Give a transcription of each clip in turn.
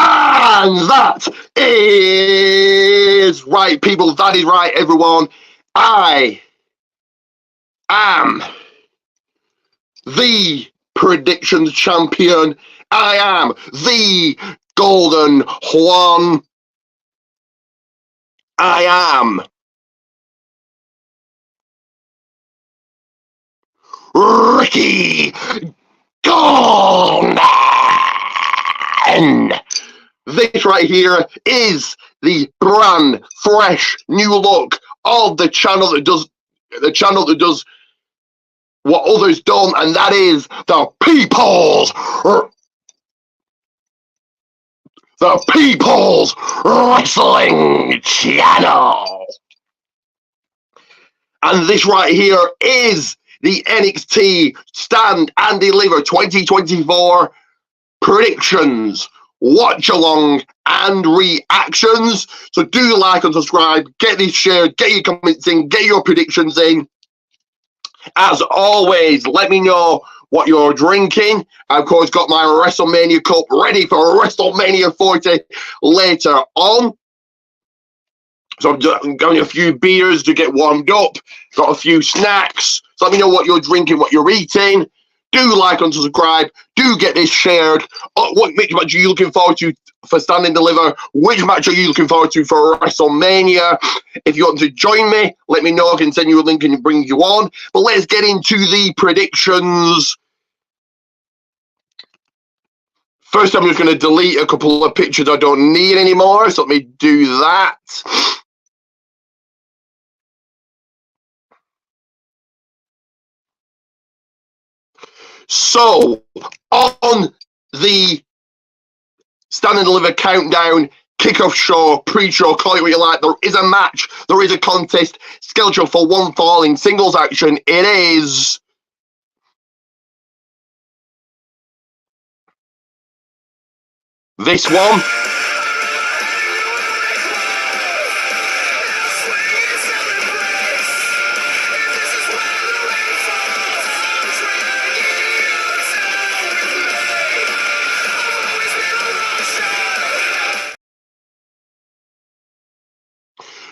And that is right, people. That is right, everyone. I am the predictions champion. I am the Golden Juan. I am Ricky Gordon. This right here is the brand fresh new look of the channel that does what others don't, and that is the People's Wrestling Channel. And this right here is the NXT Stand and Deliver 2024 predictions, watch along, and reactions. So do like and subscribe, get this shared, get your comments in, get your predictions in. As always, let me know what you're drinking. I've of course got my WrestleMania cup ready for WrestleMania 40 later on. So I'm going a few beers to get warmed up. Got a few snacks. So let me know what you're drinking, what you're eating. Do like and subscribe. Do get this shared. Which match are you looking forward to for Stand and Deliver? Which match are you looking forward to for WrestleMania? If you want to join me, let me know. I can send you a link and bring you on. But let's get into the predictions. First, I'm just going to delete a couple of pictures I don't need anymore. So let me do that. So, on the Stand and Deliver countdown, kickoff show, pre-show, call it what you like, there is a match, there is a contest scheduled for one fall in singles action. It is this one.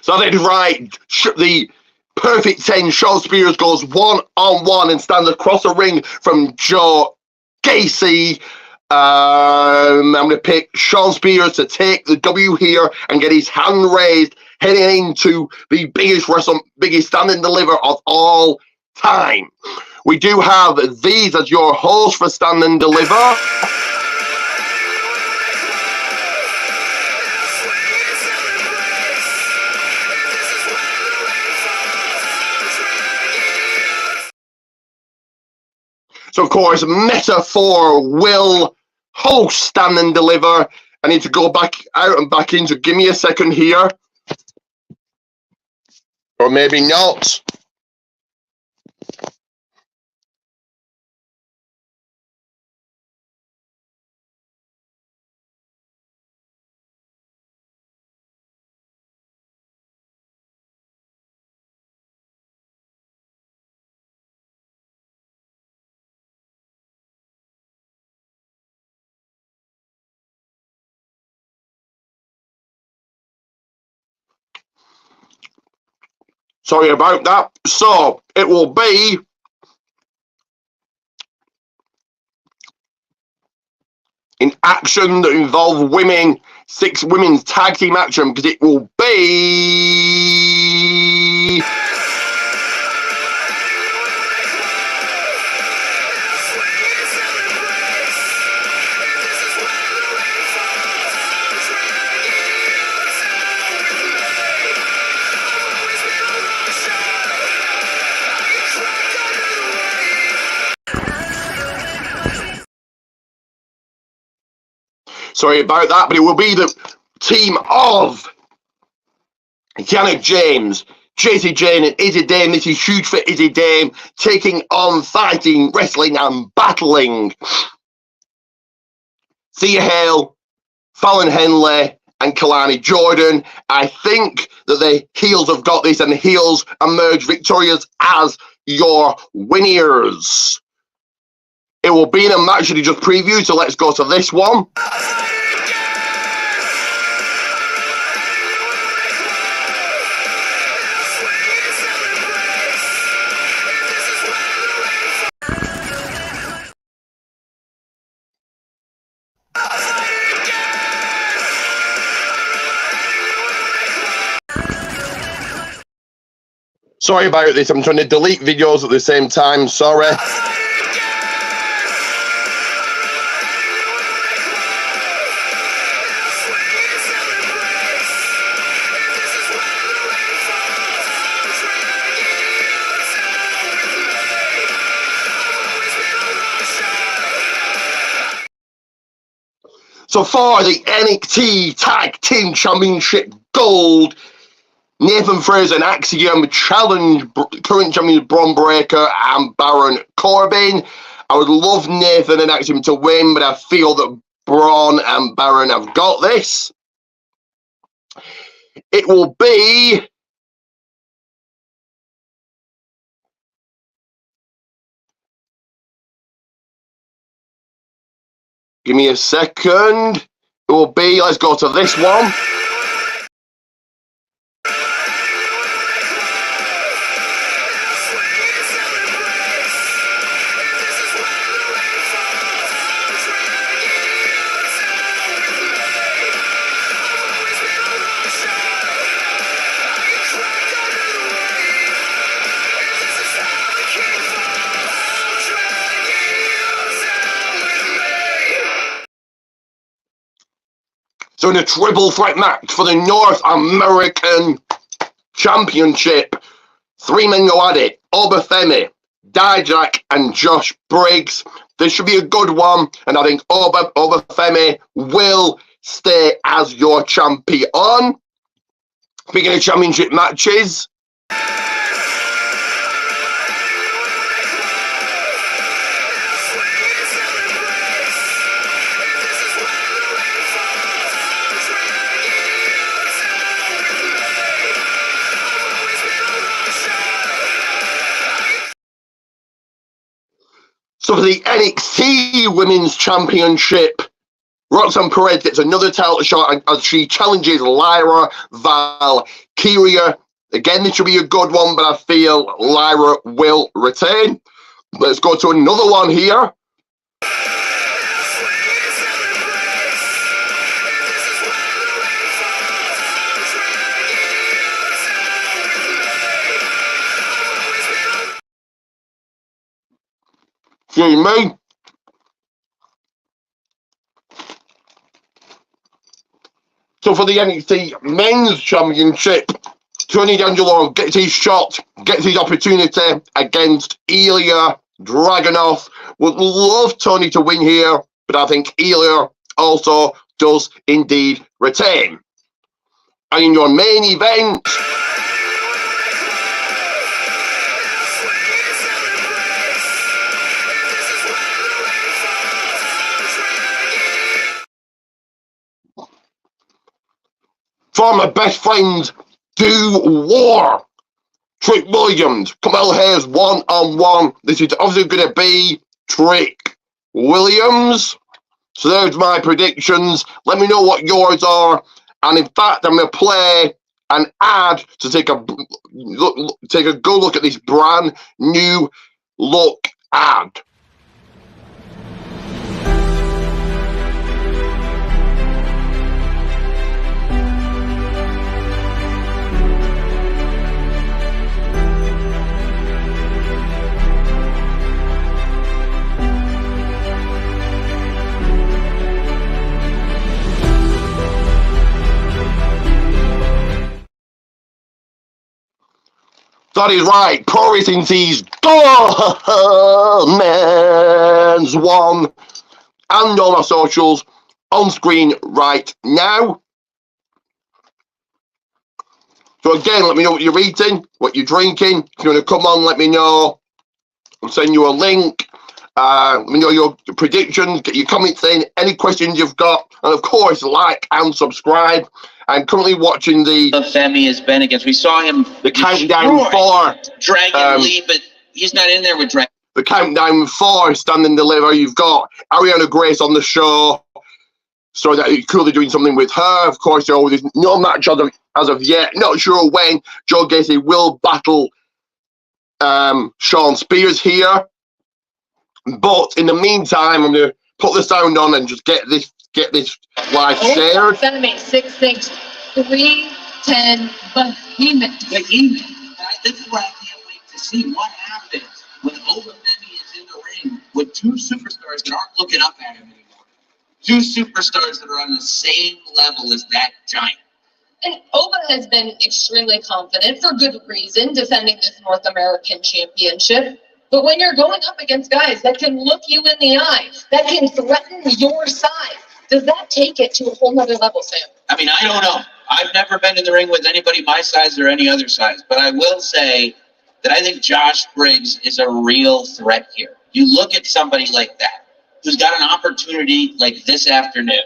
So that is right. The perfect 10. Shawn Spears goes one-on-one and stands across the ring from Joe Gacy. I'm going to pick Shawn Spears to take the W here and get his hand raised, heading into the biggest Stand and Deliver of all time. We do have these as your host for Stand and Deliver. So, of course, Metaphor will host Stand and Deliver. I need to go back out and back in, so give me a second here. Or maybe not. Sorry about that. So, it will be in action that involve women, 6 women's tag team action, because it will be sorry about that, but it will be the team of Janet James, JC Jane, and Izzy Dame. This is huge for Izzy Dame, taking on fighting, wrestling, and battling Thea Hale, Fallon Henley, and Kalani Jordan. I think that the heels have got this, and the heels emerge victorious as your winners. It will be in a match that he just previewed, so let's go to this one. Sorry about this. I'm trying to delete videos at the same time. Sorry. So for the NXT Tag Team Championship Gold, Nathan Frazer and Axiom challenge current champions Bron Breakker and Baron Corbin. I would love Nathan and Axiom to win, but I feel that Bron and Baron have got this. It will be... Give me a second. It will be... Let's go to this one. So in a triple threat match for the North American Championship, 3 men go at it. Obafemi, Dijak and Josh Briggs. This should be a good one, and I think Obafemi will stay as your champion. Speaking of championship matches, so for the NXT Women's Championship, Roxanne Perez gets another title shot as she challenges Lyra Valkyria. Again, this should be a good one, but I feel Lyra will retain. Let's go to another one here. Excuse me. So for the NXT Men's Championship, Tony D'Angelo gets his shot, gets his opportunity against Ilya Dragunov. Would love Tony to win here, but I think Ilya also does indeed retain. And in your main event, former best friends do war. Trick Williams, Kamala Hayes one-on-one. This is obviously going to be Trick Williams. So there's my predictions. Let me know what yours are. And in fact, I'm going to play an ad to take a good look at this brand new look ad. That is right, Pro Wrestling Tees Gold Men's One, and all my socials on screen right now. So again, let me know what you're eating, what you're drinking. If you want to come on, let me know. I'll send you a link. Let me know your predictions, get your comments in, any questions you've got, and of course, like and subscribe. I'm currently watching the Femi has been against. We saw him the countdown for Dragon Lee, but he's not in there with Dragon. The countdown for Stand and Deliver. You've got Ariana Grace on the show, so that you're clearly doing something with her. Of course, there's no match as of yet. Not sure when Joe Gacy will battle Sean Spears here. But in the meantime, I'm going to put the sound on and just get this live shared. Femi 6'6", 310, behemoth. This is what I can't wait to see. What happens when Obafemi is in the ring with two superstars that aren't looking up at him anymore? Two superstars that are on the same level as that giant. And Oba has been extremely confident for good reason defending this North American championship. But when you're going up against guys that can look you in the eye, that can threaten your size, does that take it to a whole nother level, Sam? I mean, I don't know. I've never been in the ring with anybody my size or any other size, but I will say that I think Josh Briggs is a real threat here. You look at somebody like that, who's got an opportunity like this afternoon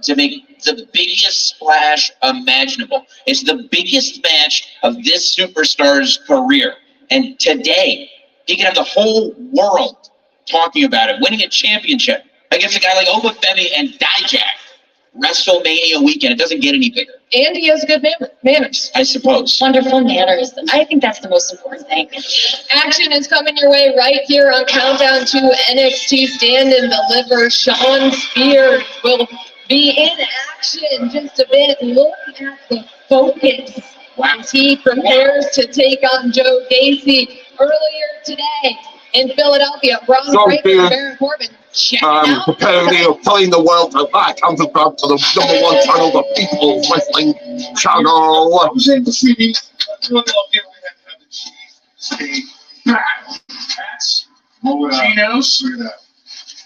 to make the biggest splash imaginable. It's the biggest match of this superstar's career. And today, he can have the whole world talking about it, winning a championship against a guy like Obafemi and Dijak. WrestleMania weekend. It doesn't get any bigger. And he has good manners. I suppose. Wonderful manners. I think that's the most important thing. Action is coming your way right here on Countdown to NXT Stand and Deliver. Sean Spears will be in action just a bit. Look at the focus as he prepares to take on Joe Gacy earlier today in Philadelphia. Braun Breaker and Baron Corbin. Preparing, telling the world that I come to grab to the #1 channel, the People's Wrestling Channel. I was in the city. Philadelphia, we had to have the cheese steak. That's Geno's. Look at that.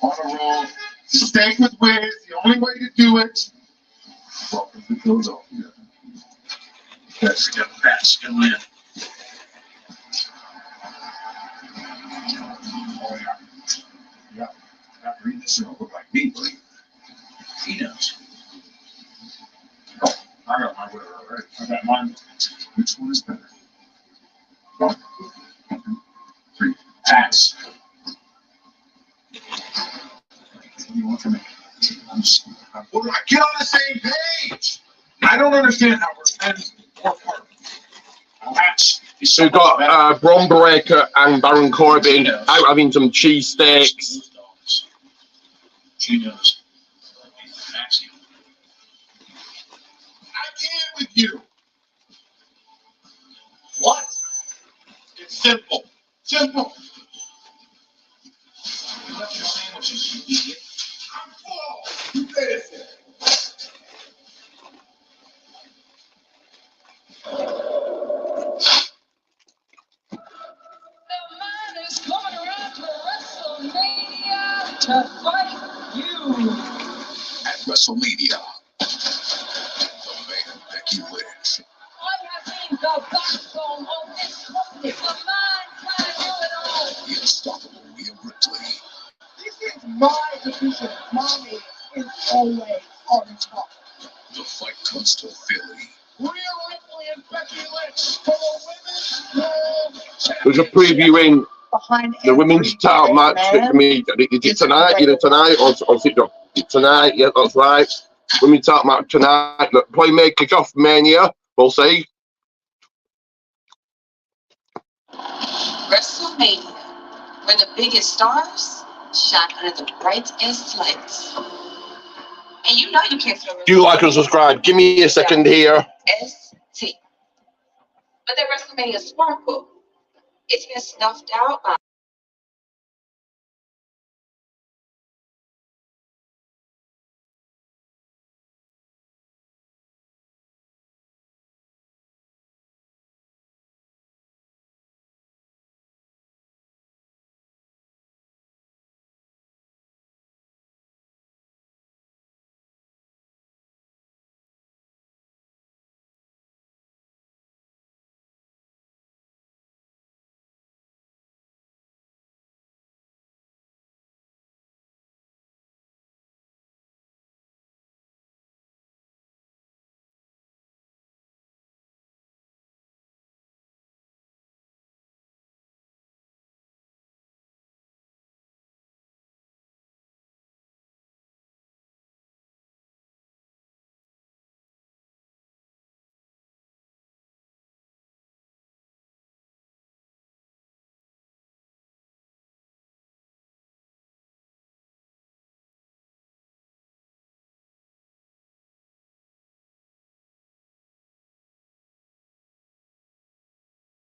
On a roll. Steak with whiz, the only way to do it. Welcome to Philadelphia. That's the best in it. Oh, yeah. Yeah. After eating this, it'll look like me, buddy. He knows. Oh, I got my whatever already. I got mine. Which one is better? 1, 2, 3. Pass. What do you want from me? What do I get on the same page? I don't understand how we're spending more part. Patch. So we've got Braun Breaker and Baron Corbin out having some cheesesteaks. Geno's. I can't with you. What? It's simple. Simple. You left your sandwiches, you idiot. I'm full. You better say. Coming around to WrestleMania to fight you. At WrestleMania, the man that you wins. I have been the backbone of this company, the man can do it all. The unstoppable Rhea Ripley. This is my division. Mommy is always on top. The fight comes to Philly. Rhea Ripley and Becky Lynch for the women's world. There's a preview in Behind the women's title match. I mean, is it tonight? Either tonight or is it tonight? Yeah, that's right. Women's title match tonight. The Playmaker off Mania. We'll see. WrestleMania, where the biggest stars shine under the brightest lights. And you know you can't throw Do like and subscribe. Give me a second here. ST. But that WrestleMania sparkle, it's been snuffed out by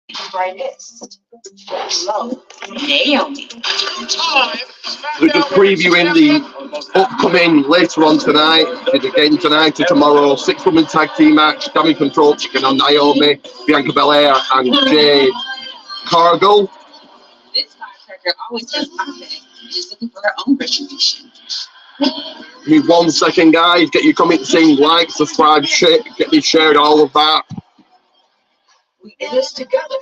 The brightest. Hello, Naomi. We're just previewing the upcoming later on tonight, again tonight to tomorrow, 6-woman tag team match, Damage Control taking on Naomi, Bianca Belair and Jade Cargill. This firecracker always has confidence. She's looking for her own retribution. Give me 1 second, guys. Get your comments in, like, subscribe, share, get me shared, all of that. We in this together.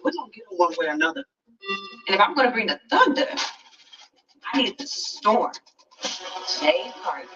We're gonna get it one way or another. And if I'm gonna bring the thunder, I need the storm. Jade Cargill.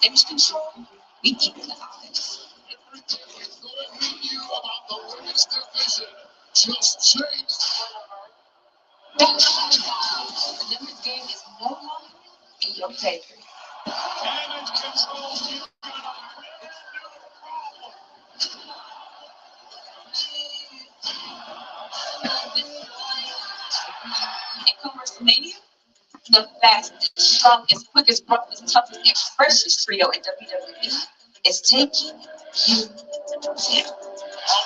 Damage control, we eat in the office. The numbers game is no longer in your favor. And come WrestleMania, the fastest, strongest, quickest, roughest, toughest, and freshest trio in WWE is taking you down.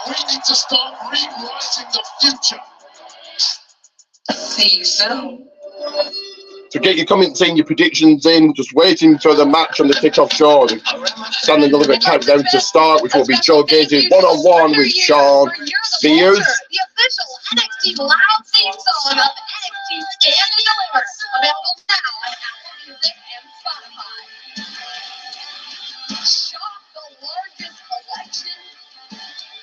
We need to start rewriting the future. See you soon. So get your comments in, your predictions in, just waiting for the match on the kickoff show. Standing deliver countdown to start, which will be Joe Gage's one-on-one with Sean Spears. The official NXT loud theme song of NXT Stand and Deliver, available now on Apple Music and Spotify. Shock, the largest collection.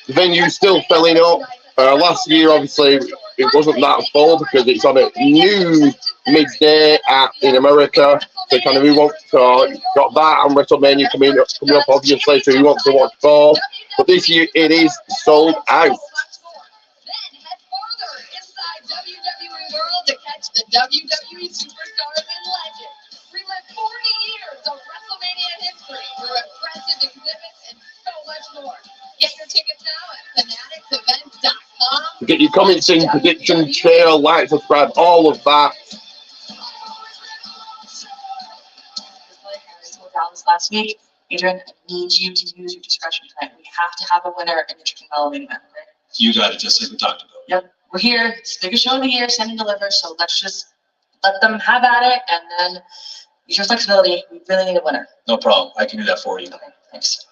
The venue's still filling up. Last year, obviously, it wasn't that full because it's on a new midday in America. So kind of we want to got that and WrestleMania coming up obviously. So we want to watch both. But this year it is sold out. Then head farther inside WWE World to catch the WWE Superstars and Legends. Relive 40 years of WrestleMania history through impressive exhibits and so much more. Get your tickets now at fanaticsevents.com. Get your comments in, prediction, share, like, subscribe, all of that. Last week, Adrian, I need you to use your discretion tonight. We have to have a winner in the chicken main event, okay? You got it, just like we talked about. Yep, we're here. It's the biggest show of the year, send and deliver. So let's just let them have at it, and then use your flexibility. We really need a winner. No problem. I can do that for you. Okay, thanks.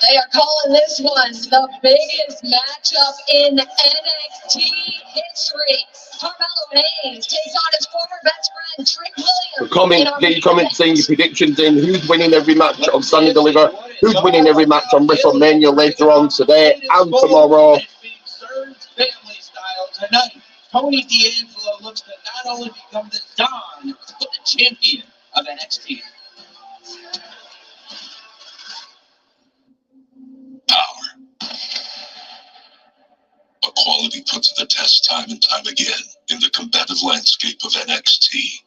They are calling this one the biggest matchup in NXT history. Carmelo Hayes takes on his former best friend, Trick Williams. Get your comments in, your predictions in. Who's winning every match on Stand and Deliver? Who's winning every match on WrestleMania later on today and tomorrow? Family style tonight. Tony D'Angelo looks to not only become the Don, but the champion of NXT. Power. A quality put to the test time and time again in the competitive landscape of NXT.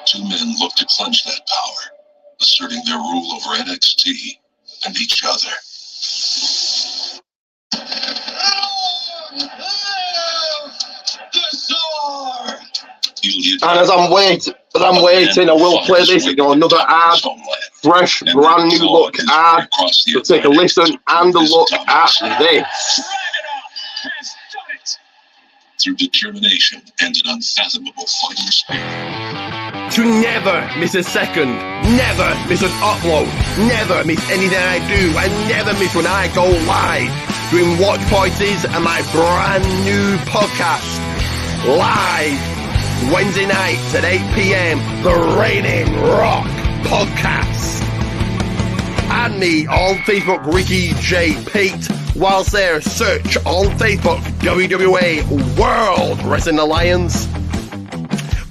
Two men look to clench that power, asserting their rule over NXT and each other. And as I'm waiting, I will play this. Another ad, fresh, brand new look ad. So take a listen and a look at this. Through determination and an unfathomable fighting spirit. To never miss a second, never miss an upload, never miss anything I do, and never miss when I go live doing watch parties and my brand new podcast live Wednesday nights at 8 p.m. The Reigning Rock Podcast. Add me on Facebook, Ricky J. Pete. Whilst there, search on Facebook, WWA World Wrestling Alliance.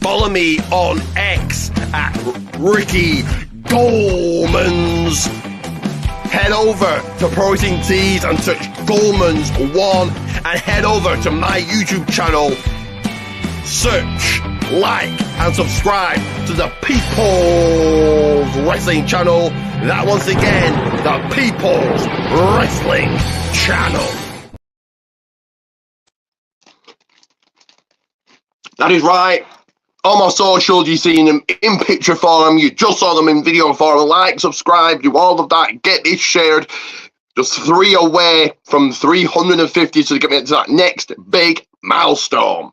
Follow me on X at Ricky Goldmans. Head over to Protein Tees and search Goldmans1 and head over to my YouTube channel. Search, like and subscribe to the People's Wrestling Channel. That once again, the People's Wrestling Channel. That is right. On my socials, you've seen them in picture form. You just saw them in video form. Like, subscribe, do all of that. Get this shared. Just 3 away from 350 to get me to that next big milestone.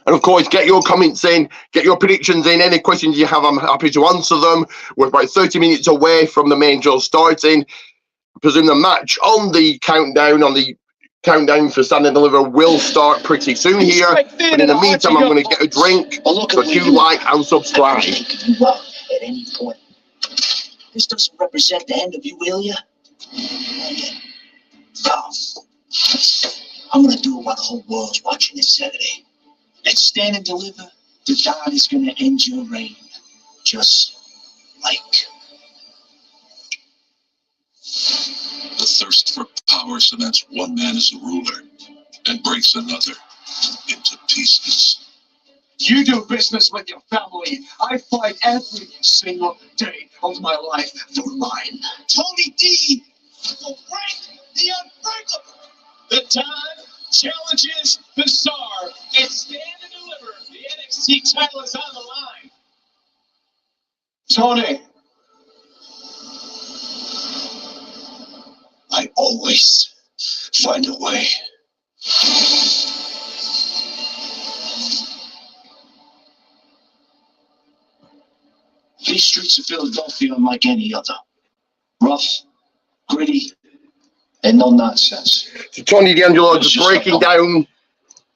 And of course, get your comments in, get your predictions in. Any questions you have, I'm happy to answer them. We're about 30 minutes away from the main show starting. I presume the match on the countdown for Stand and Deliver will start pretty soon here. But in the meantime, I'm going to get a drink. So do like and subscribe. At any point. This doesn't represent the end of you, Ilya. No. I'm going to do it while the whole world's watching this Saturday. Let's Stand and Deliver. The God is going to end your reign. Just like. The thirst for power cements one man as a ruler and breaks another into pieces. You do business with your family. I fight every single day of my life for mine. Tony D will break the unbreakable. The time challenges bizarre and Stand and Deliver. The NXT title is on the line. Tony. I always find a way. These streets of Philadelphia are unlike any other. Rough, gritty, and no nonsense. So Tony D'Angelo just breaking down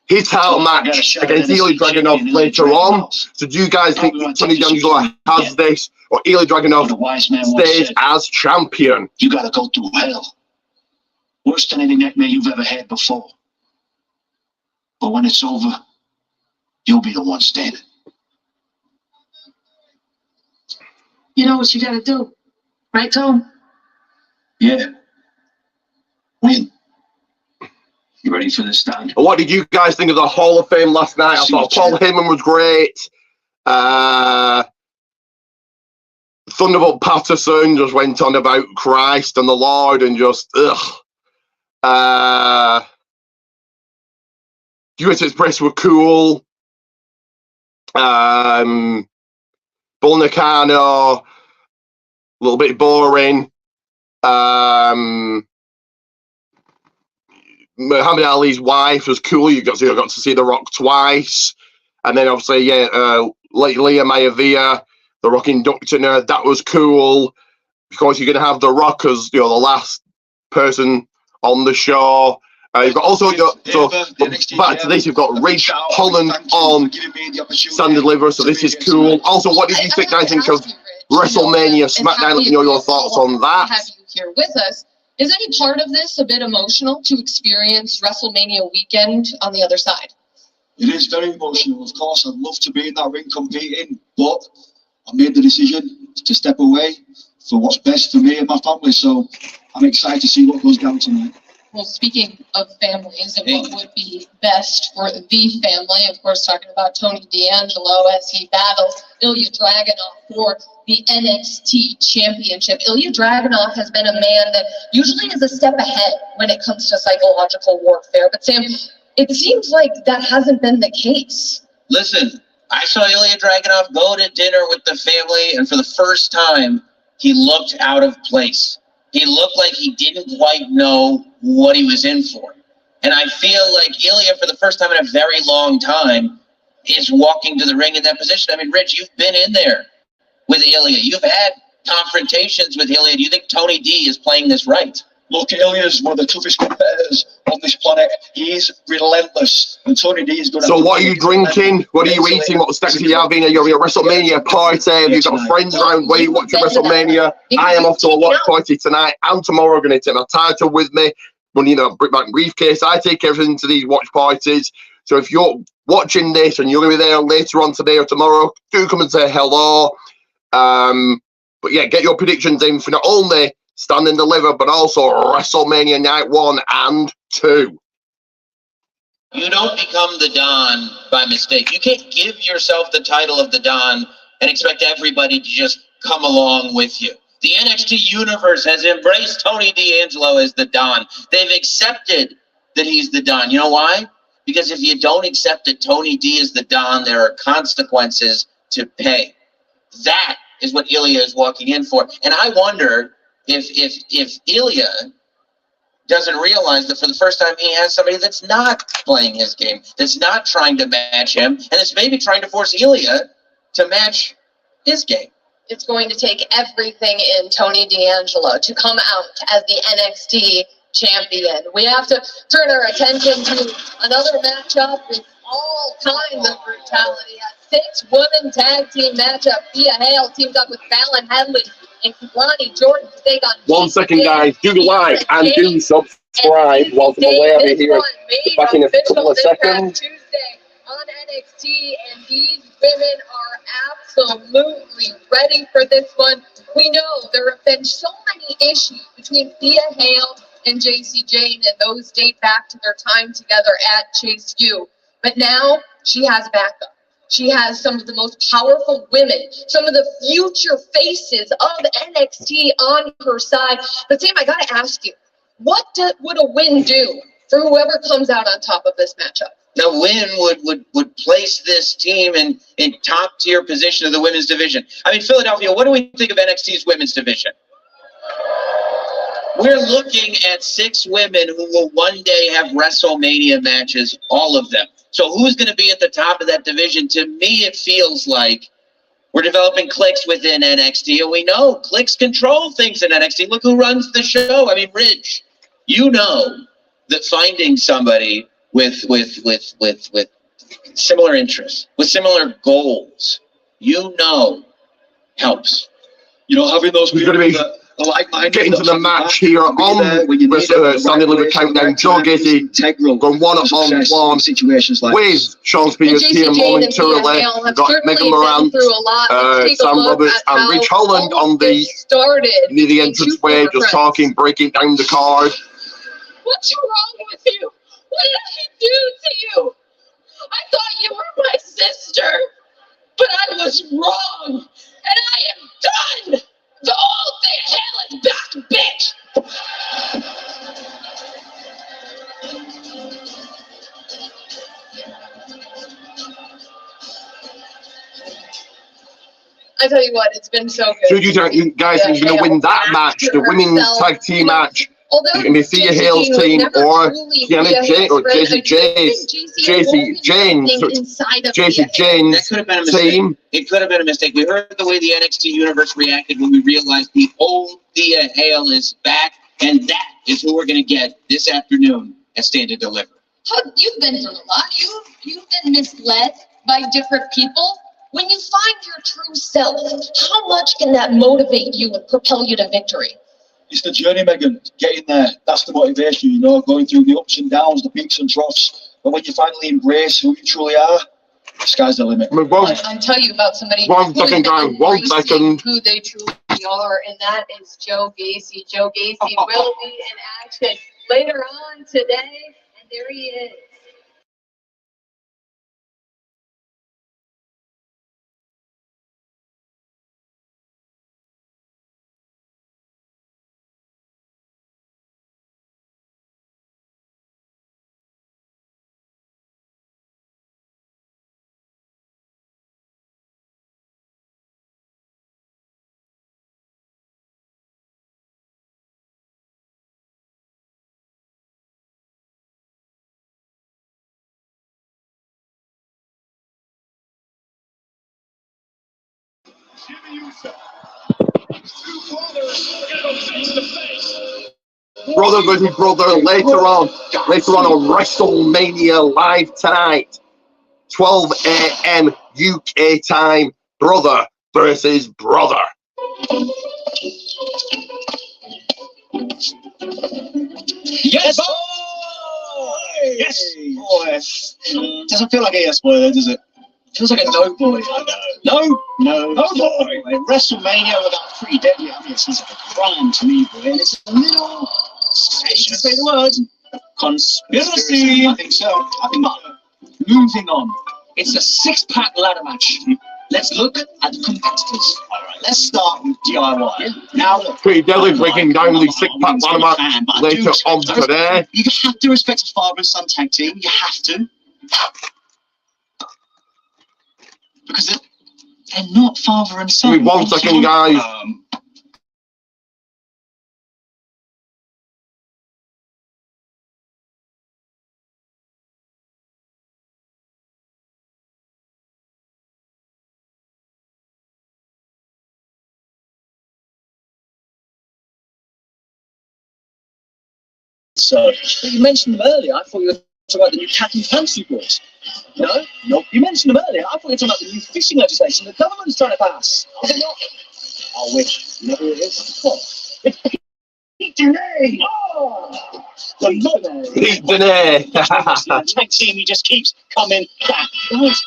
his title match against Ilya Dragunov later on. So do you guys think Tony D'Angelo has this, or Ilya Dragunov stays as champion? You gotta go through hell. Worse than any nightmare you've ever had before. But when it's over, you'll be the one standing. You know what you gotta do, right, Tom? Yeah. Win. You ready for this, Don? What did you guys think of the Hall of Fame last night? I thought Paul Heyman was great. Thunderbolt Patterson just went on about Christ and the Lord and just, ugh. US Express were cool. Bull Nakano, a little bit boring. Muhammad Ali's wife was cool. You got to see The Rock twice. And then obviously, Leah Maivia, The Rock inducting her. That was cool. Of course, you're going to have The Rock as the last person on the show. You've got also back to this. You've got Ridge Holland on Stand and Deliver. So this is cool. Also, what did you guys think of WrestleMania SmackDown? Let me know your thoughts on that. Have you here with us? Is any part of this a bit emotional to experience WrestleMania weekend on the other side? It is very emotional. Of course, I'd love to be in that ring competing, but I made the decision to step away for what's best for me and my family. So I'm excited to see what goes down tonight. Well, speaking of families and what would be best for the family, of course, talking about Tony D'Angelo as he battles Ilya Dragunov for the NXT Championship. Ilya Dragunov has been a man that usually is a step ahead when it comes to psychological warfare. But Sam, it seems like that hasn't been the case. Listen, I saw Ilya Dragunov go to dinner with the family, and for the first time, he looked out of place. He looked like he didn't quite know what he was in for. And I feel like Ilya, for the first time in a very long time, is walking to the ring in that position. I mean, Rich, you've been in there with Ilya. You've had confrontations with Ilya. Do you think Tony D is playing this right? Look, Ilya is one of the toughest competitors on this planet. He is relentless. And Tony D is going to... So what are you drinking? What are you eating? What snacks are you having? Are you having a WrestleMania party? Have you got friends around where you watching WrestleMania? I am off to a watch party tonight and tomorrow. I'm going to take my title with me. Bring back briefcase. I take everything to these watch parties. So if you're watching this and you're going to be there later on today or tomorrow, do come and say hello. But yeah, get your predictions in for not only Stand and Deliver, but also WrestleMania Night 1 and 2. You don't become the Don by mistake. You can't give yourself the title of the Don and expect everybody to just come along with you. The NXT universe has embraced Tony D'Angelo as the Don. They've accepted that he's the Don. You know why? Because if you don't accept that Tony D is the Don, there are consequences to pay. That is what Ilya is walking in for. And I wonder if Ilya doesn't realize that for the first time he has somebody that's not playing his game, that's not trying to match him, and that's maybe trying to force Ilya to match his game. It's going to take everything in Tony D'Angelo to come out as the NXT champion. We have to turn our attention to another matchup with all kinds of brutality. A 6-woman tag team matchup. Thea Hale teams up with Fallon Henley and Kalani Jordan to take on 1 second, guys. Do like and do subscribe whilst I'm away. I'll be here back in a couple of seconds. Tuesday on NXT, and these women are absolutely ready for this one. We know there have been so many issues between Thea Hale and JC Jane, and those date back to their time together at Chase U. But now she has backup. She has some of the most powerful women, some of the future faces of NXT on her side. But Sam, I got to ask you, what would a win do for whoever comes out on top of this matchup? The win would place this team in top tier position of the women's division. I mean, Philadelphia, what do we think of NXT's women's division? We're looking at 6 women who will one day have WrestleMania matches, all of them. So who's going to be at the top of that division? To me, it feels like we're developing cliques within NXT, and we know cliques control things in NXT. Look who runs the show. I mean, Ridge, you know that finding somebody with similar interests, with similar goals, you know, helps. You know, having those people getting to the match here on Stand and Deliver Countdown. Joe Gacy going one-on-one situations like with Sean Spears here momentarily. We've got Megan Morant, Sam Roberts and Rich Holland on near the entranceway, just talking, breaking down the card. What's wrong with you? What did I do to you? I thought you were my sister, but I was wrong, and I am done. The old thing hell is back, bitch. I tell you what, it's been so good. So you guys think you're going to win that match, the women's tag team match? You're going to see a Hale's team or Kiana Jane or JC Jane's team. It could have been a mistake. We heard the way the NXT universe reacted when we realized the old Thea Hale is back, and that is who we're going to get this afternoon at Stand and Deliver. You've been through a lot. You've been misled by different people. When you find your true self, how much can that motivate you and propel you to victory? It's the journey, Megan, getting there. That's the motivation, you know, going through the ups and downs, the peaks and troughs. But when you finally embrace who you truly are, the sky's the limit. I'll tell you about somebody who they truly are, and that is Joe Gacy. Joe Gacy will be in action later on today, and there he is. Brother versus brother later on WrestleMania live tonight, 12 a.m. UK time. Brother versus brother. Yes, Yes, boy. Doesn't feel like a yes boy, though, does it? Feels like a no boy. No, no boy. Like WrestleMania without 3 deadly obvious seems like a crime to me, boy. And it's a little, I should say the word, conspiracy. I think so. I think moving on. It's a 6-pack ladder match. Let's look at the competitors. All right, let's start with DIY. Now, look, Pretty Deadly breaking down the 6-pack ladder match later on today. you have to respect a father and son tag team. You have to. Because they're not father and son. Give me 1 second, guys. So, but you mentioned them earlier. I thought you were talking about the new cat and pantsuit laws. No? Nope. You mentioned them earlier. I thought you were talking about the new fishing legislation the government's trying to pass. Is it not? I'll wait. You know who it is? Oh, it's Pete Denay. Oh, the mother. Pete Denay. The tag team, he just keeps coming back. Guys,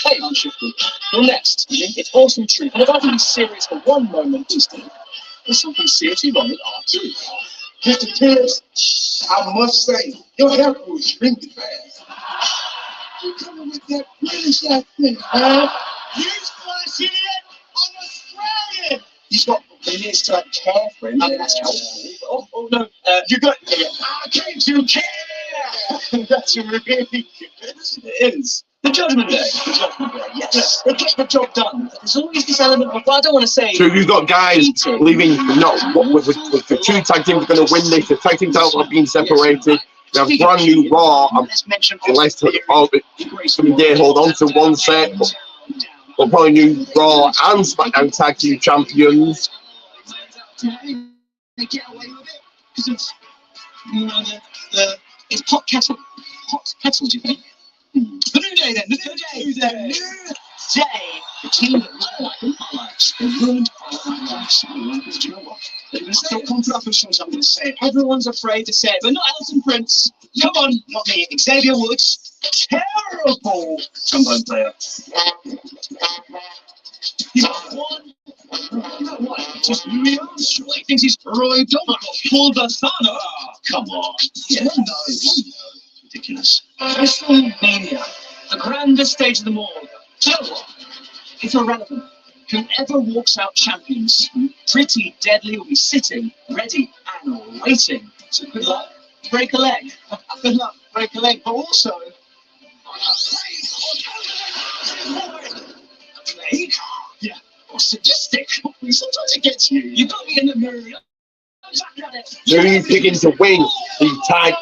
hey, I'm shifting. Well, next, it's Awesome Truth. And if I can be serious for one moment, instant, there's something seriously wrong with R2. Mr. Pierce, I must say, your haircut was extremely fast. You coming with that British accent, man? Newsflash, idiot! I'm Australian! He's got millions to care for him. I mean, that's helpful. Oh no, you got. I came to care! That's really good. It is. The Judgment Day. The Judgment Day, yes. They get the job done. There's always this element of, well, I don't want to say. So you've got guys leaving, with the 2 tag teams going to win this. The tag team titles are being separated. We have brand new Raw. Unless they hold on to one set. But probably new Raw and SmackDown tag team champions. They get away with it because of, you know, it's pot kettle. Hot kettle, do you think? The new day then, the new day. The team that like them, they ruined our lives. Do you know what? They're going to still come for us, I'm going to say it. Everyone's afraid to say it, but not Elton Prince. Come on, not me. Xavier Woods. Terrible trombone player. He's got one. You know what? Just Louis Armstrong. He thinks he's Roy Donald. Paul Bassano. Come on. Yeah, no. Ridiculous. WrestleMania, the grandest stage of them all. Do you know what? It's irrelevant. Whoever walks out champions, Pretty Deadly will be sitting, ready, and waiting. So good luck. Break a leg. Good luck. Break a leg. But also, yeah, or sadistic. Sometimes it gets you. You got me in the mirror. So who's picking to win the tag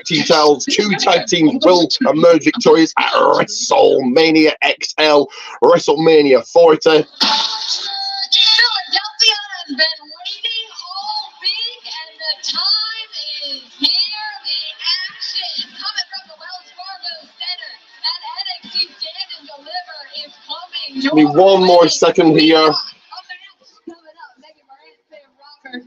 team titles? 2 tag teams will emerge victorious at WrestleMania XL, WrestleMania 40. Philadelphia has been waiting all week, and the time is here. The action coming from the Wells Fargo Center at NXT Stand and Deliver is coming. Give me 1 more second here.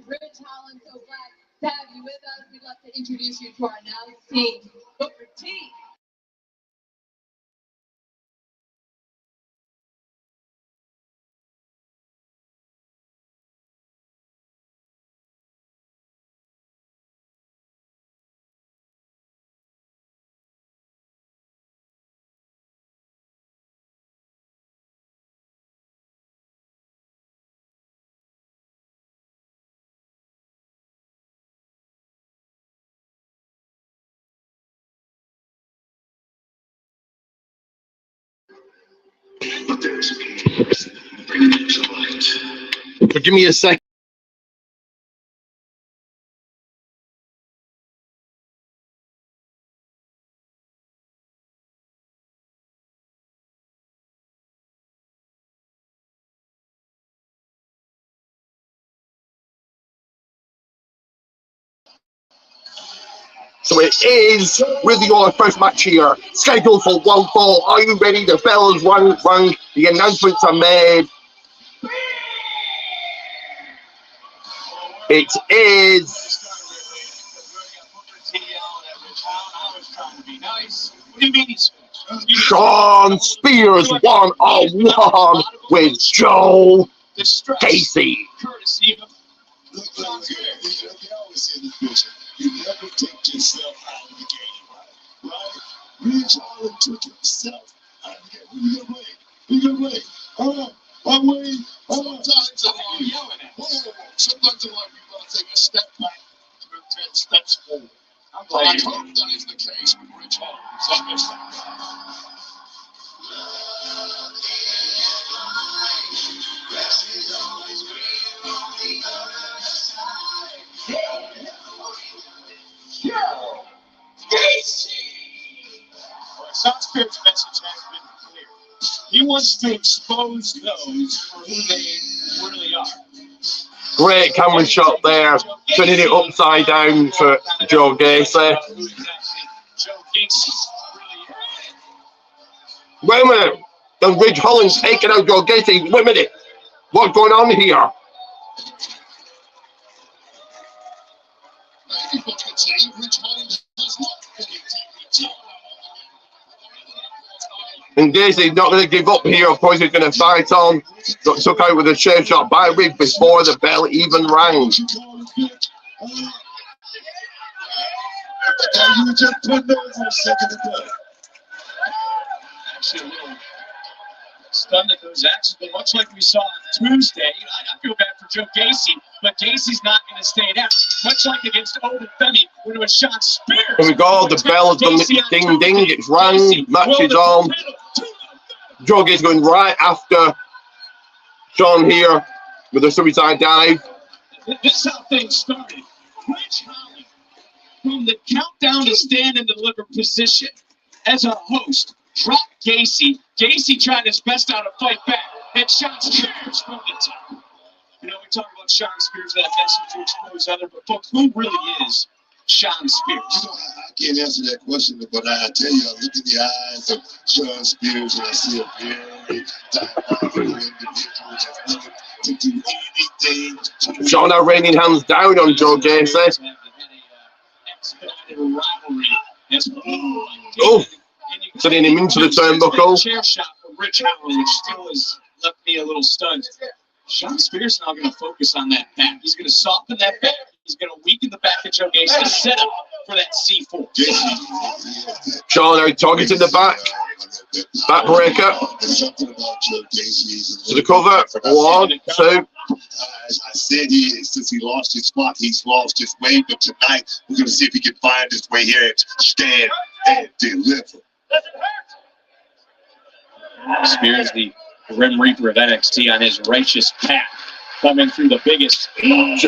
Rich Holland, so glad to have you with us. We'd love to introduce you to our announce team. Booker T. But there's peace. Bring it to light. So give me a second. So it is really our first match here, scheduled for 1 fall. Are you ready? The bells rang, the announcements are made. It is What do you mean he's finished? Sean Spears 1-on-1 with Joe Gacy. Courtesy of Look, they always say this bullshit. You never take yourself out of the game, right? Ridge Holland took himself out of the game. We can wait. All right. I'm waiting. Sometimes in life, yelling at us. Sometimes in life, you gotta take a step back to go 10 steps forward. I hope that is the case with Ridge Holland. So I missed that. Sean Spears' message has been clear. He wants to expose those for who they really are. Great camera shot there, turning it upside down for Joe Gacy. Wait a minute, the Ridge Holland's taking out Joe Gacy. Wait a minute, what's going on here? People can say Ridge Holland does not integrity. And Gacy's not going to give up here. Of course, he's going to fight on. Got took out with a chair shot by Ridge before the bell even rang. You just put there for a second ago. Actually, a little stunned at those actions, but much like we saw on Tuesday, I feel bad for Joe Gacy, but Gacy's not going to stay down. Much like against Odin Femi when it was Sean Spears. Here we go. The bell has done the ding ding. It's rang. Match is on. Joe Gacy's going right after Sean here with a suicide dive. This is how things started. Ridge Holland, from the countdown to stand and deliver position as a host, dropped Gacy. Gacy tried his best out to fight back. And Sean Spears from the top. You know, we talk about Sean Spears, that message to expose other, but folks, who really is Sean Spears? You know, I can't answer that question, but I tell you, I look in the eyes of Sean Spears and I see a very diabolical individual that's looking to do anything to Sean now raining hands down on Joe Gacy. Oh, sending him into the turnbuckle. Chair shot for Ridge Holland, which still has left me a little stunned. Sean Spears now going to focus on that back. He's going to soften that back. He's going to weaken the back of Joe Gacy to set up for that C4. Sean now targeting the back. Backbreaker. To the cover. 1, 2. I said since he lost his spot, he's lost his way. But tonight, we're going to see if he can find his way here and stand and deliver. Spears, the Grim Reaper of NXT, on his righteous path, coming through the biggest.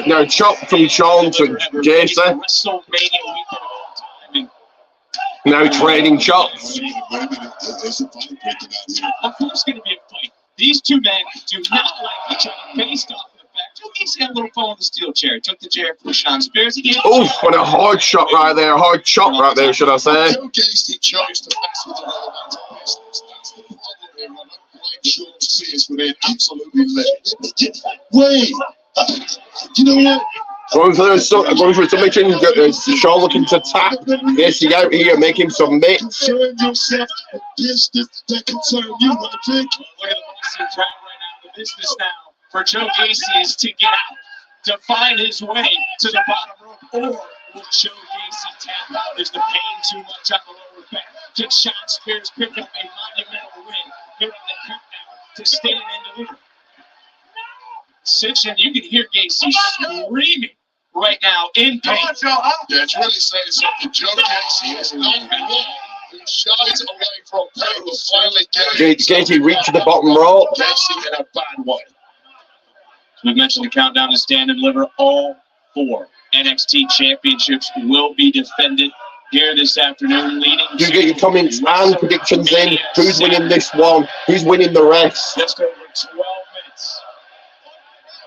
Now chop from Sean to Gacy. WrestleMania weekend of all time. Now trading shots. There's a fight breaking out here. Of course, going to be a fight. These two men do not like each other. Based off of the fact, Joe Gacy had a little fun with the steel chair. Took the chair for Sean Spears again. Oh, what a hard shot right there. Hard chop right there, should I say. Joe Gacy chose to mess with the business. That's the problem here. I'm not quite sure Spears would have absolutely let it. Wait. You know what? Going for a submission. Sean looking to tap Gacy out here, make him submit. Concern yourself with business that concern you, I think. Look at the boxing crowd right now. The business now for Joe Gacy is to get out, to find his way to the bottom rope, or will Joe Gacy tap out? Is the pain too much on the lower back? Can Sean Spears pick up a monumental win here on the countdown to stand and deliver? Sitchin, you can hear Gacy screaming right now in pain. Yeah, it's really saying something. Joe Gacy is not one who shies away from pain will finally get Gacy reached the bottom rope. Gacy in a bad way. We mentioned the countdown to stand and deliver. All 4 NXT championships will be defended here this afternoon, leading. You get your comments and predictions in. Who's winning this one? Who's winning the rest? Just over 12 minutes.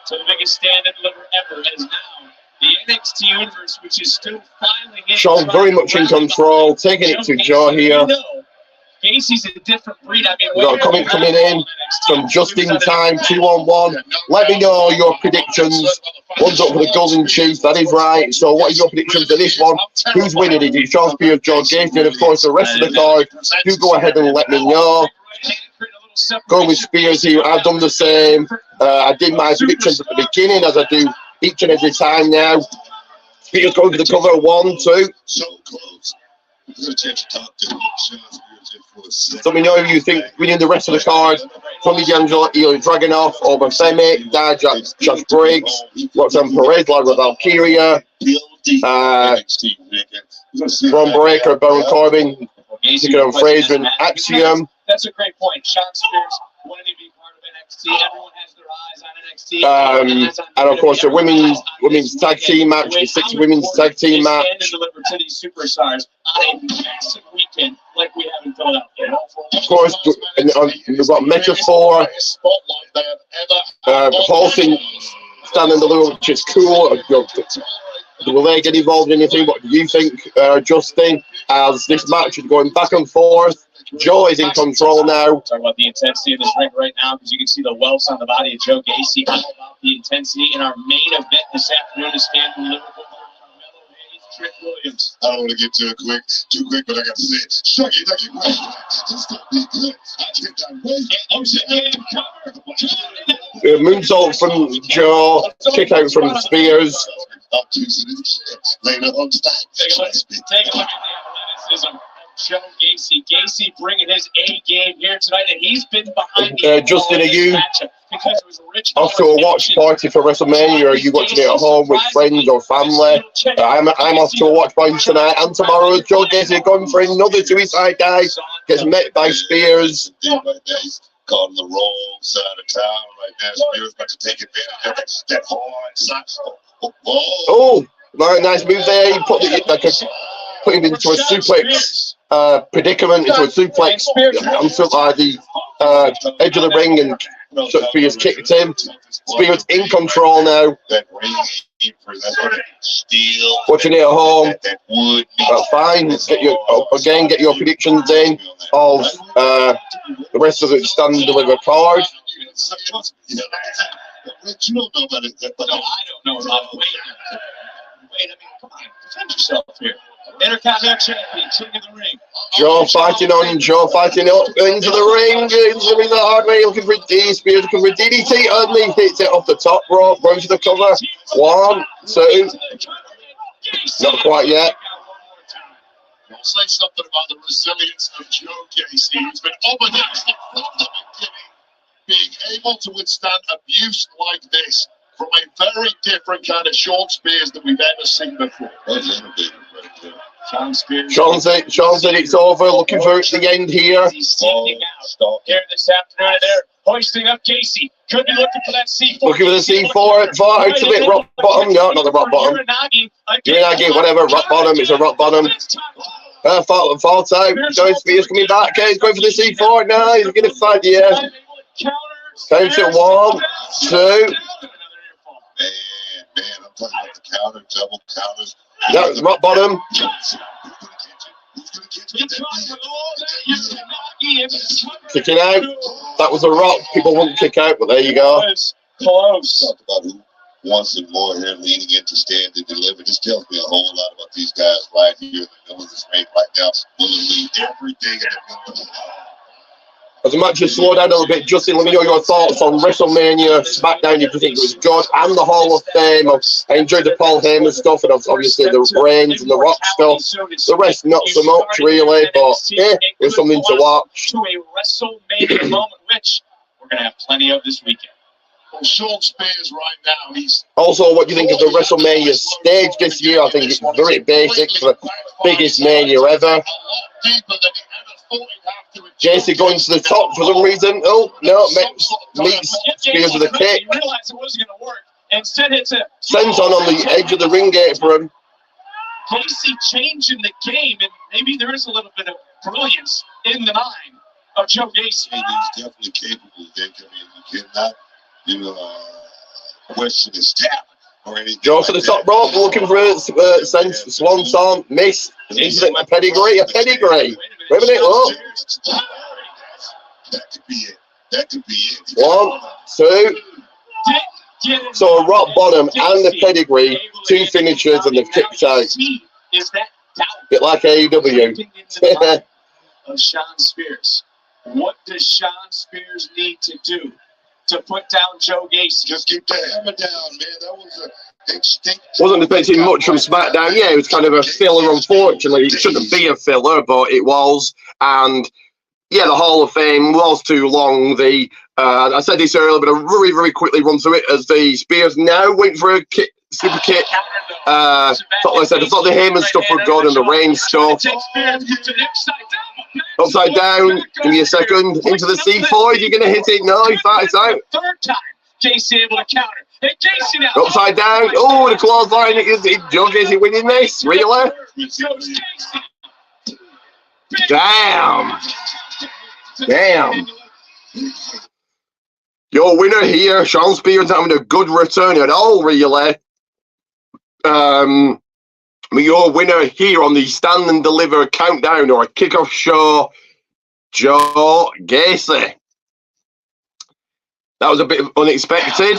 So the biggest stand and deliver ever is now the NXT universe, which is still filing in. Sean very much in control, taking it to Joe here. Gacy's a different breed. I mean, We've got a comment coming in from Just in Time 211. Let me know your predictions. One's up for the Golden Chief, that is right. So what are your predictions for this one? Who's winning? Is it Sean Spears, George Gacy, and of course the rest of the card? Do go ahead and let me know. Going with Spears here, I've done the same. I did my predictions at the beginning, as I do each and every time now. Spears going for the cover, 1, 2. So close. Good chance to talk to Sean Spears for a second. So we know who you think winning the rest of the card. Tony D'Angelo, Ilya Dragunov, Orban Femi, Josh Briggs, Roxanne Perez, Laura Valkyria, Ron Breaker, Baron Corbin, Nico Fraser, and Axiom. That's a great point. Sean Spears wanted to be part of NXT. Everyone has their eyes on NXT. And of course, the women's tag team match, the 6 women's tag team match. And deliver to these superstars on a massive weekend like we have in Philadelphia. Of course, we've got Metaphor, Paulson standing the little, which is cool. Will they get involved in anything? What do you think, Justin? As this match is going back and forth, Joe is in control now. Talk about the intensity of this ring right now, because you can see the welts on the body of Joe Gacy. How about the intensity in our main event this afternoon is standing Liverpool. Trick Williams. I don't want to get too quick, but I got to say it. Shuggy, Ducky, wait. This got me good. I can't wait. Moonsault from Joe, kick out from Spears. Laying up on the back. Take a look at the athleticism of Joe Gacy. Gacy bringing his A game here tonight, and he's been behind the Justin, are you because it was rich off to a watch party for WrestleMania? Are you watching it at home with friends or family? I'm off to a watch party tonight and tomorrow. Joe Gacy going for another suicide dive. Gets met by Spears. Caught on the wrong side of town right now. Spears about to take advantage of it. That hard side. Oh, very nice move there. He put him into a suplex predicament, into a suplex onto the edge of the ring, and Spears kicked him. Spears in control now. Watching it at home. That's fine. Get your predictions in of the rest of the stand and deliver card. You don't know about it. No, I don't know about it. Wait, I mean, come on. Defend yourself here. Intercontinental champion, king of the ring. Joe fighting up into the ring. Into the hard way, looking for D. Spears looking for DDT. Only hits it off the top rope. Going to the cover. 1, 2. Not quite yet. I'll say something about the resilience of Joe Gacy. He's been up against it from the beginning. Being able to withstand abuse like this from a very different kind of Sean Spears that we've ever seen before. Sean Spears. Sean said it's over. Looking for the end here. He's sneaking out here this afternoon. They're hoisting up Gacy. Could be looking for that C4. Looking for the C4. Far out of it. Rock bottom. No, not the rock bottom. Uranagi, whatever. Rock bottom. It's a rock bottom. Falls out. Joe Spears coming back. Okay, he's going for the C4. No, he's going to fight. Yeah. Count it. 1, 2. Man, I'm talking about the counter, double counters. Yeah, rock bottom. Kicking out. That was a rock. People wouldn't kick out, but there you go. Close. Talk about who wants it more here leading into stand and deliver. This tells me a whole lot about these guys right here in the middle of this ring right now. Will lead everything in the middle of the As the match has slowed down a little bit, Justin, let me know your thoughts on WrestleMania, SmackDown, if you think it was good, and the Hall of Fame. I enjoyed the Paul Heyman stuff, and obviously the Reigns and the Rock stuff. The rest, not so much, really, but yeah, it was something to watch. To a WrestleMania moment, which we're going to have plenty of this weekend. Well, Sean Spears right now, he's... Also, what do you think of the WrestleMania stage this year? I think it's very basic for the biggest Mania ever. Jason going to the top for some reason. Oh, no, meets Spears with a kick. He realized it wasn't going to work. Instead, it's a... Senton on the edge of the ring apron. Gacy changing the game, and maybe there is a little bit of brilliance in the mind of Joe Gacy. He's definitely capable of that. I mean, you cannot... question his talent or anything. Joe to the top rope, looking for a swan song, missed. A pedigree. Wait a minute, look. That could be it. That could be it. 1, 2. So rock bottom and the pedigree, 2 finishers and the kicked out. Bit like AEW. Of Sean Spears. What does Sean Spears need to do to put down Joe Gacy? Just keep the hammer down, man. That was a instinct. Wasn't expecting much from SmackDown. Yeah, it was kind of a filler, unfortunately. It shouldn't be a filler, but it was. And yeah, the Hall of Fame was too long. I said this earlier, but I'll very, very quickly run through it as the Spears now went for a kick, super kick. Like I said, I thought the Heyman stuff were good and the Reigns stuff. Upside down, give me a second. Into the C4, you're going to hit it. No, he fights out. Third time, Gacy able to counter. And Gacy now. Upside down. Oh, the clothesline. Joe Gacy winning this? Really? Damn. Damn. Your winner here, Sean Spears, having a good return at all, really. Your winner here on the Stand and Deliver countdown or kickoff show, Joe Gacy. That was a bit unexpected.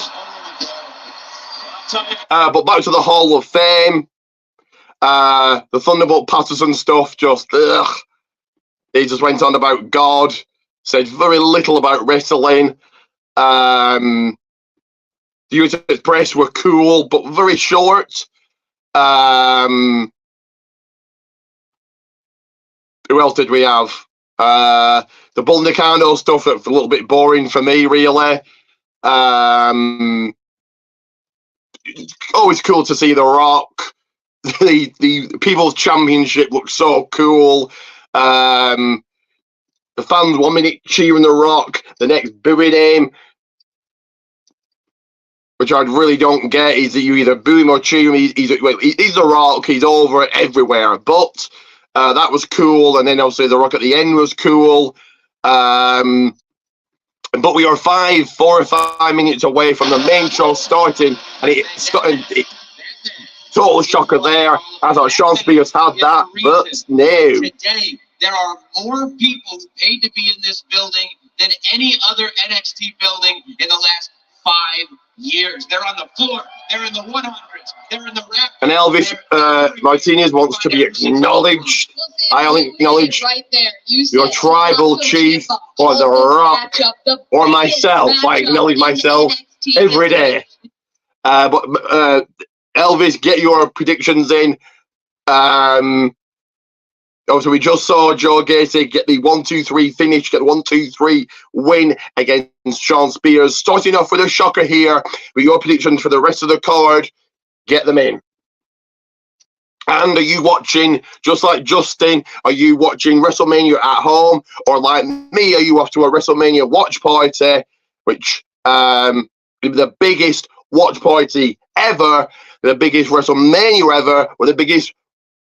But back to the Hall of Fame. The Thunderbolt Patterson stuff, just, ugh. He just went on about God, said very little about wrestling. The US press were cool, but very short. Who else did we have? The Bull Nakano stuff, that's a little bit boring for me, really. Always cool to see The Rock. The People's Championship looks so cool. The fans 1 minute cheering The Rock, the next booing him, which I really don't get. Is that you either boo him or cheer him? He's The Rock. He's over everywhere. But that was cool, and then obviously The Rock at the end was cool. But we are 4 or 5 minutes away from the main show starting, and it total shocker there. I thought Sean Spears had that, but no. Today, there are more people paid to be in this building than any other NXT building in the last 5 years. They're on the floor. They're in the 100s. They're in the rap. And Elvis Martinez wants to be acknowledged. I only acknowledge your tribal chief or The Rock or myself. I acknowledge myself every day. But Elvis, get your predictions in. Also, we just saw Joe Gacy get the 1-2-3 finish, get the 1-2-3 win against Sean Spears. Starting off with a shocker here with your predictions for the rest of the card. Get them in. And are you watching, just like Justin, are you watching WrestleMania at home? Or like me, are you off to a WrestleMania watch party, which the biggest watch party ever, the biggest WrestleMania ever, or the biggest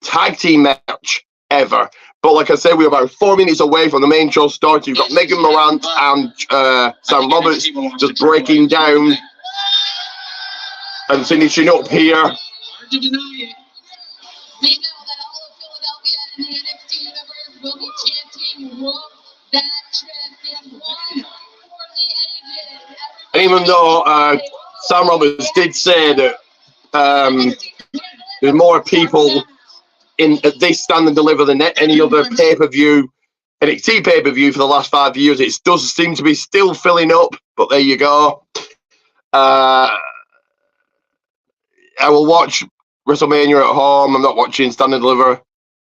tag team match ever. But like I said, we're about 4 minutes away from the main show starting. You've got Megan Morant and Sam Roberts just breaking down and finishing up here. We know that all of Philadelphia and the NXT universe will be chanting "Whoop that champion one for the ages." And even though Sam Roberts did say that there's more people at this Stand and Deliver than any other pay-per-view, NXT pay-per-view for the last 5 years, it does seem to be still filling up, but there you go. I will watch WrestleMania at home. I'm not watching Stand and Deliver.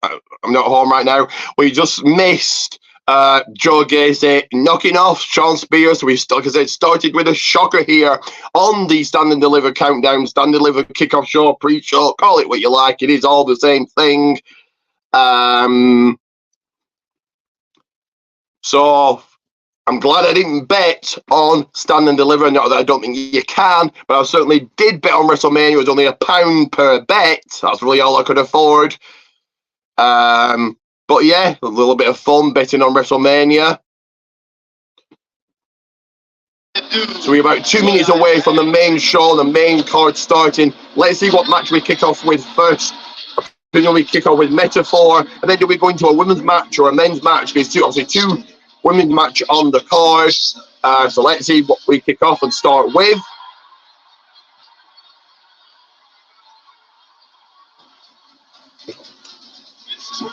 I'm not home right now. We just missed Joe Gacy knocking off Sean Spears. So we, like I said, started with a shocker here on the Stand and Deliver countdown, Stand and Deliver kickoff show, pre-show, call it what you like. It is all the same thing. So I'm glad I didn't bet on Stand and Deliver. Not that I don't think you can, but I certainly did bet on WrestleMania. It was only £1 per bet. That's really all I could afford. But yeah, a little bit of fun betting on WrestleMania. So we're about 2 minutes away from the main show, the main card starting. Let's see what match we kick off with first. Then we kick off with Metaphor, and then do we go into a women's match or a men's match? There's obviously two women's match on the card. So let's see what we kick off and start with.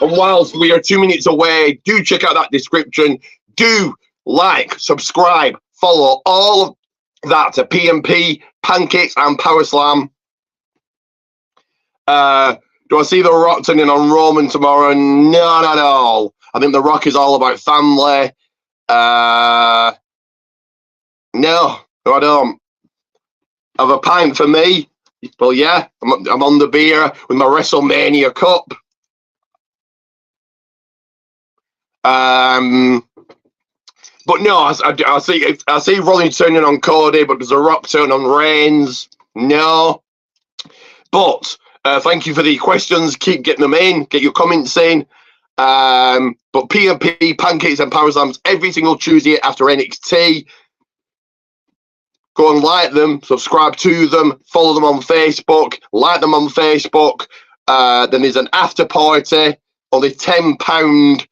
And whilst we are 2 minutes away, do check out that description. Do like, subscribe, follow all of that to PMP, Pancakes, and Power Slam. Do I see The Rock turning on Roman tomorrow? No, not at all. I think The Rock is all about family. No, I don't. Have a pint for me? Well, yeah, I'm on the beer with my WrestleMania cup. But no, I see Rollins turning on Cody, but does The Rock turn on Reigns? No. But thank you for the questions. Keep getting them in. Get your comments in. But PMP, Pancakes, and Power Slams every single Tuesday after NXT. Go and like them, subscribe to them, follow them on Facebook, like them on Facebook. Then there's an after party, only £10.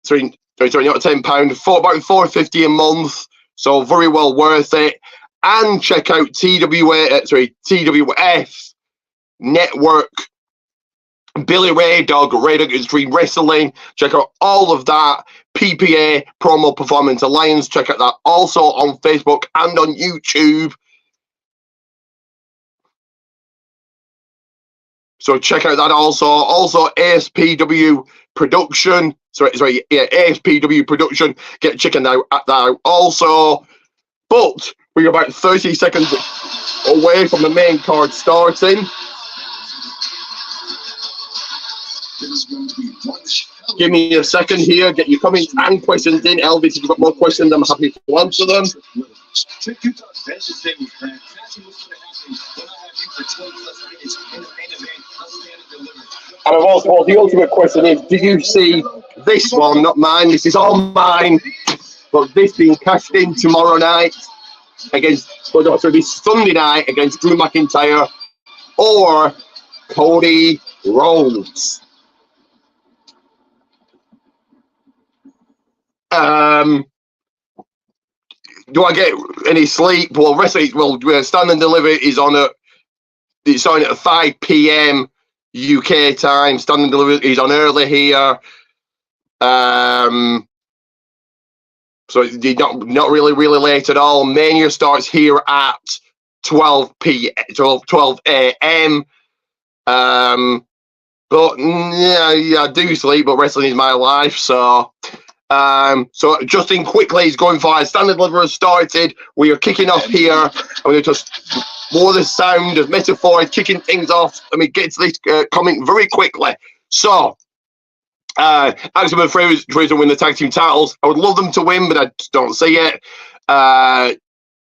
Sorry, not £10. For about $4.50 a month. So very well worth it. And check out TWF Network, Billy Ray Dog Extreme Wrestling. Check out all of that. PPA, Promo Performance Alliance. Check out that also on Facebook and on YouTube. So check out that also. Also ASPW Production. ASPW Production. Get checking out at that also. But we're about 30 seconds away from the main card starting. Give me a second here. Get your comments and questions in. Elvis, if you've got more questions, I'm happy to answer them. And I've also, the ultimate question is, do you see this one, not mine, this is all mine, but this being cashed in tomorrow night against, well, no, sorry, this Sunday night against Drew McIntyre or Cody Rhodes? Do I get any sleep? Well, Stand and Deliver is on it's on at 5 p.m. UK time. Stand and Deliver is on early here. So it's not really late at all. Mania starts here at 12 a.m. But yeah, I do sleep, but wrestling is my life, so. So Justin quickly is going for Stand and Deliver has started. We are kicking off here. I'm going to just lower the sound of Metaphor kicking things off. Let me get to this comment very quickly. So, Axel and Fraser win the tag team titles. I would love them to win, but I just don't see it.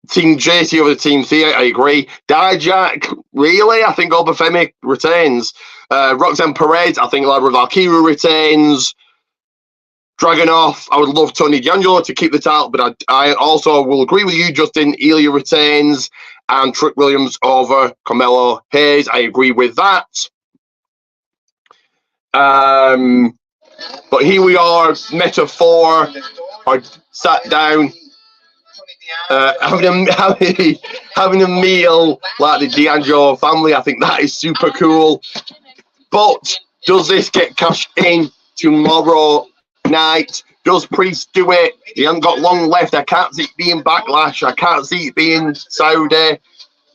Team JT over the Team Thea, I agree. Dijak, really? I think Obafemi retains. Roxanne Perez, I think Laura Valkyrie retains. Dragunov, I would love Tony D'Angelo to keep the title, but I also will agree with you, Justin. Ilya retains, and Trick Williams over Carmelo Hayes. I agree with that. But here we are, Metaphor. I sat down, having a meal like the D'Angelo family. I think that is super cool. But does this get cashed in tomorrow night? Does Priest do it? He hasn't got long left. I can't see it being Backlash. I can't see it being Saudi.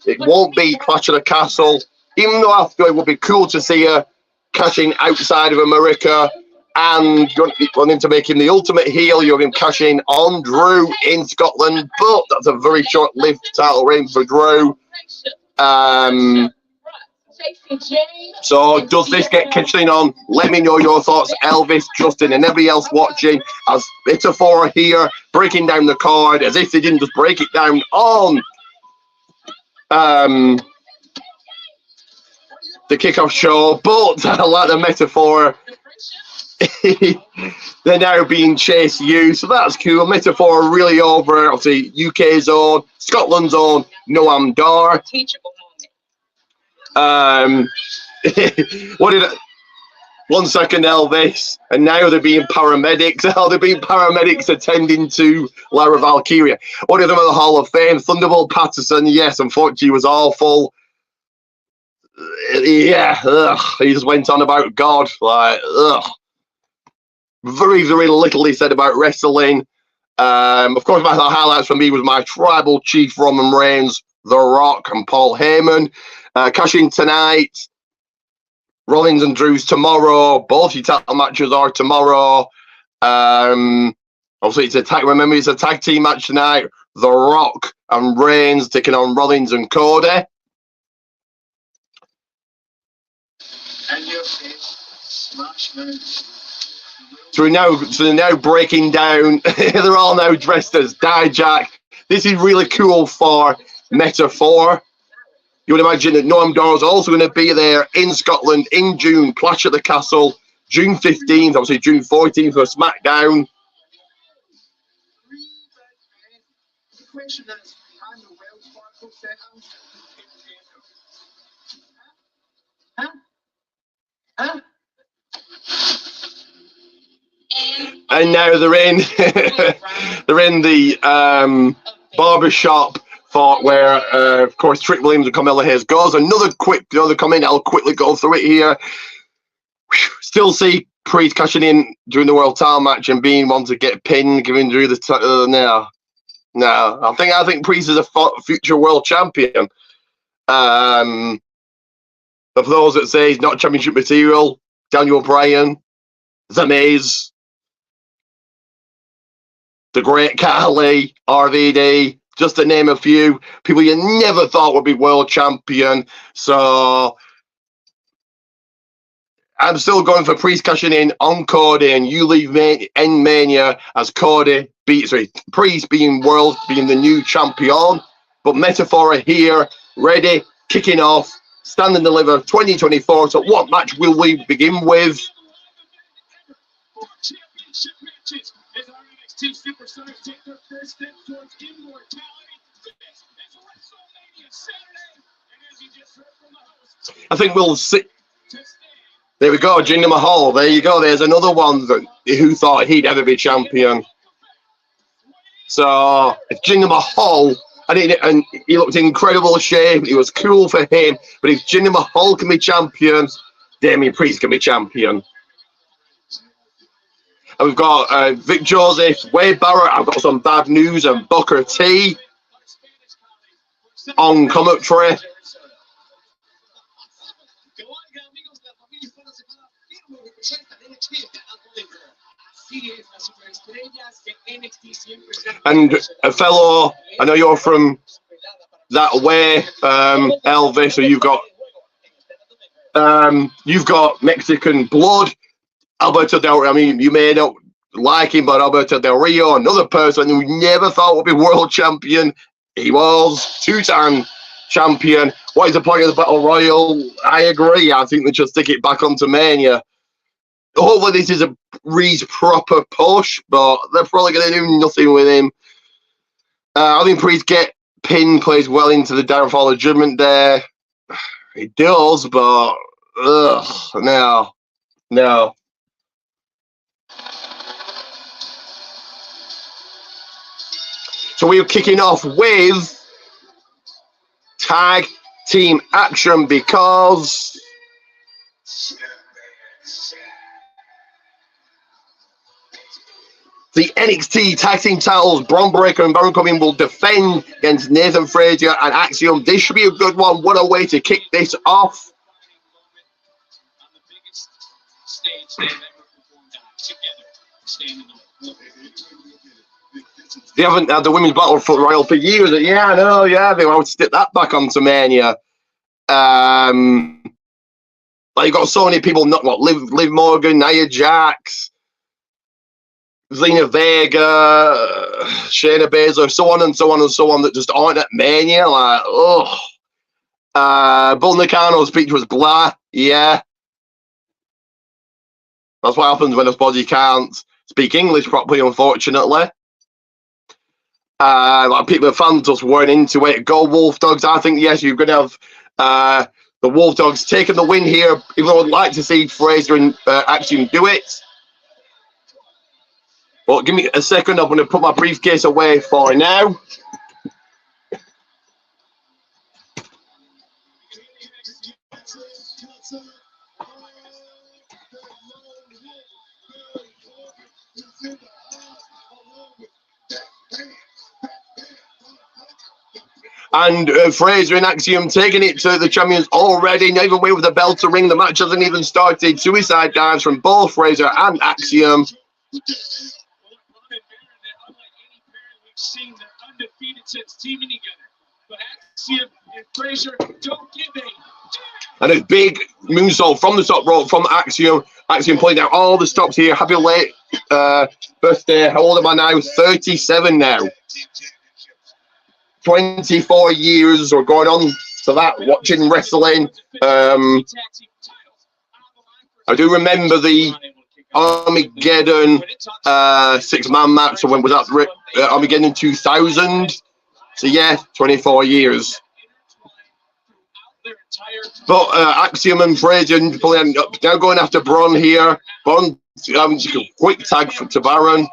It won't be Clash of the Castle. Even though I feel it would be cool to see her cashing outside of America and wanting to make him the ultimate heel. You have him cashing on Drew in Scotland, but that's a very short-lived title reign for Drew. So does this get catching on? Let me know your thoughts, Elvis, Justin, and everybody else watching. As Metaphor here breaking down the card as if they didn't just break it down on the kickoff show. But I like the Metaphor. They're now being chased you, so that's cool. Metaphor really over. Obviously, UK zone, Scotland zone, Noam Dar. What did it? 1 second, Elvis. And now they're being paramedics. Oh, they're being paramedics attending to Lara Valkyria. What did them at the Hall of Fame? Thunderbolt Patterson, yes, unfortunately, he was awful. Yeah, ugh. He just went on about God. Like, ugh. Very, very little he said about wrestling. Of course, my highlights for me was my tribal chief Roman Reigns, The Rock, and Paul Heyman. Cash in tonight. Rollins and Drew's tomorrow. Both your title matches are tomorrow. Obviously, it's a tag. Remember, it's a tag team match tonight. The Rock and Reigns taking on Rollins and Cody. And your face, smash mouth. So they're now breaking down. They're all now dressed as Dijak. This is really cool for Metaphor. You would imagine that Noam Dar is also going to be there in Scotland in June, Clash at the Castle, June 15th, obviously June 14th for SmackDown. The question is, can the Wells Fargo setup Huh? And now they're in they're in the barbershop for where of course Trick Williams and Carmella Hayes goes. Another comment, I'll quickly go through it here. Still see Priest cashing in during the world title match and being one to get pinned, giving Drew the no. I think Priest is a future world champion. But for those that say he's not championship material, Daniel Bryan, The Miz, The Great Khali, RVD, just to name a few people you never thought would be world champion. So I'm still going for Priest cashing in on Cody, and you leave end Mania as Cody Priest being the new champion. But Metaphor are here, ready, kicking off, Stand and Deliver 2024. So what match will we begin with? Championship matches as our NXT superstars take their first step towards immortality. This is WrestleMania Saturday, and as you just heard from the host, I think we'll see. There we go, Jinder Mahal. There you go. There's another one who thought he'd ever be champion. So if Jinder Mahal, and he looked in incredible shape. It was cool for him. But if Jinder Mahal can be champion, Damian Priest can be champion. And we've got Vic Joseph, Wade Barrett. I've got some bad news, and Booker T on commentary. And a fellow, I know you're from that way, Elvis, so you've got Mexican blood. Alberto Del Rio, I mean, you may not like him, but Alberto Del Rio, another person who we never thought would be world champion. He was two-time champion. What is the point of the Battle Royal? I agree. I think they should stick it back onto Mania. Hopefully this is a Reed's proper push, but they're probably going to do nothing with him. I think Priest pin plays well into the downfall of Judgment Day. It does, but no. So we're kicking off with tag team action because the NXT tag team titles, Bron Breakker and Baron Corbin will defend against Nathan Frazier and Axiom. This should be a good one. What a way to kick this off. They haven't had the women's battle royal for years. Yeah, I know. Yeah, they want to stick that back onto Mania. Like you got so many people. Liv Morgan, Nia Jax, Zelina Vega, Shayna Baszler, so on and so on and so on that just aren't at Mania. Like, Bull Nakano's speech was blah. Yeah, that's what happens when I suppose you can't speak English properly, unfortunately. Like people, fans just weren't into it. Go Wolf Dogs. I think yes, you're going to have The Wolf Dogs taking the win here, even though I'd like to see Fraser and Axiom do it. But give me a second, I'm going to put my briefcase away for now. And Fraser and Axiom taking it to the champions already. Not even wait with the bell to ring. The match hasn't even started. Suicide dives from both Fraser and Axiom. Seen they're undefeated since teaming together. But Axiom and Fraser don't give a and a big moonsault from the top rope from Axiom. Axiom pulling out all the stops here. Happy late birthday. How old am I now? 37 now. 24 years or going on to that, watching wrestling. I do remember the Armageddon 6-man match. So when was that? Armageddon 2000. So yeah, 24 years. But Axiom and Fraser now going after Braun here. Braun, quick tag to Baron.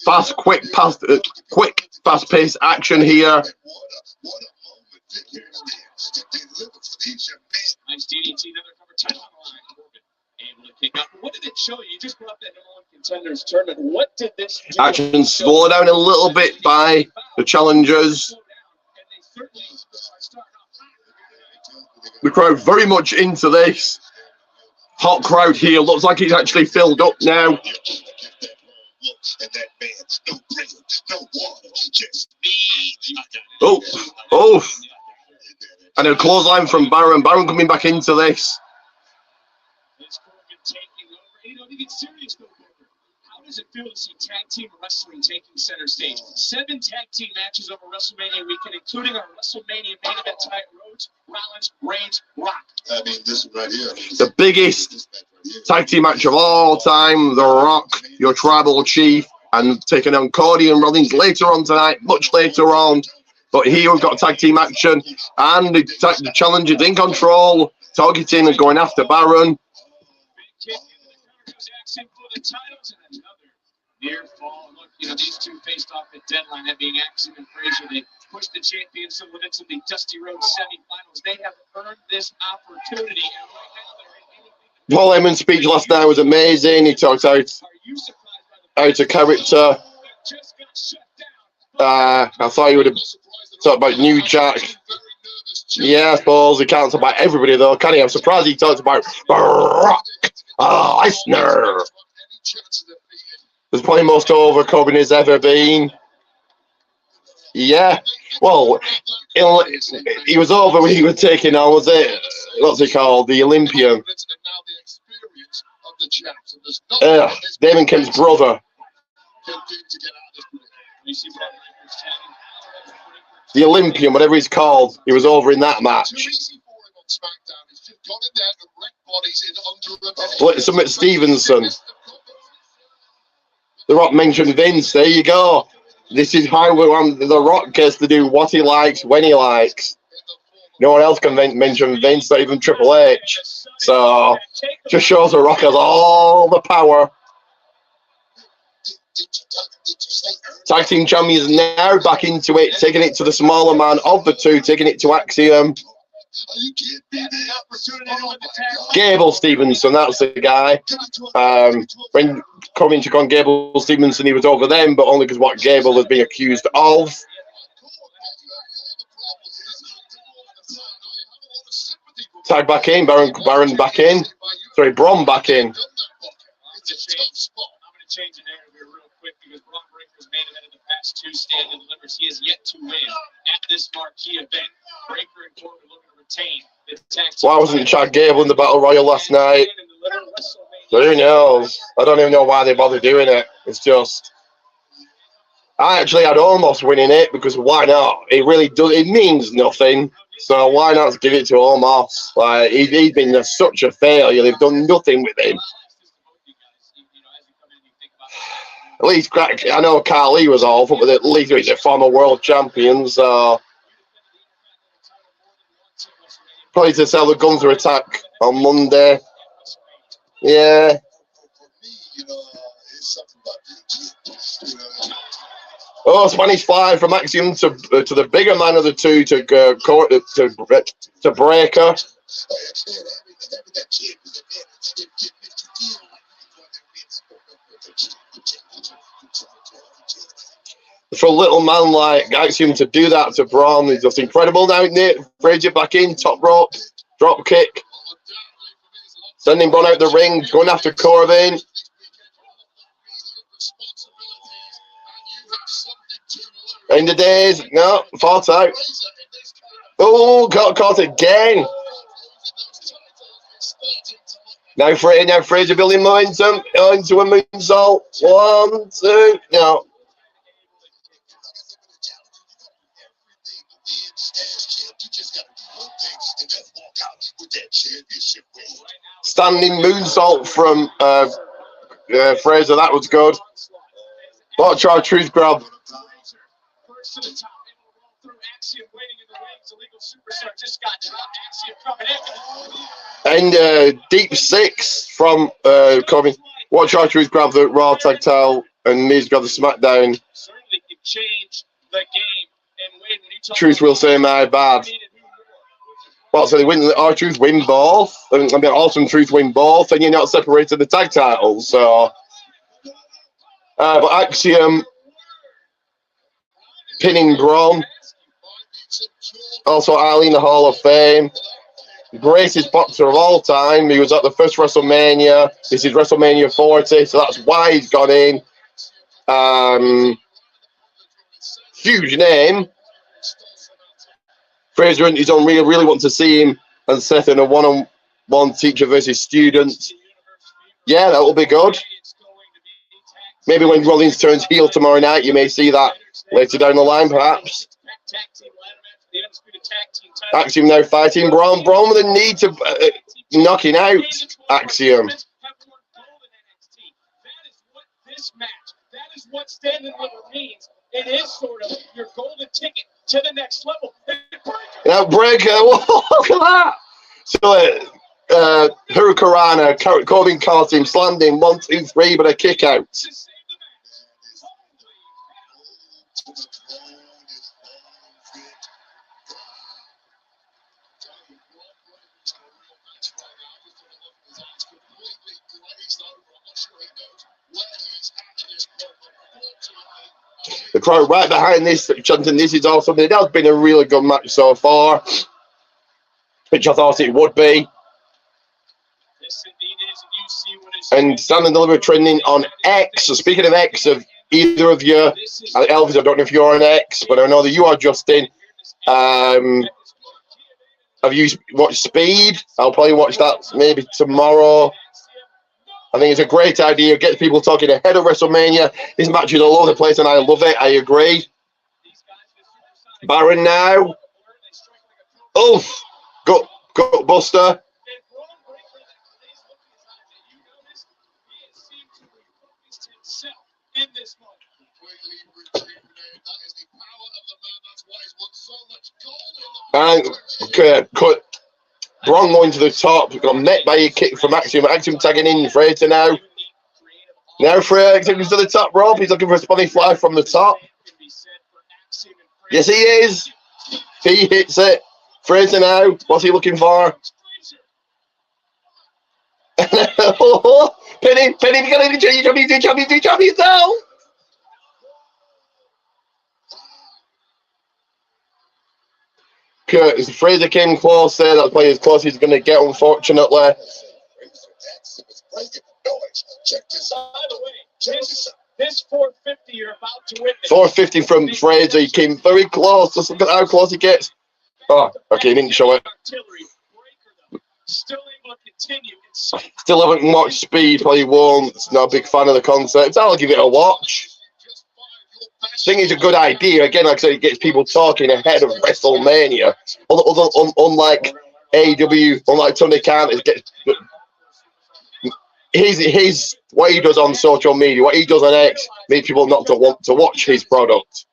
Fast, quick, fast-paced action here. Nice DDT, another cover 10 on the line. Able to kick up. What did it show you? You just brought up that #1 contenders tournament. What did this do? Action slowed down a little bit by the challengers. The crowd very much into this. Hot crowd here. Looks like it's actually filled up now. Oh. And a clothesline from Baron. Baron coming back into this. How does it feel to see tag team wrestling taking center stage? 7 tag team matches over WrestleMania weekend, including our WrestleMania main event tonight. Rhodes, Rollins, Reigns, Rock. I mean, this right here. The biggest tag team match of all time. The Rock, your tribal chief, and taking on Cody and Rollins later on tonight, much later on. But here we've got tag team action, and the challengers in control, targeting and going after Baron. For the titles and another near fall. Look, these two faced off at deadline, that being Axiom and Fraser. They pushed the champions to limits of the Dusty Road semifinals. They have earned this opportunity, and right now they're in anything. Paul Heyman's speech last night was amazing. He talked out of character. I thought he would have talked about New Jack. Yeah, I suppose he can't talk about everybody though, can he? I'm surprised he talked about Brock Lesnar. It's probably most over Corbin has ever been. Yeah, well, he was over when he was taking on, was it? What's it called? The Olympian. Damon Kemp's brother. The Olympian, whatever he's called, he was over in that match. Summit Stevenson. The Rock mentioned Vince. There you go. This is how The Rock gets to do what he likes when he likes. No one else can mention Vince, not even Triple H. So, just shows The Rock has all the power. Tag team champions now back into it, taking it to the smaller man of the two, taking it to Axiom. Gable Stevenson, that's the guy. When coming to con Gable Stevenson, he was over them, but only because what Gable has been accused of. Tag back in, Baron back in. Sorry, Braun back in. I'm going to change the narrative here real quick because Braun Breaker's main event in the past 2 stand and delivers. He has yet to win at this marquee event. Breaker and Corbin looking to retain the tag team. Why wasn't Chad Gable in the Battle Royal last night? Who knows? I don't even know why they bother doing it. It's just... I actually had almost winning it because why not? It really does. It means nothing. So why not give it to Omos? Like he's been such a failure. They've done nothing with him. At least I know Carly was awful, but at least he's a former world champion. So Probably to sell the Gunther attack on Monday. Yeah. Oh, Spanish fly from Axiom to the bigger man of the two to Breaker. For a little man like Axiom to do that to Braun is just incredible. Now Nate Frazier back in, top rope, drop kick. Sending Braun out the ring, going after Corbin. In the days, no, fought out. Oh, got caught again. Now Frazier building momentum into a moonsault. 1, 2, no. Standing moonsault from Frazier, that was good. Watch our truth grab. And deep 6 from Corbin. Watch our truth grab the Raw tag title and Miz grab the SmackDown. Truth will say my bad. Well, so they win. Our Truth win both. I mean, Awesome Truth win both, and you're not separated the tag titles. So, but Axiom pinning Braun. Also, Ali in the Hall of Fame. Greatest boxer of all time. He was at the first WrestleMania. This is WrestleMania 40, so that's why he's gone in. Huge name. Fraser and his own really want to see him and Seth in a one-on-one teacher versus student. Yeah, that will be good. Maybe when Rollins turns heel tomorrow night, you may see that later down the line, perhaps. Axiom now fighting Braun. Braun with a need to knocking out Axiom. That is what standing level means. It is sort of your golden ticket to the next level. Now Breaker, look at that. So Hurricanrana, Corbin caught him, slammed him 1, 2, 3, but a kick out. The crowd right behind this, chanting, "This is awesome." It has been a really good match so far, which I thought it would be. And Stand and Deliver trending on X. So speaking of X, of either of you, Elvis, I don't know if you're on X, but I know that you are, Justin. Have you watched Speed? I'll probably watch that maybe tomorrow. I think it's a great idea. Get people talking ahead of WrestleMania. This match is all over the place, and I love it. I agree. Baron now. Oof. Gut Buster. And cut. Braun going to the top. Got met by a kick from Axiom. Axiom tagging in Fraser now. Now Fraser to the top rope. He's looking for a spinning fly from the top. Yes, he is. He hits it. Fraser now. What's he looking for? Penny, you jump yourself. Fraser came close there. That's probably as close as he's going to get, unfortunately. This 450 you're about to witness. 450 from Fraser. He came very close. Just look at how close he gets. Oh, okay, he didn't show it. Still haven't watched Speed. Probably won't. Not a big fan of the concept. I'll give it a watch. I think it's a good idea. Again, like I said, it gets people talking ahead of WrestleMania. Unlike AEW, unlike Tony Khan, it gets his what he does on social media, what he does on X, makes people not to want to watch his product.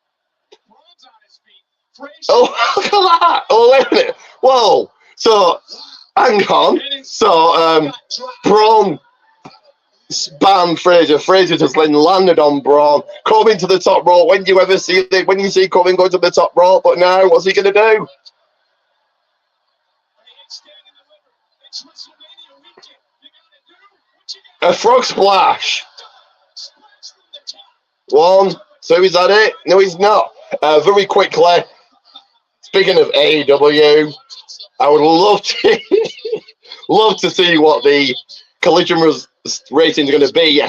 Oh, look at that! Oh, wait a minute! Whoa! So, hang on. So, Braun spanned Fraser. Fraser just then landed on Braun. Corbin to the top rope. When do you ever see it? When you see Corbin go to the top rope? But now, what's he going to do? A frog splash. 1, 2, is that it? No, he's not. Very quickly, speaking of AEW, I would love to love to see what the Collision ratings are going to be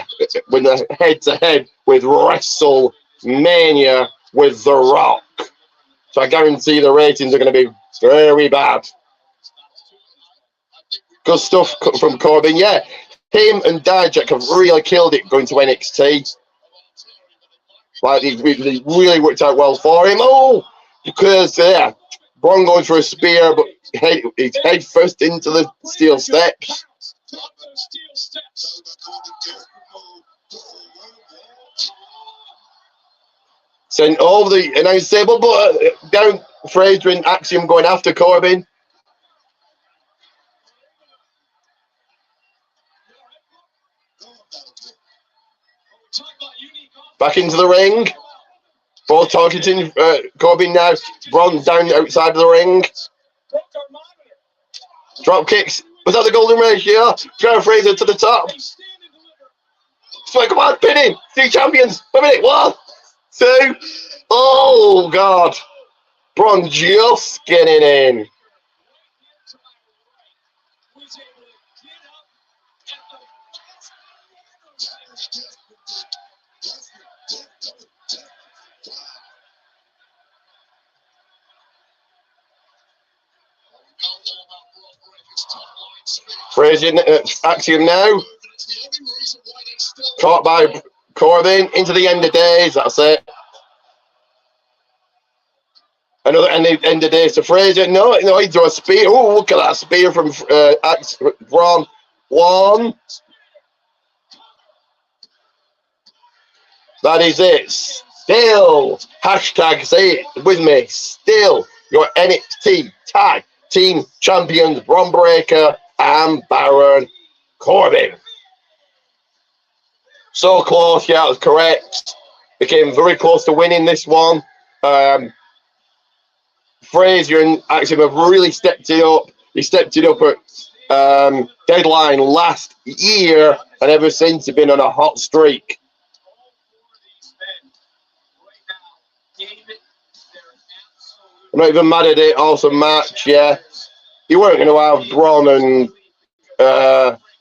when they're head-to-head with WrestleMania with The Rock. So I guarantee the ratings are going to be very bad. Good stuff from Corbin. Yeah, him and Dijak have really killed it going to NXT. Like, he really worked out well for him. Oh, because, yeah, Braun going for a spear, but he's head first into the steel steps. Sent over the announce table, but down Fraser and Axiom going after Corbin. Back into the ring. Both targeting Corbin now. Braun down outside of the ring. Drop kicks. Was that the golden ratio? Joe Fraser to the top. So come on, pin him. 2 champions. A minute. 1, 2. Oh, God. Braun just getting in. Fraser, Axiom now. Caught by Corbin into the end of days. That's it. Another end of days to Fraser. No, he drew a spear. Oh, look at that spear from Braun. 1. That is it. Still. Hashtag say it with me. Still your NXT Tag Team Champions Braun Breaker and Baron Corbin. So close, yeah, that was correct. Became very close to winning this one. Fraser and Axiom have really stepped it up. He stepped it up at Deadline last year, and ever since he's been on a hot streak. I'm not even mad at it. Awesome match, yeah. You weren't going to have Braun and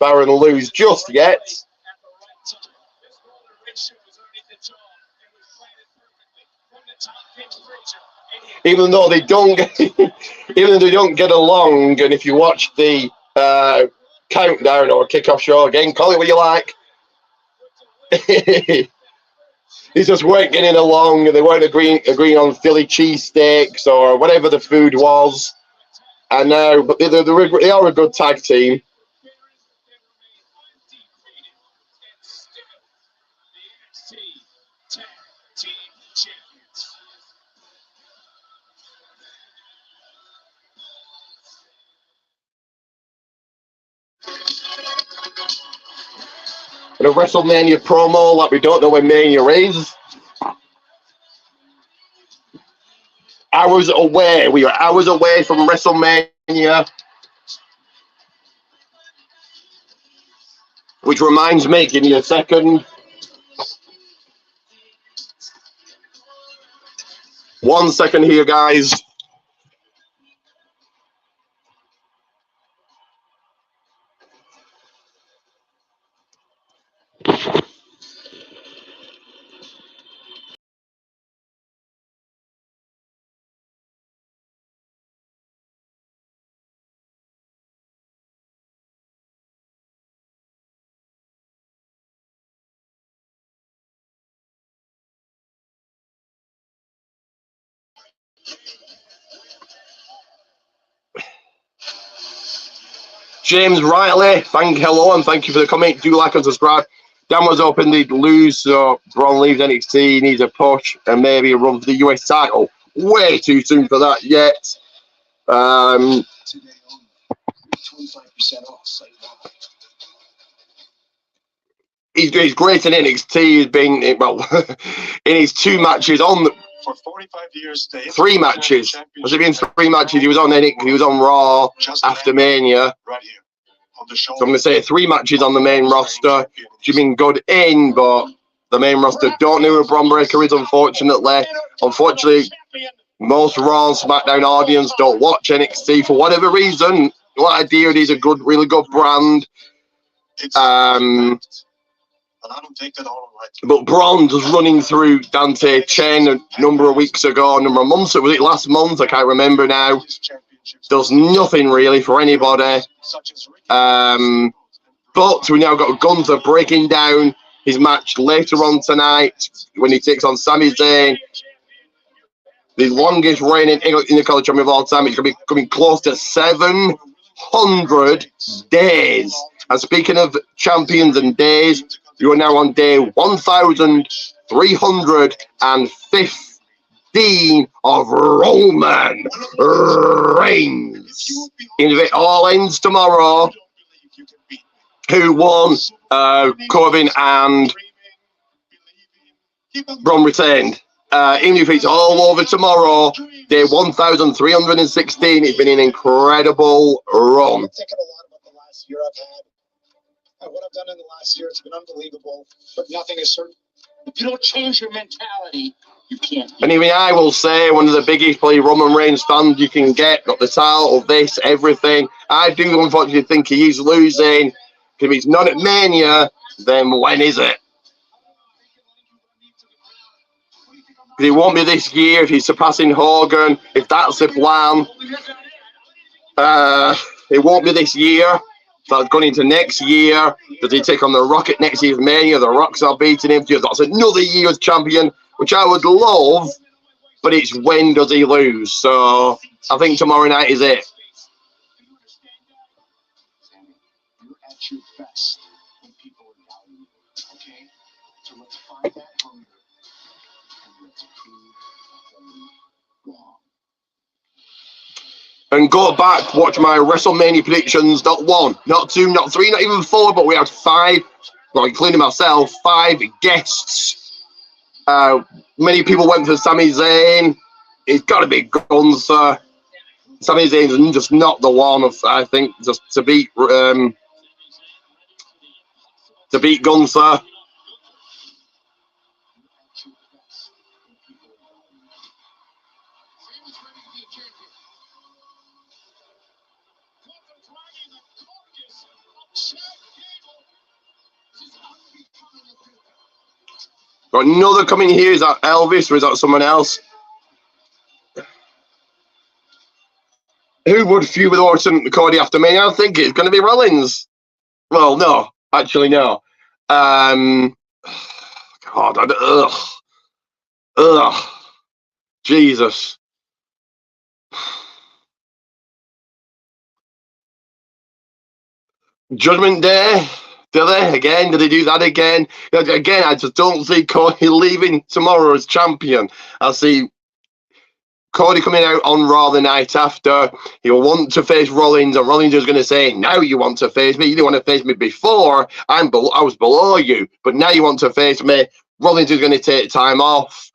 Baron lose just yet. Even though they don't get along, and if you watch the countdown or kickoff show again, call it what you like. They just weren't getting along, and they weren't agreeing on Philly cheesesteaks or whatever the food was. And now, but they are a good tag team. And a WrestleMania promo like we don't know when Mania is. Hours away. We are hours away from WrestleMania. Which reminds me, give me a second. 1 second here, guys. James Riley, hello and thank you for the comment. Do like and subscribe. Dan was hoping they'd lose, so Braun leaves NXT, needs a push and maybe a run for the US title. Way too soon for that yet. 25% off site wide. He's great in NXT. He's been, well, in his 2 matches on the, For 45 years, 3 matches. Has it been 3 matches? He was on NXT, he was on Raw after Mania. right here on the show. So I'm going to say 3 matches on the main roster. She's been good in, but the main roster don't know who a Bron Breakker is, unfortunately. Unfortunately, most Raw and SmackDown audience don't watch NXT for whatever reason. No idea, it is a good, really good brand. It's and I don't take that all right. But Braun was running through Dante Chen a number of weeks ago, a number of months. Was it last month? I can't remember now. Does nothing really for anybody. But we now got Gunther breaking down his match later on tonight when he takes on Sami Zayn. The longest reigning Intercontinental champion of all time. It's going to be coming close to 700 days. And speaking of champions and days, you are now on day 1,315 of Roman Reigns. If it all ends tomorrow, who won? Corbin and Braun retained. Even if it's all over tomorrow, day 1,316, it's been an incredible run. I'm thinking a lot about the last year I've had. What I've done in the last year, it's been unbelievable, but nothing is certain. If you don't change your mentality, you can't. And even I will say, one of the biggest probably Roman Reigns fans you can get, got the title, this, everything. I do unfortunately think he is losing. If it's not at Mania, then when is it? It won't be this year if he's surpassing Hogan, if that's the plan. It won't be this year. So going into next year, does he take on The Rock at next year's Mania? The Rock's are beating him. That's another year as champion, which I would love, but it's when does he lose? So I think tomorrow night is it. You're at your best when people are doubting you, okay? So let's find that hunger and let's prove them wrong. And go back, watch my WrestleMania predictions, not 1, not 2, not 3, not even 4, but we had 5, well, including myself, 5 guests. Many people went for Sami Zayn. It's got to be Gunther. Sami Zayn's just not the one, I think, just to beat Gunther. Got another coming here. Is that Elvis or is that someone else? Who would feud with Orton and Cody after me? I think it's going to be Rollins. Well, no. Actually, no. God, Jesus. Judgment Day. Do they? Again? Do they do that again? Again, I just don't see Cody leaving tomorrow as champion. I see Cody coming out on Raw the night after. He'll want to face Rollins, and Rollins is going to say, now you want to face me. You didn't want to face me before. I was below you, but now you want to face me. Rollins is going to take time off.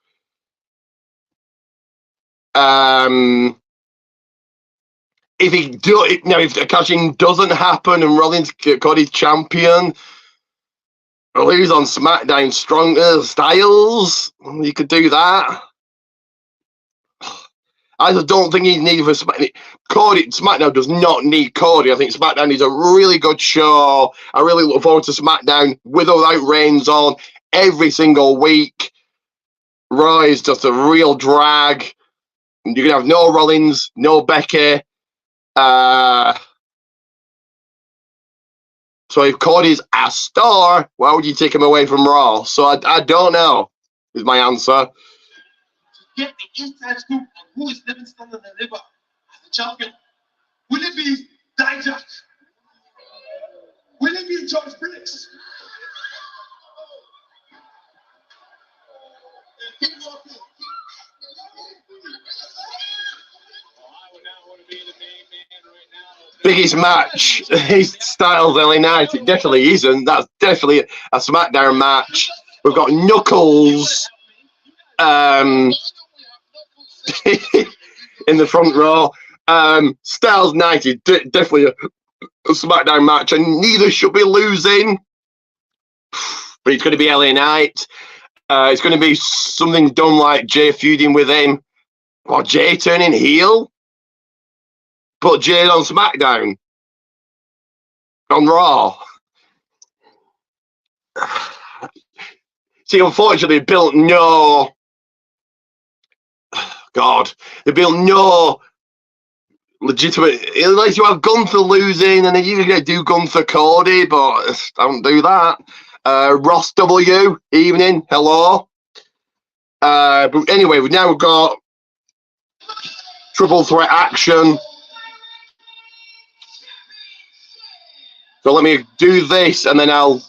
If the catching doesn't happen and Rollins Cody's champion, lose on SmackDown stronger Styles, you could do that. I just don't think he's needed for SmackDown. SmackDown does not need Cody. I think SmackDown is a really good show. I really look forward to SmackDown with or without Reigns on every single week. Raw is just a real drag. You're going to have no Rollins, no Becky. So if Cody's a star, why would you take him away from Raw? So I don't know, is my answer. Get the inside scoop on who is living still in the liver as the champion. Will it be Dijak? Will it be George Briggs? I would not want to be the main man right now. biggest match is Styles LA Knight. It definitely isn't. That's definitely a SmackDown match. We've got Knuckles in the front row. Styles Knight is definitely a SmackDown match, and neither should be losing. But it's going to be LA Knight. It's going to be something done like Jay feuding with him, or Jay turning heel. Put Jay on SmackDown, on Raw. See, unfortunately, they built no. God, they built no legitimate. Unless you have Gunther losing, and then you're going to do Gunther Cody, but don't do that. Ross W, evening, hello. But anyway, we've now got triple threat action. So let me do this, and then I'll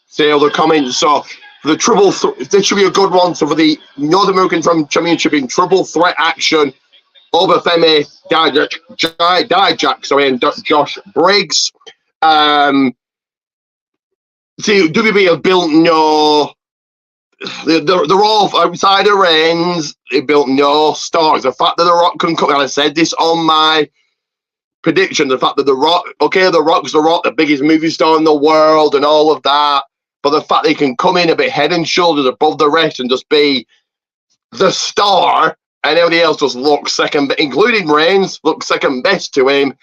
say all the comments. So for the triple, this should be a good one. So for the North American Championship in triple threat action, Obafemi, Dijak, sorry, and Josh Briggs. See, WB have built no. They're all outside of Reigns. They built no stars. The fact that The Rock can come, and I said this on my prediction, the fact that The Rock, okay, The Rock's The Rock, the biggest movie star in the world and all of that, but the fact they can come in a bit head and shoulders above the rest and just be the star, and everybody else just looks second, including Reigns, looks second best to him,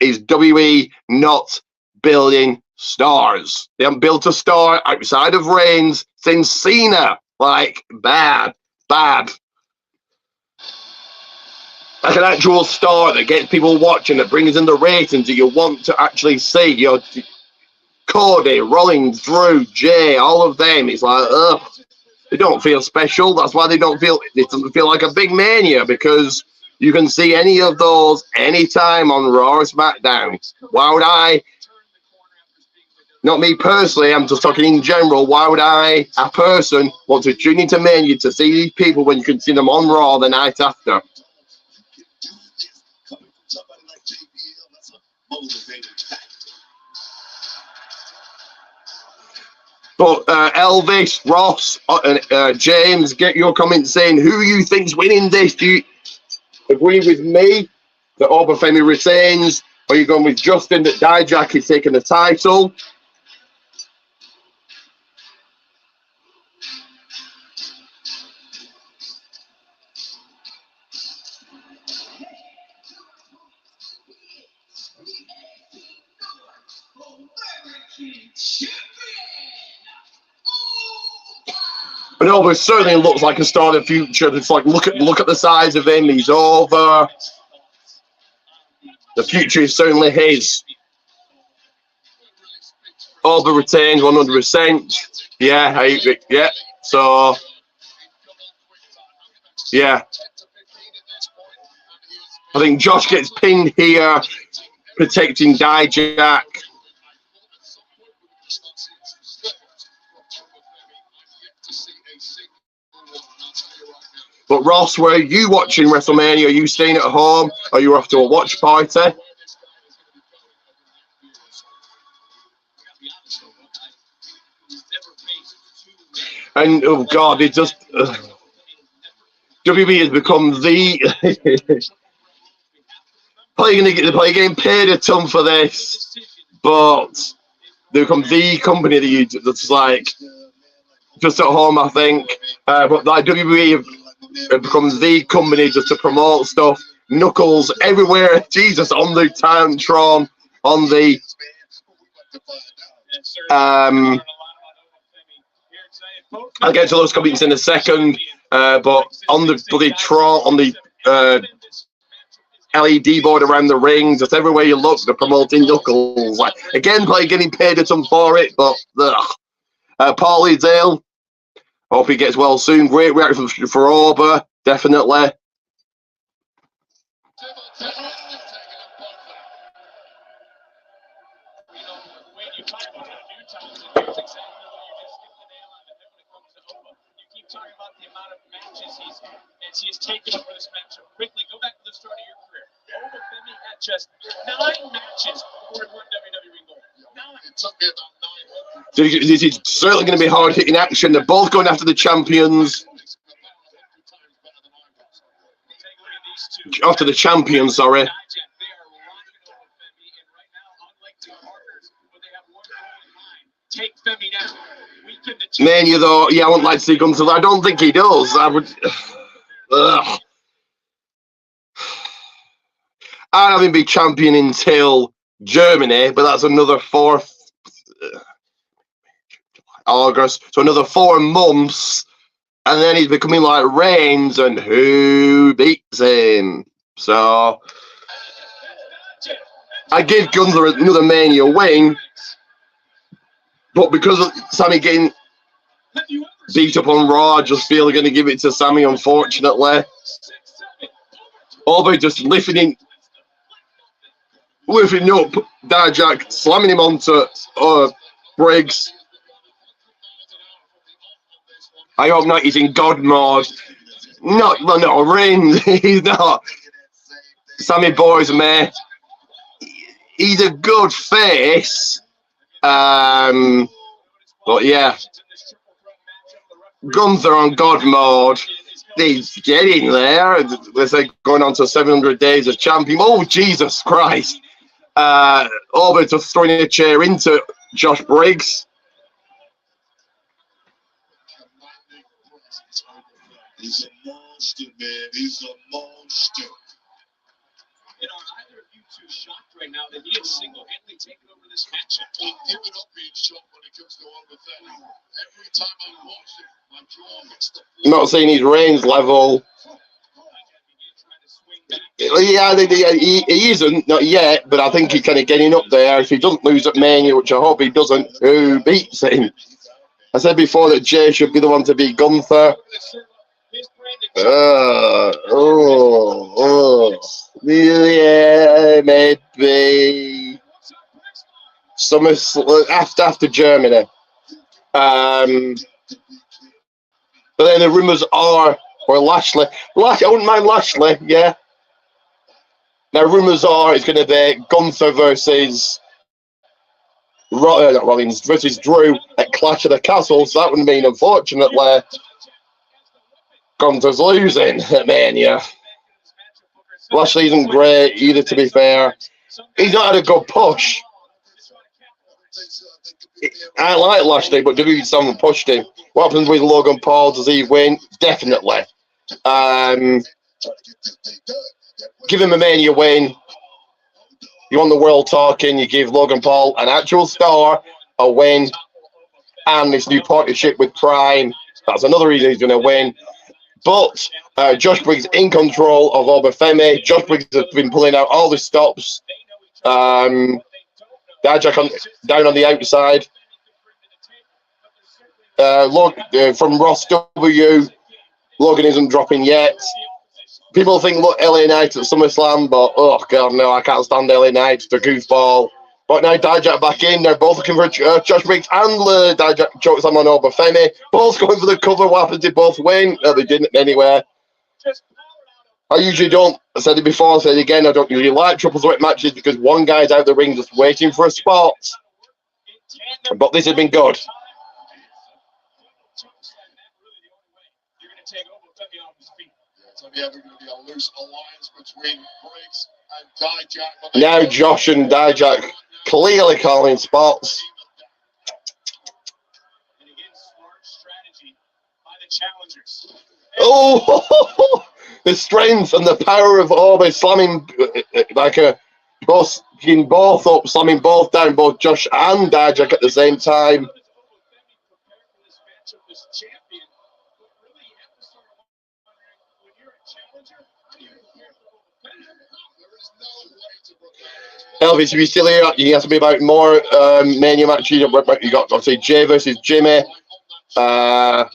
is WWE not building stars. They haven't built a star outside of Reigns since Cena. Like, bad. Like an actual star that gets people watching, that brings in the ratings that you want to actually see. You know, Cody, Rollins, Drew, Jay, all of them. It's like, ugh, they don't feel special. That's why it doesn't feel like a big mania, because you can see any of those anytime on Raw or SmackDown. Why would I, not me personally, I'm just talking in general, why would I, a person, want to tune into Mania to see these people when you can see them on Raw the night after? But Elvis, Ross, and James, get your comments in. Who you think's winning this? Do you agree with me that Obafemi retains? Or are you going with Justin that Dijak is taking the title? But Elvis certainly looks like a star of the future. It's like, look at the size of him. He's over. The future is certainly his. Over retains 100%. Yeah, yeah. So, yeah. I think Josh gets pinned here, protecting Dijak. But Ross, were you watching WrestleMania? Are you staying at home? Or are you off to a watch party? And oh God, it just WB has become the probably getting paid a ton for this, but they become the company that's like just at home, I think. But like WWE have become the company just to promote stuff. Knuckles everywhere. Jesus, on the Tantron, on the I'll get to those comments in a second. But on the bloody Tron, on the LED board around the ring, just everywhere you look, they're promoting Knuckles. Like, again, probably getting paid a ton for it, but Paulie Dale, hope he gets well soon. Great reaction for Oba, definitely. matches he's taken over this matchup. Quickly, go back to the start of your career. Obafemi had just 9 matches before he won WWE Gold. 9. It took me about 9 months. So this is certainly going to be hard hitting action. They're both going after the champions. After the champion, sorry. Mania, though, yeah, I wouldn't like to see Gunther. I don't think he does. I would. Ugh. I'd have him be champion until Germany, but that's another 4 August, so another 4 months, and then he's becoming like Reigns, and who beats him? So I give Gunther another Mania win, but because of Sammy getting beat up on Raw, I just feel they're going to give it to Sammy, unfortunately. Obi just lifting up Dijak, slamming him onto Briggs. I hope not, he's in God mode. No, Reigns, he's not. Sammy boys, mate. He's a good face. But yeah. Gunther on God mode. He's getting there. They're going on to 700 days as champion. Oh, Jesus Christ. Obi just throwing a chair into Josh Briggs. He's a monster, man. He's a monster. You know, are either of you two shocked right now that he is single-handedly taking over this matchup? I'm giving up being shocked when it comes to Obafemi. Every time I watch him, my jaw hits the floor. Not saying he's Reigns level. Yeah, he isn't, not yet, but I think he's kind of getting up there. If he doesn't lose at Mania, which I hope he doesn't, who beats him? I said before that Jay should be the one to beat Gunther. Yeah, maybe. After Germany. But then the rumours are for Lashley. I wouldn't mind Lashley, yeah. Now, rumours are it's going to be Gunther versus not Rollins versus Drew at Clash of the Castle. So that would mean, unfortunately, Gunther's losing at Mania. Lashley isn't great either, to be fair. He's not had a good push. I like Lashley, but WWE haven't pushed him. What happens with Logan Paul? Does he win? Definitely. Give him a Mania win. You want the world talking, you give Logan Paul an actual star, a win, and this new partnership with Prime. That's another reason he's going to win. But Josh Briggs in control of Obafemi. Josh Briggs has been pulling out all the stops. Dijak down on the outside. From Ross W, Logan isn't dropping yet. People think, look, LA Knight at SummerSlam, but oh god, no, I can't stand LA Knight. It's a goofball. But now Dijak back in. They're both looking for Josh Briggs and Dijak chokes on Obafemi. Both going for the cover. What happens? They both win. No, they didn't anyway. I usually don't. I said it before. I said it again. I don't usually like triple threat matches because one guy's out the ring just waiting for a spot. But this has been good. Ever going to be a loose alliance between Briggs and Dijak. Now Josh and Dijak clearly calling spots. And again, smart strategy by the challengers. Oh, the strength and the power of Obi slamming like both up, slamming both down, both Josh and Dijak at the same time. Elvis, if you're still here, you can ask me about more Mania matches. You got obviously Jay versus Jimmy. The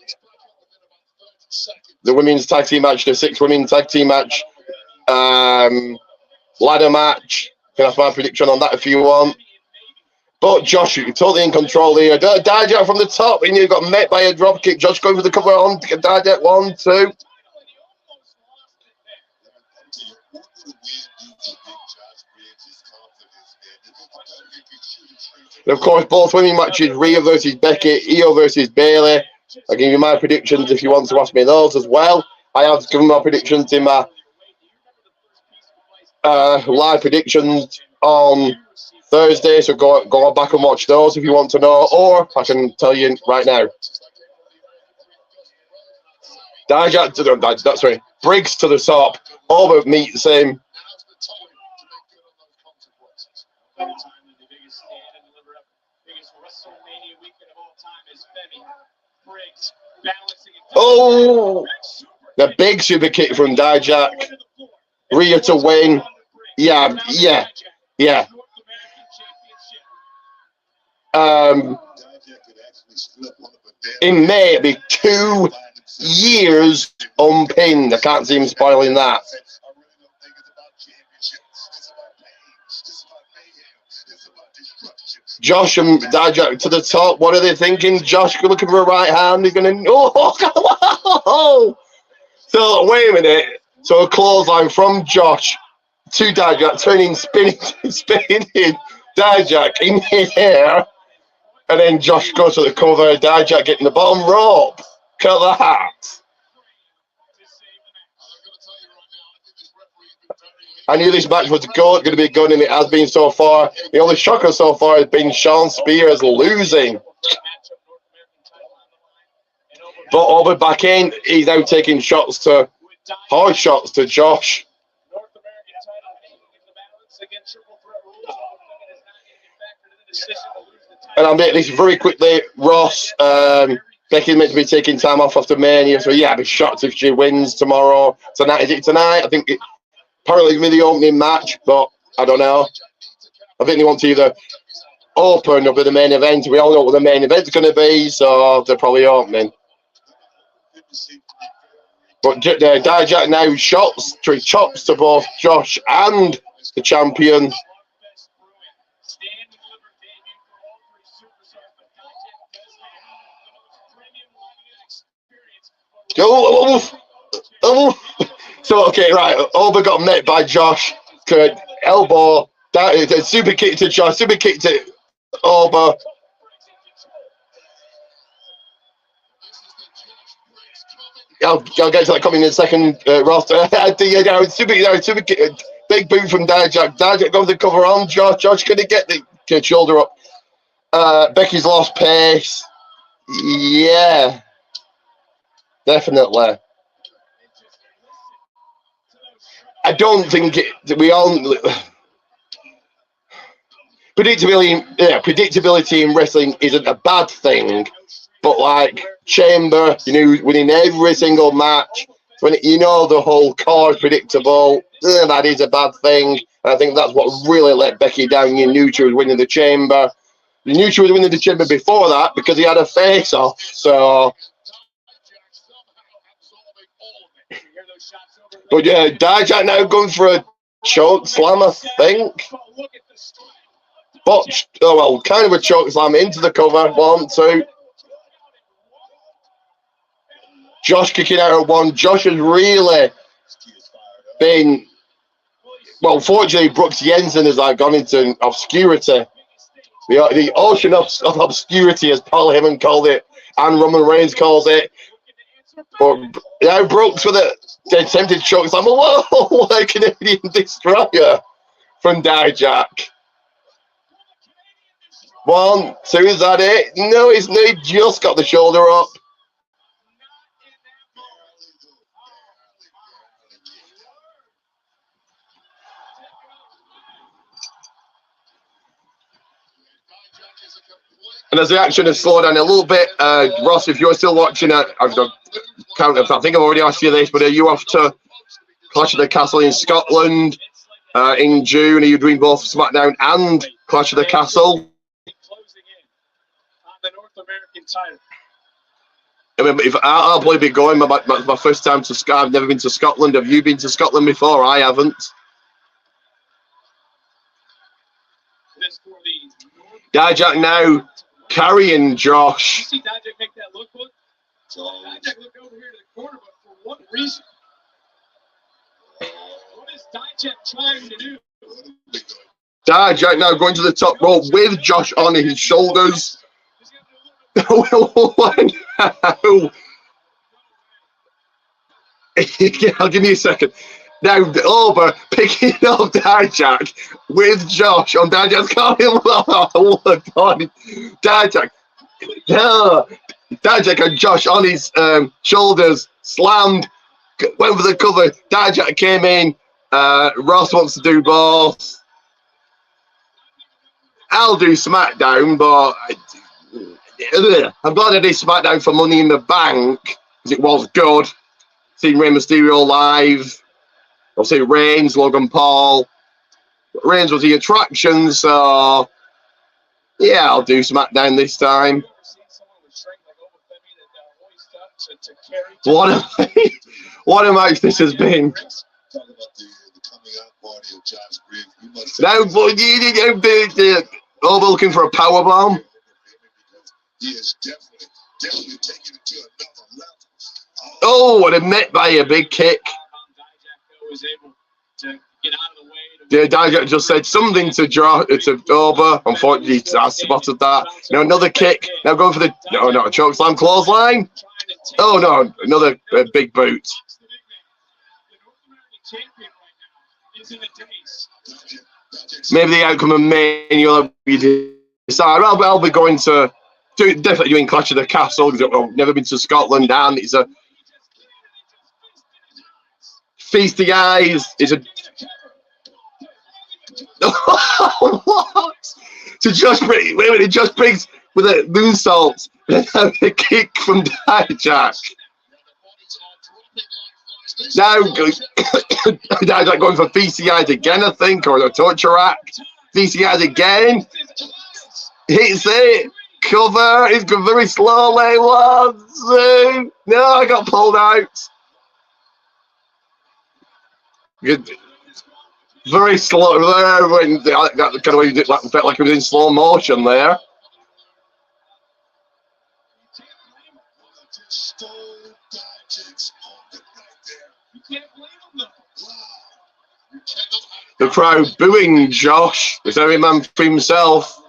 women's tag team match, the 6 women's tag team match. Ladder match. You can ask my prediction on that if you want. But Josh, you're totally in control here. Dijak from the top, and you got met by a dropkick. Josh going for the cover on Dijak. 1, 2. And of course, both women matches, Rhea versus Becky, Io versus Bayley. I'll give you my predictions if you want to ask me those as well. I have given my predictions in my live predictions on Thursday, so go back and watch those if you want to know, or I can tell you right now. Briggs to the top, over meet the same. Oh, the big super kick from Dijak. Rhea to win. Yeah. In May, it'll be 2 years unpinned. I can't see him spoiling that. Josh and Dijak to the top. What are they thinking? Josh looking for a right hand. He's going to... Oh! So, wait a minute. So, a clothesline from Josh to Dijak, turning, spinning Dijak in the air. And then Josh goes to the cover. Dijak getting the bottom rope. Look at that. I knew this match was going to be good, and it has been so far. The only shocker so far has been Shawn Spears losing. But over back in, he's now taking hard shots to Josh. And I'll make this very quickly. Ross, Becky's meant to be taking time off after Mania, so yeah, I'd be shocked if she wins tomorrow. Tonight, is it tonight? I think apparently it's going to be the opening match, but I don't know. I think they want to either open or be the main event. We all know what the main event's going to be, so they're probably opening. But Dijak now chops to both Josh and the champion. Oh. So, okay, right. Oba got met by Josh. Good elbow. Super kick to Josh. Super kick to Oba. I'll get to that coming in a second, Ross. Super kick. Big boot from Dijak. Dijak goes to cover on Josh. Josh going to get the shoulder up. Becky's lost pace. Yeah. Definitely. I don't think we all predictability in wrestling isn't a bad thing, but like Chamber, winning every single match, when the whole card's predictable, that is a bad thing. And I think that's what really let Becky down. You knew she was winning the Chamber. You knew she was winning the Chamber before that because he had a face-off. So. But yeah, Dijak now going for a choke slam, I think. Botched, kind of a choke slam into the cover. 1, 2. Josh kicking out at 1. Josh has really been... Well, fortunately, Brooks Jensen has gone into obscurity. The ocean of obscurity, as Paul Heyman called it, and Roman Reigns calls it. But now Brooks with a attempted choke slam. Whoa, a Canadian destroyer from Dijak. 1, 2, is that it? No, he just got the shoulder up. And as the action has slowed down a little bit, Ross, if you're still watching it, I think I've already asked you this, but are you off to Clash of the Castle in Scotland in June? Are you doing both SmackDown and Clash of the Castle? I mean, if I'll probably be going. My first time to Scotland. I've never been to Scotland. Have you been to Scotland before? I haven't. Dijak now carrying Josh. You see Dijak make that look? Dijak looked over here to the corner, but for what reason? What is Dijak trying to do. Dijak now going to the top rope with Josh on his shoulders. I'll give you a second. Now over, picking up Dijak with Josh on Dijak's calling. Dijak. Dijak and Josh on his shoulders, slammed, went for the cover. Dijak came in. Ross wants to do both. I'll do SmackDown, but I'm glad I did SmackDown for Money in the Bank, because it was good. Seeing Rey Mysterio live. I'll see Reigns, Logan Paul. Reigns was the attraction, so yeah, I'll do SmackDown this time. What a match this has been. Now, over looking for a powerbomb. He is definitely taking it to another level. Oh, what a met by a big kick. Yeah, Dijak just said something to Dover. Unfortunately, I spotted that. Now another kick. Now going for the not a choke slam, clothesline. Oh no, another big boot. Maybe the outcome of Mania will be decided. I'll be going to definitely doing Clash of the Castle because I've never been to Scotland, and it's a feast the eyes. It's a what? So Josh Briggs, wait a minute, Josh Briggs with a moonsault and a kick from Dijak. Now Dijak going for VCIs again, I think, or the torture act. VCIs again. Hits it. Cover. It's going very slowly. 1, 2. No, I got pulled out. Good. Very slow there. When that kind of way you felt like it was in slow motion there. The crowd booing Josh. It's every man for himself.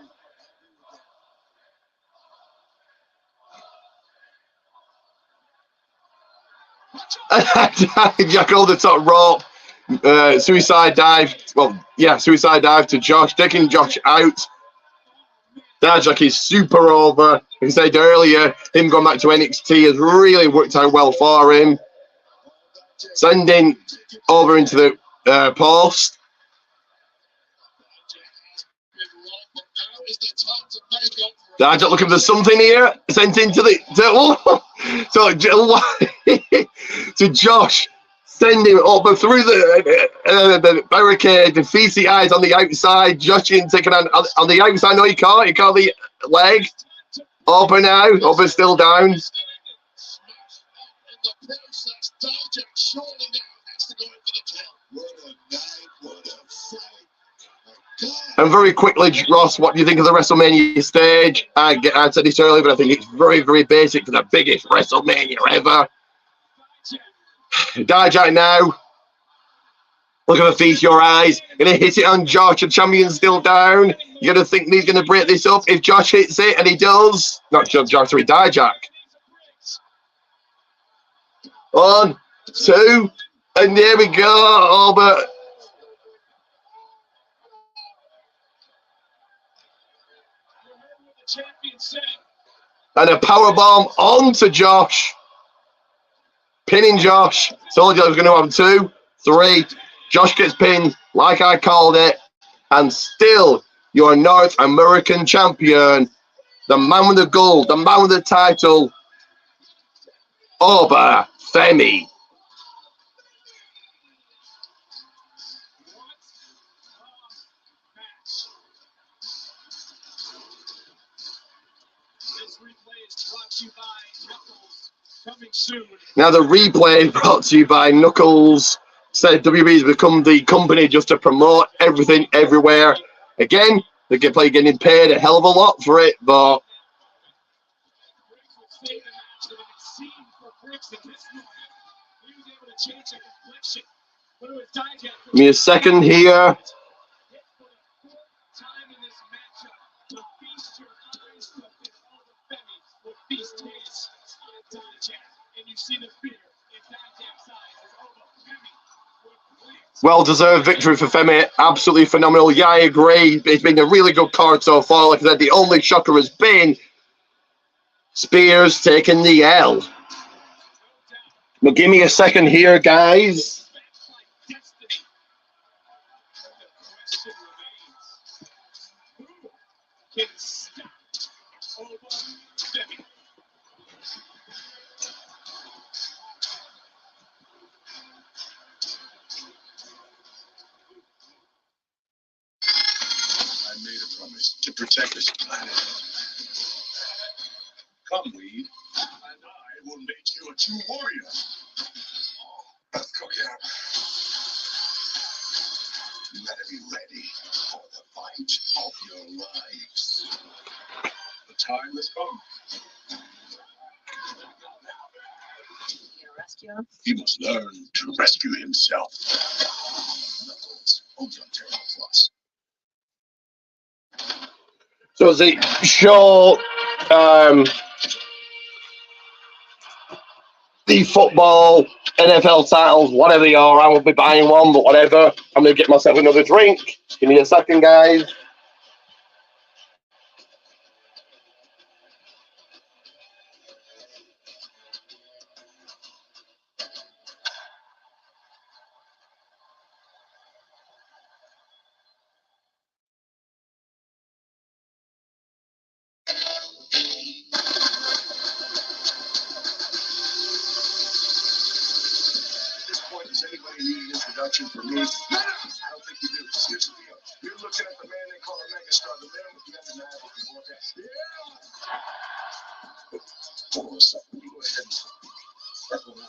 Jack over the top rope. Suicide dive. Well, yeah, suicide dive to Josh, taking Josh out. Dijak is super over. Like I said earlier, him going back to NXT has really worked out well for him. Sending over into the post. Dijak looking for something here. Sent into the to Josh. Sending over through the barricade. The feisty eyes on the outside. Josh in taking on the outside. No, he can't. He can't. The leg. Over now. Over still down. And very quickly, Ross, what do you think of the WrestleMania stage? I said this earlier, but I think it's very, very basic to the biggest WrestleMania ever. Dijak now. Look at the feast, your eyes. Gonna hit it on Josh. The champion's still down. You're gonna think he's gonna break this up. If Josh hits it, and he does. Not Josh, sorry, Dijak. 1, 2, and there we go. Over. And a powerbomb onto Josh. Pinning Josh. Told you I was going to have 2, 3. Josh gets pinned, like I called it. And still, your North American champion. The man with the gold. The man with the title. Over Femi. Now the replay brought to you by Knuckles. Said WWE has become the company just to promote everything everywhere. Again, they get probably getting paid a hell of a lot for it, but Give me a second here. Well-deserved victory for Femi. Absolutely phenomenal. Yeah, I agree. It's been a really good card so far. Like I said, the only shocker has been Spears taking the L. But give me a second here, guys. I made a promise to protect this planet. Come, Weed, and I will make you a true warrior. Let's go get him. You better be ready for the fight of your lives. The time has come. Rescue him. He must learn to rescue himself. Knuckles, only on Terra Plus. So the show, the football, NFL titles, whatever they are, I will be buying one, but whatever. I'm going to get myself another drink. Give me a second, guys. Does anybody need an introduction from me? I don't think you do. Here's the deal. You're looking at the man they call a megastar, the man with nothing to have with the forecast. Yeah! Hold on a second. You go ahead and step on out of here.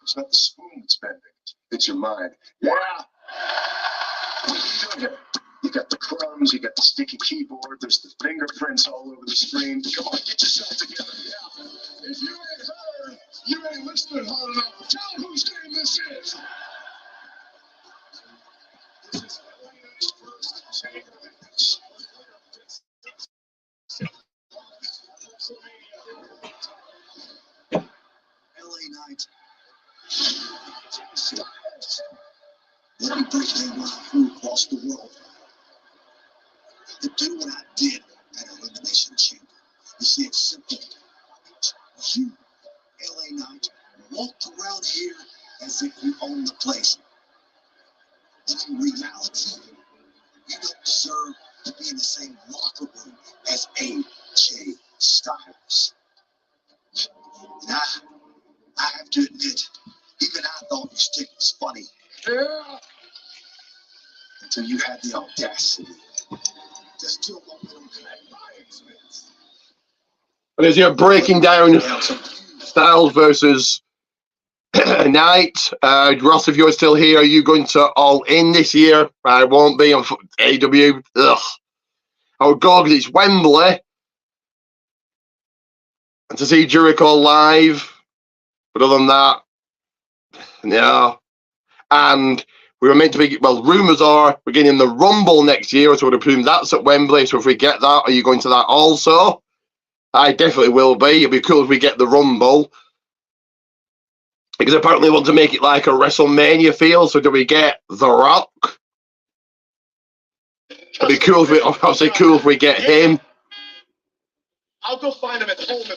It's not the spoon that's bending. It's your mind. Yeah! What are you doing here? You got the crumbs, you got the sticky keyboard, there's the fingerprints all over the screen. Come on, get yourself together. Yeah. If you ain't heard, you ain't listening hard enough. Tell them whose game this is. This is LA's first champions. LA Knight. Let me break down what I flew across the world. To do what I did at Elimination Chamber. You see, it's simple. You, LA Knight, walked around here as if you own the place. But in reality, you don't deserve to be in the same locker room as AJ Styles. And I have to admit, even I thought your stick was funny. Yeah. Until you had the audacity to still want me to collect my expense. And as you're breaking down Styles versus Knight, Ross, if you're still here, are you going to All In this year? I won't be on AW. Ugh. I would go because it's Wembley. And to see Jericho live. But other than that, no. And we were meant to be, well, rumours are we're getting the Rumble next year, so I would assume that's at Wembley. So if we get that, are you going to that also? I definitely will be. It'd be cool if we get the Rumble. Because apparently they want to make it like a WrestleMania feel. So do we get The Rock? It'd be cool if we, obviously cool if we get him. I'll go find him at home if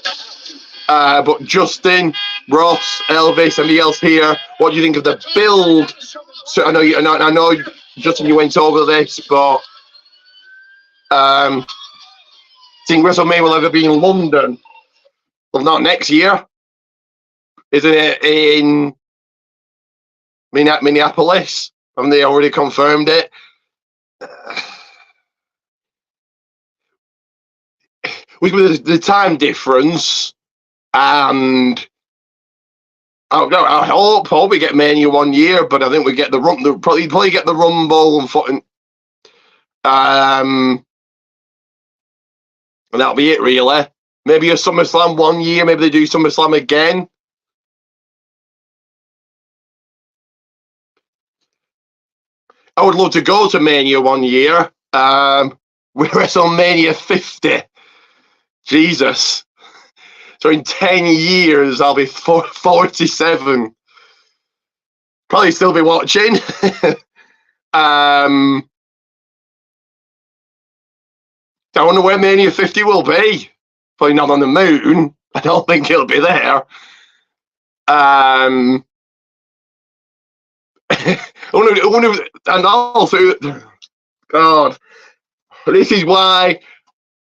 I have to. But Justin, Ross, Elvis, anybody else here? What do you think of the build? So I know, Justin, you went over this, but think WrestleMania will ever be in London? Well, not next year. Isn't it in Minneapolis? Haven't they already confirmed it? With the time difference, and I hope we get Mania 1 year, but I think we get the probably get the Rumble and that'll be it really. Maybe a SummerSlam 1 year, maybe they do SummerSlam again. I would love to go to Mania one year. With WrestleMania 50. Jesus. So in 10 years, I'll be 47. Probably still be watching. I wonder where Mania 50 will be. Probably not on the moon. I don't think it'll be there. I wonder, and also, God, this is why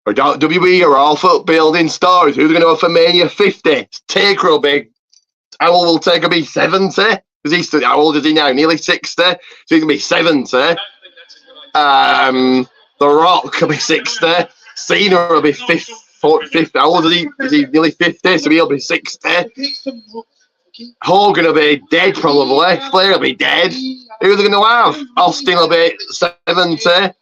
WWE are all for building stars. Who's going to go for Mania 50? Taker will be, how old will Taker be? 70? Because he's still, how old is he now? Nearly 60. So he's going to be 70. The Rock will be 60. Cena will be 50. How old is he? Is he nearly 50? So he'll be 60. Hogan will be dead probably. Flair will be dead. Who are they going to have? Austin will be 70.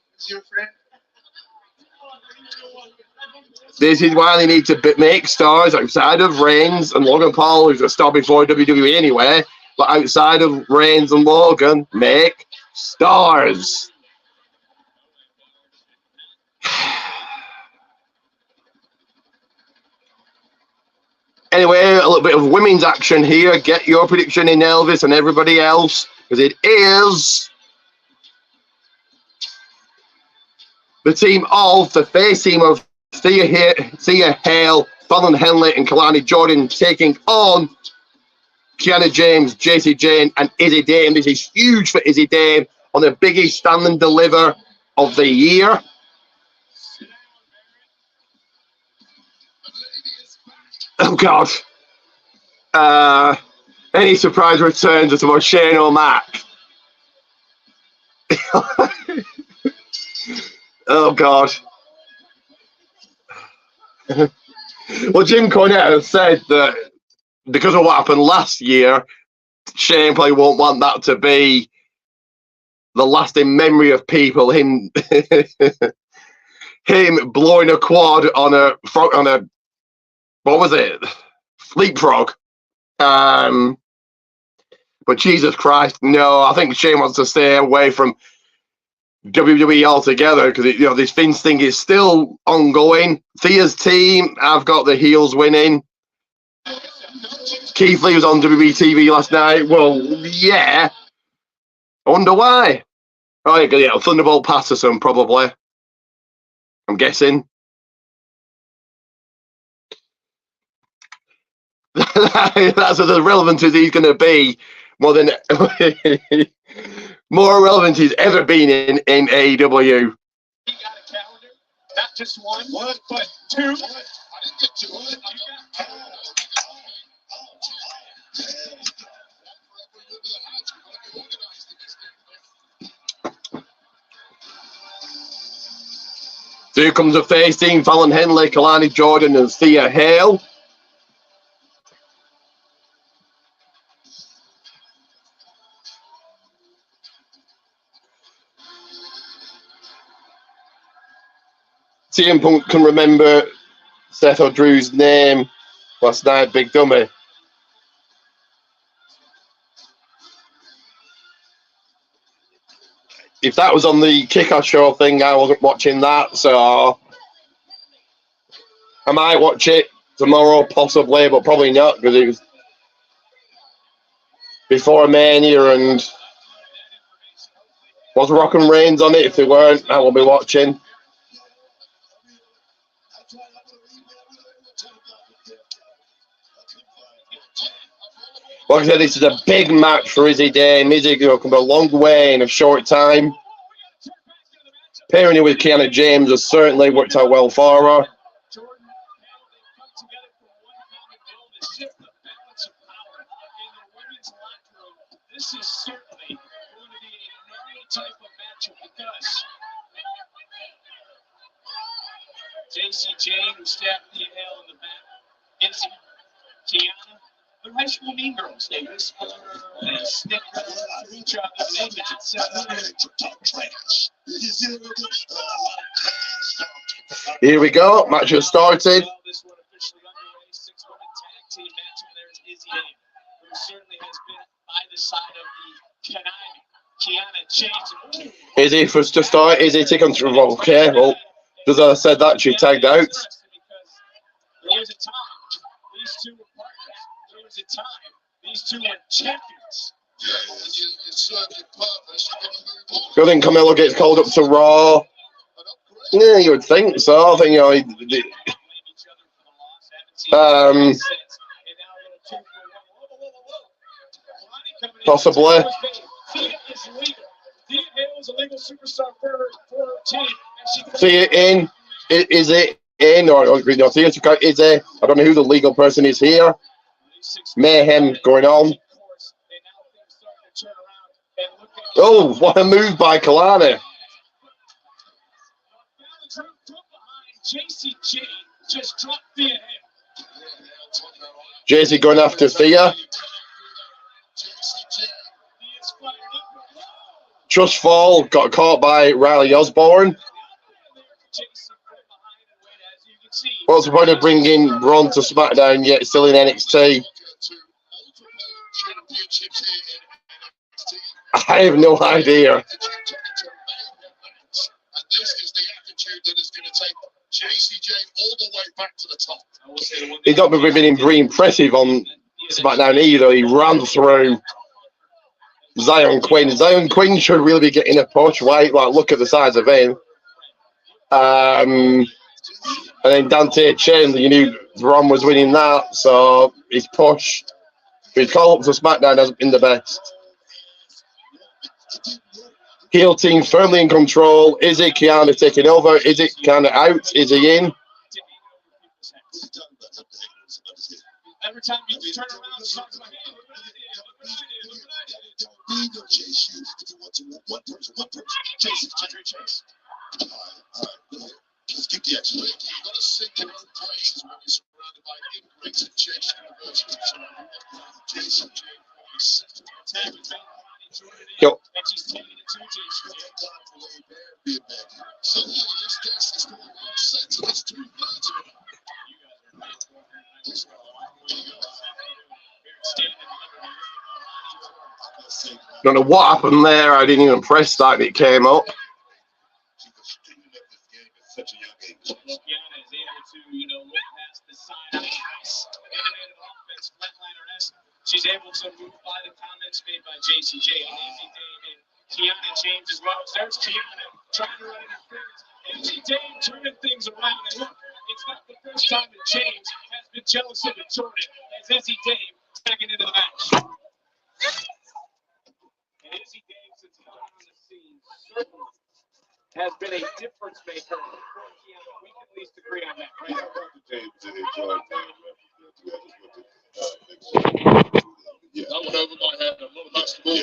This is why they need to make stars outside of Reigns and Logan Paul, who's a star before WWE anyway. But outside of Reigns and Logan, make stars. Anyway, a little bit of women's action here. Get your prediction in, Elvis, and everybody else, because it is the team of the face team of Thea Hale, Fallon Henley, and Kalani Jordan taking on Kiana James, JC Jane, and Izzy Dame. This is huge for Izzy Dame on the biggest stand and deliver of the year. Oh, God. Any surprise returns to Shane O'Mac? Oh, God. Well, Jim Cornette has said that because of what happened last year, Shane probably won't want that to be the lasting memory of people. Him blowing a quad on a what was it? Leapfrog. But Jesus Christ, no! I think Shane wants to stay away from WWE altogether because this Vince thing is still ongoing. Thea's team, I've got the heels winning. Keith Lee was on WWE TV last night. Well, yeah. I wonder why. Oh, yeah, Thunderbolt Patterson, probably. I'm guessing. That's as relevant as he's going to be. More relevant he's ever been in AEW. He got a calendar, not just one, but two. I didn't get two. So here comes the face team: Fallon Henley, Kalani Jordan, and Thea Hale. CM Punk can remember Seth or Drew's name last night, Big Dummy. If that was on the Kickoff show thing, I wasn't watching that, so I might watch it tomorrow, possibly, but probably not, because it was before Mania, and was Rock and Reigns on it? If they weren't, I will be watching. Like I said, this is a big match for Izzy Dame. Izzy come a long way in a short time. Pairing it with Kiana James has certainly worked out well for her. This is certainly going to be a gnarly type of matchup because JC Jane and Stephanie Hale in the back, Izzy, Kiana. They're high school mean girls. They whisper and stick to each other. They got Here we go. Match has started. This one officially underway. 6-woman tag team match. And there's Izzy Dame, who certainly has been by the side of the conniving Kiana changed. Is he first to start? Is he taking control? Okay, well, as I said that, she tagged out. There was a time these two were partners. There was a time these two were champions. Good thing Camilla gets called up to Raw. Yeah, you would think so. I think, possibly. See it in? Is it in? Or is it? I don't know who the legal person is here. Mayhem going on. Oh, what a move by Kalani. JC going after Thea. Trust fall, got caught by Riley Osborne. What's the point of bringing Braun to SmackDown yet still in NXT? I have no idea. And this is the attitude that is going to take JCJ all the way back to the top. He's not been very impressive on SmackDown either. He ran through Zion Quinn. Zion Quinn should really be getting a push. Like, look at the size of him. And then Dante Chen, you knew Braun was winning that, so his push, his call up to SmackDown hasn't been the best. Heel team firmly in control. Is it Kiana taking over? Is it Kiana out? Is he in? Every time you turn around, something's like, Let's get the action. You've got to sing your own praises when you're surrounded by immigrants at Chase University. Jason J. Yo. So this guest is doing a lot of sense, and there's 2 thirds of it. Don't know what happened there. I didn't even press that and it came up. Such a young age. Kiana is able to, look past the side of the ice. Innovative offense, flatliner-esque. She's able to move by the comments made by JCJ and Easy Dave and Kiana James as well. There's Kiana trying to run interference. Easy Dave turning things around. And look, it's not the first time that James has been jealous of Jordan as Izzy Dave tagging into the match. And Izzy Dave, since he's on the scene, certainly has been a difference maker for Kiana. We can at least agree on that, right? Yeah, I went over my head. A little basketball. Yeah.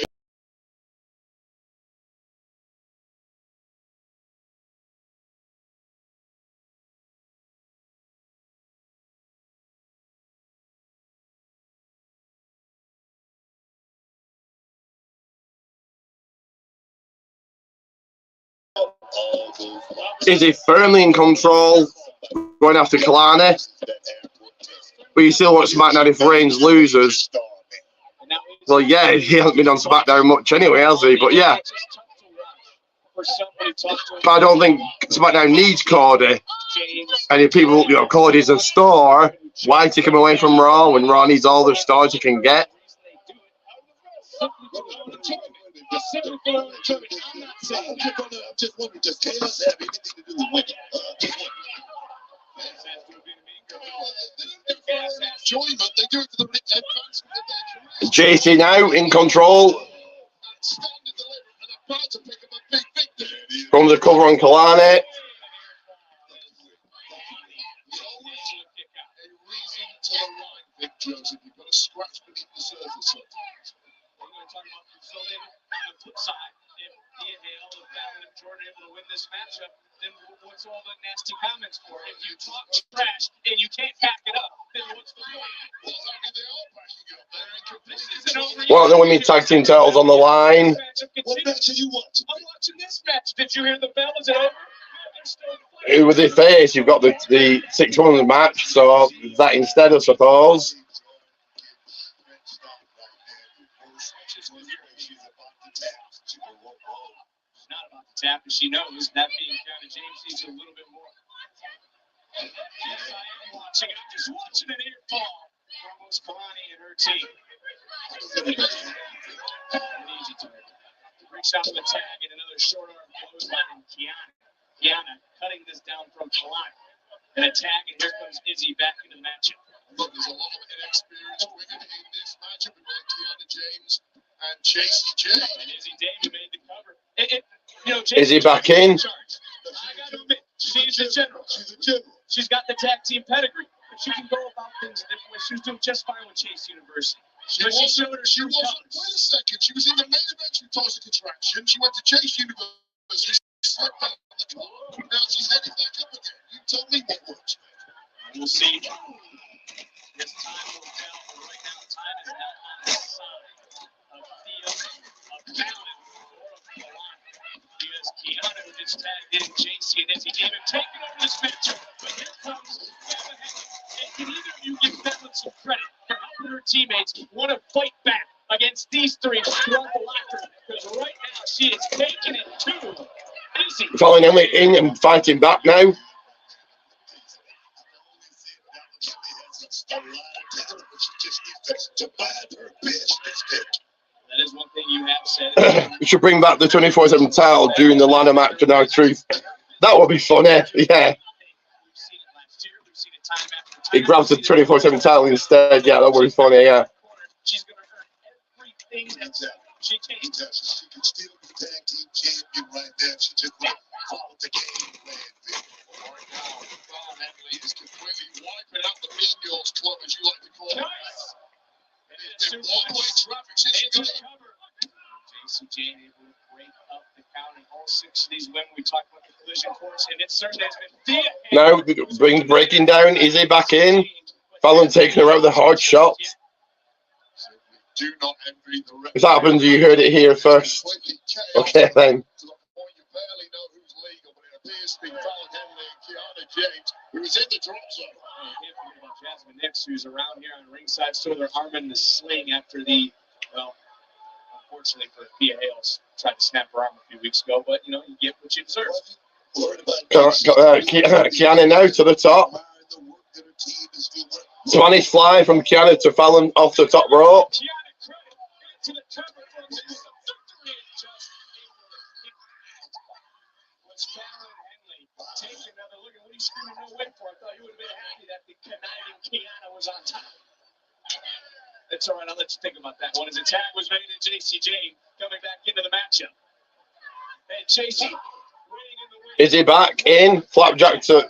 Is he firmly in control? Going after Kalani. But you still want SmackDown if Reigns loses. Well, yeah, he hasn't been on SmackDown much anyway, has he? But yeah. But I don't think SmackDown needs Cody. And if people, Cody's a star, why take him away from Raw when Raw needs all the stars you can get? JC now in control. From the cover on Kalani. Jordan able to win this matchup, then what's all the nasty comments for? If you talk trash and you can't back it up, then what's the point? Well, the women's tag team titles on the line. What match are you watching? I'm watching this match. Did you hear the bell? Is it over? Who would they face? You've got the 6-1 match, so that instead, I suppose. tap, and she knows that being Kiana James needs a little bit more. Yes, I am watching. I'm just watching an air ball from both Kalani and her team. An easy target. Breaks out the tag and another short arm clothesline. Kiana cutting this down from Kalani. And a tag, and here comes Izzy back into the matchup. Look, there's a lot of inexperienced women in this matchup with Kiana James and Jacy J. And Izzy David made the cover. Izzy back in. I got to admit, she's the general. She's the general. She's got the tag team pedigree, but she can go about things a different way. She was doing just fine with Chase University. She showed her true colors. Wait a second. She was in the main event with Tulsa Contraction. She went to Chase University. She slipped down the top. Now she's heading back up again. You tell me what works. We'll see. This time will tell. But right now, time is not on the side of Theo, of Fallon, or of Kalani. Because Kiana, who just tagged in JC and Izzy David, taking over this matchup. But here comes Emma Henley. And can either of you give Fallon some credit for helping her teammates want to fight back against these three throughout the locker room? Because right now, she is taking it to Izzy. Fallon Henley in and fighting back now. That is one thing you have said. We should bring back the 24/7 title during the ladder match for Now Truth. That would be funny. Yeah. We've seen it last year. We've seen it time after time. He grabs the 24/7 title instead. Yeah, that would be funny. Yeah. She's going to earn everything that she takes. She can still be tag team champion right now. She just followed the game plan. Right now, Fallon Henley is completely wiping out the Mean Girls Club, as you like to call it. Nice. It's been one-way traffic since she It's a came. cover. JC Jane able to break up the count in all 6 of these women. We talked about the collision course, and it certainly has been Thea. Now breaking down. Izzy back in. Fallon taking her out with a hard shot. Do not envy the rest. If that happens, you heard it here first. Okay, then. To the point you barely know who's legal, but it appears to be Fallon Henley and Kiana James, who is in the drop zone. You can't forget about Jasmine Nix, who's around here on ringside, still with her arm in the sling after the, well, unfortunately for Thea Hales, tried to snap her arm a few weeks ago, but, you get what you deserve. Kiana now to the top. Spanish fly from Kiana to Fallon off the top rope. Kiana credit into the cover for the victory. Just was Fallon Henley take another look at what he's screaming no win for. I thought you would have been happy that the conniving Kiana was on top. That's all right. I'll let you think about that one. As a tag was made to JC Jane coming back into the matchup. And JC. Is he back in? Flapjack to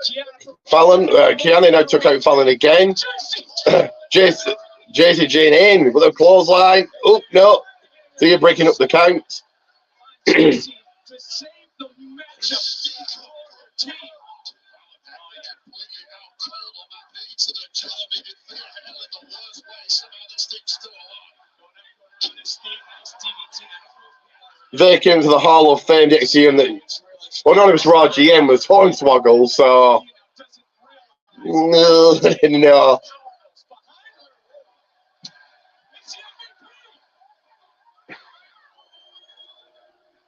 Fallon. Kiana now took out Fallon again. JC Jane in with a clothesline. Oh, no. So you're breaking up the count. Vacant to the Hall of Fame next year. Well, none of it's Raw GM was Hornswoggle, so no.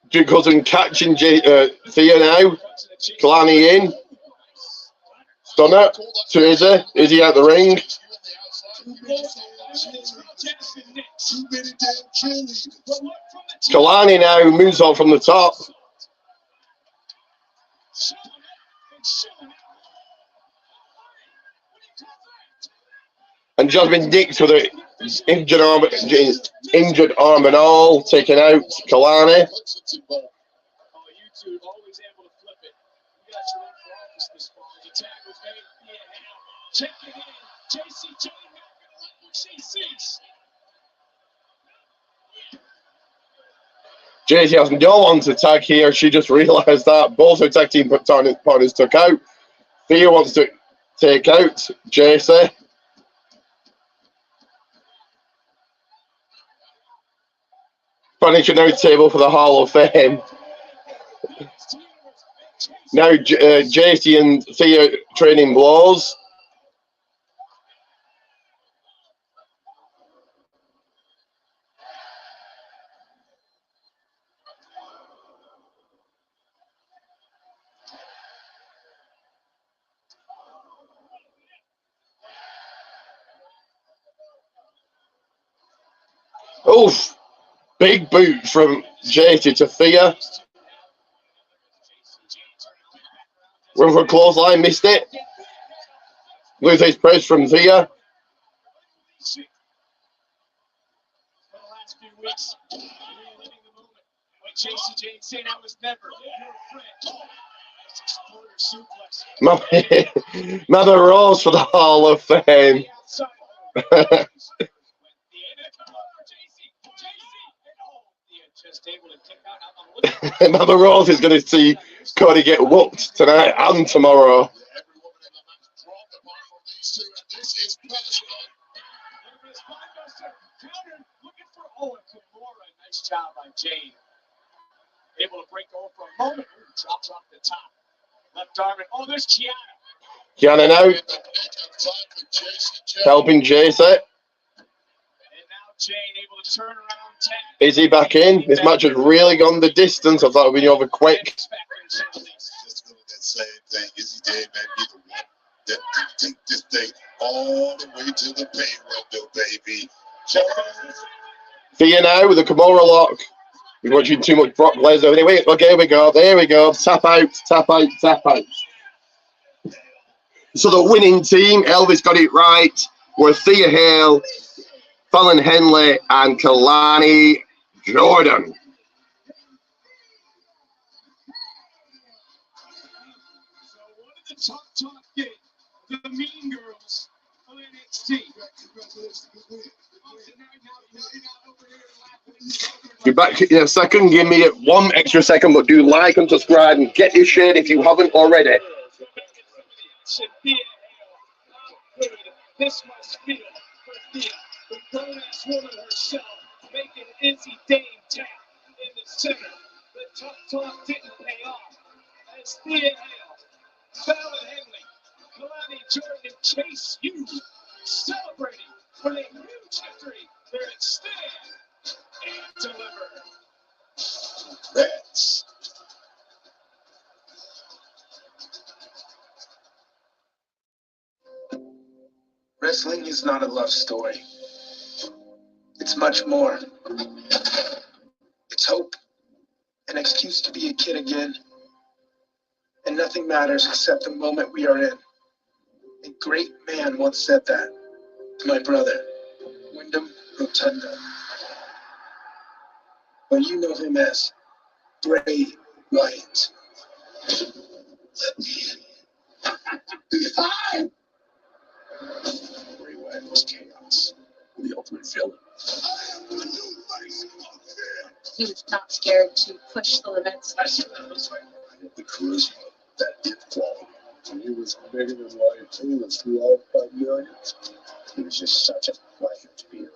Duke Hudson catching Thea now. Kalani in. Stunner to Izzy. Izzy out the ring. Kalani now moves on from the top. And Jasmine Nix with her injured arm and all, taking out Kalani. JC has no one to tag here. She just realised that both her tag team partners took out. Thea wants to take out JC. Furniture now table for the Hall of Fame. Now JC and Thea trading blows. Oof. Big boot from JC to Thea. Went for a clothesline, missed it. Lose his praise from Thea. For the last few weeks, reliving the moment when JC Jane saying I was never your friend. Suplex. Mother Rose for the Hall of Fame. Mother Rose is going to see Cody get whooped tonight and tomorrow. Nice job by Jane. Able to break over for a moment. Ooh, drops off the top. Left arm. Oh, there's Kiana. Kiana now. Helping Jace. And now Jane able to turn around 10. Is he back in? This match has really gone the distance. I thought it would be over quick. Just doing that same thing as he did, man. Be the one that take this thing all the way to the pay window, baby. Thea now with a Kimura lock. We're watching too much Brock Lesnar. Anyway, okay, here we go. There we go. Tap out, tap out, tap out. So the winning team, Elvis got it right, were Thea Hale, Fallon Henley, and Kalani Jordan. So one of the top kids, the Mean Girls of NXT. You're back in a second. Give me 1 extra second, but do like and subscribe and get your share if you haven't already. This must feel for Thea, the grown-ass woman herself, making Izzy Dane tap in the center. The tough talk didn't pay off. As Thea Hale, Fallon Henley, Kalani Jordan, and Chase U celebrating for a huge victory. They're at Stand and Deliver. That's Wrestling is not a love story. It's much more. It's hope, an excuse to be a kid again. And nothing matters except the moment we are in. A great man once said that to my brother, Wyndham Rotunda. But you know him as Bray Wyatt. Bray Wyatt was chaos, the ultimate villain. He was not scared to push the limits. I had the charisma, that it quality. And he was bigger than life too. Was through all 5 million. He was just such a pleasure to be around.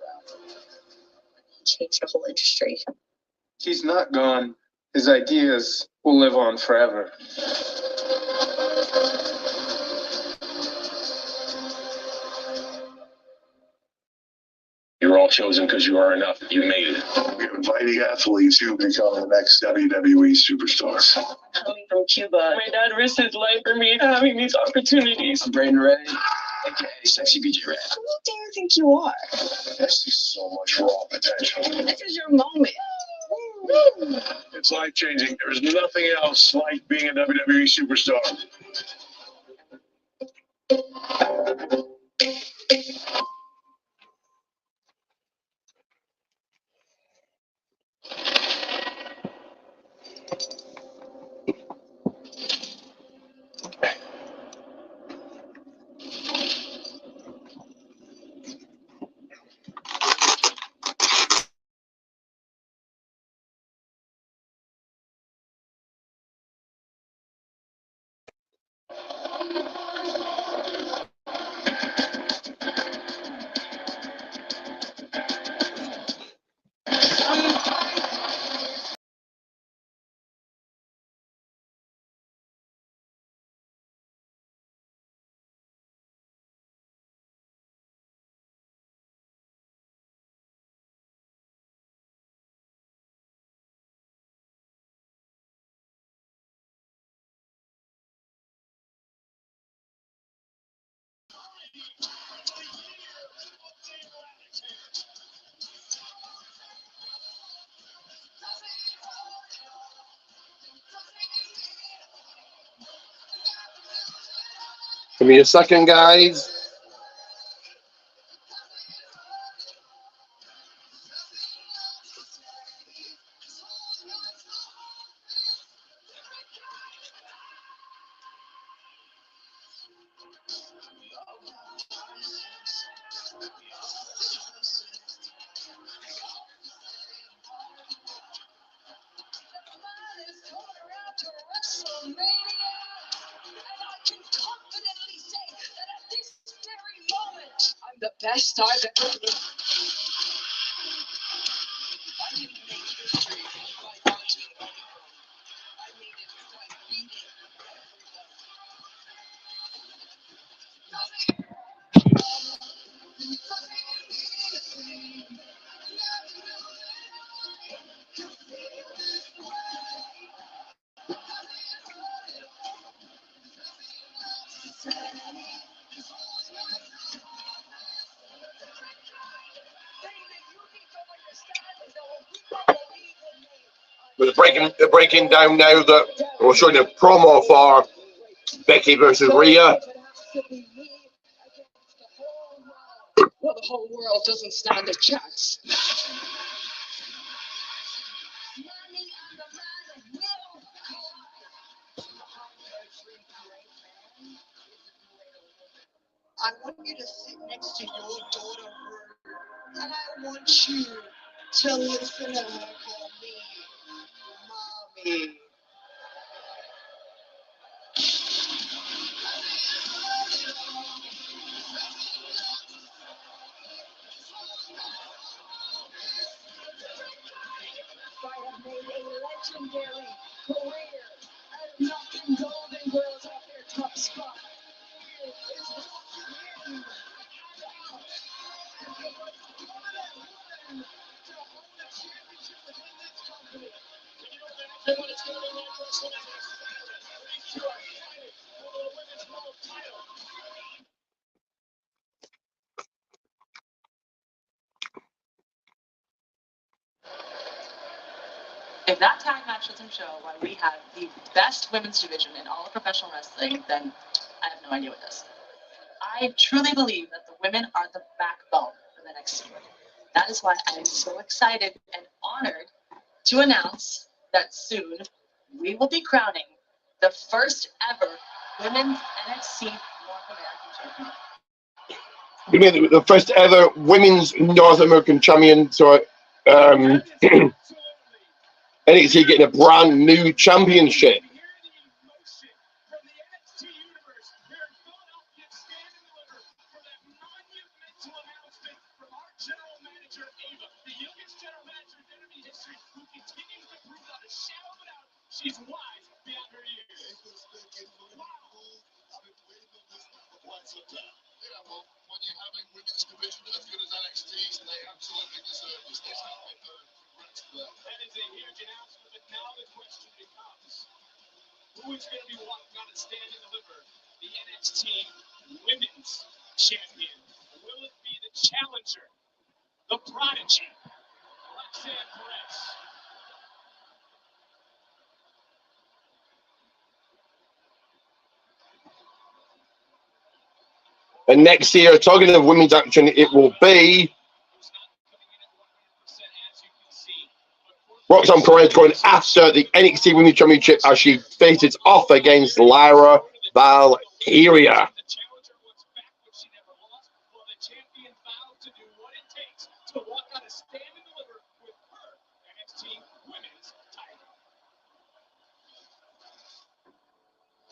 He changed the whole industry. He's not gone. His ideas will live on forever. You're all chosen because you are enough. You made it. We're inviting athletes who become the next WWE superstars. Coming from Cuba, my dad risked his life for me having these opportunities. I'm Braden Ray, aka Sexy BJ Red. Who do you think you are? I see so much raw potential. This is your moment. It's life changing. There's nothing else like being a WWE superstar. Give me a second, guys. I'm the best I've ever been. I didn't make history by watching it. I made it by beating We're breaking down now that we're showing a promo for Becky versus Rhea. Well, the whole world doesn't stand a chance. I want you to sit next to your daughter, and I want you to listen to her call me Mommy. I have made a legendary career at knocking Golden Girls off their top spot. It is not in and out. It was one woman to hold a championship within this company. And you know that everyone is going to be wrestling as their silent. These two are fighting for the women's world title. If that tag match doesn't show why we have the best women's division in all of professional wrestling, then I have no idea what does. I truly believe that the women are the backbone of NXT. That is why I am so excited and honored to announce that soon we will be crowning the first ever women's NXT North American champion. We made the first ever women's North American champion. So NXT getting a brand new championship. She's wise beyond her years. I've been waiting on this for quite some time. Yeah, well, when you have a women's division as good as NXT's, they absolutely deserve this. This has been congrats to them. That is a huge announcement, but now the question becomes, who is going to be walking on a stand and deliver the NXT Women's Champion? Will it be the challenger, the prodigy, Roxanne Perez? And next year, talking of women's action, it will be Roxanne Perez going after the NXT Women's Championship as she faces off against Lyra Valkyria.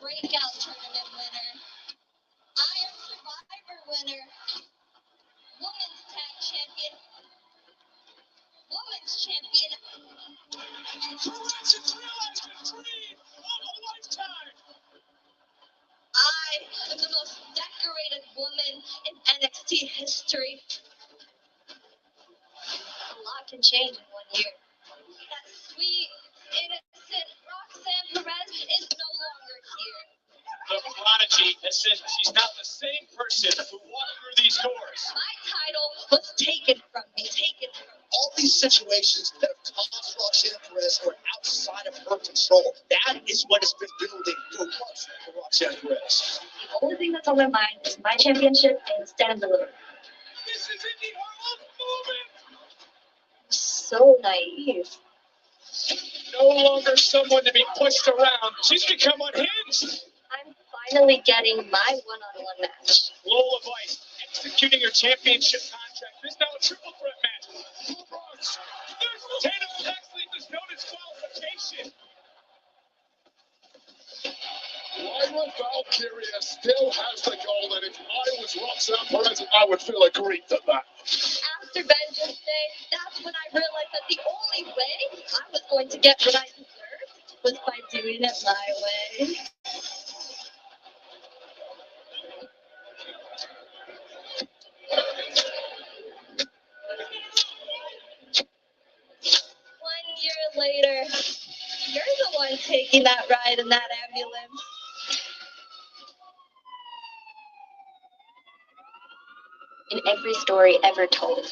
Breakout tournament winner. Iron Survivor winner. Women's Tag Champion. Women's Champion. I am the most decorated woman in NXT history. A lot can change in 1 year. That sweet, innocent Roxanne Perez is no longer here. The prodigy has said she's not the same person who walked through these doors. My title was taken from me. Taken from me. All these situations that have cost Roxanne Perez her outside of her control. That is what has been building for months for Roxanne Perez. The only thing that's on my mind is my championship and stand and deliver. This is Indy Harlow's moment. So naive. No longer someone to be pushed around. She's become unhinged. I'm finally getting my one-on-one match. Lola Vice executing her championship contract. There's now a triple threat match. Tatum Paxley, there's no disqualification. Lyra Valkyria still has the goal that if I was Roxanne Perez, I would feel aggrieved at that. After Vengeance Day, that's when I realized that the only way I was going to get what I deserved was by doing it my way. Later, you're the one taking that ride in that ambulance. In every story ever told,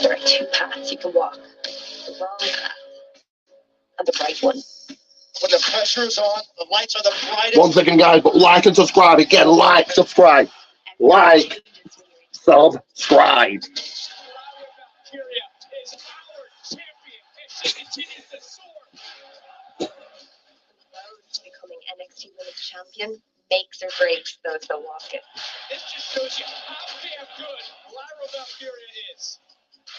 there are two paths you can walk. The wrong path and the right one. When the pressure is on, the lights are the brightest. 1 second, guys, but like and subscribe. Again, like, subscribe. Like, subscribe. Valkyria is our champion, and she continues to soar. To becoming NXT Women's Champion makes or breaks those that walk it. This just shows you how damn good Lyra Valkyria is.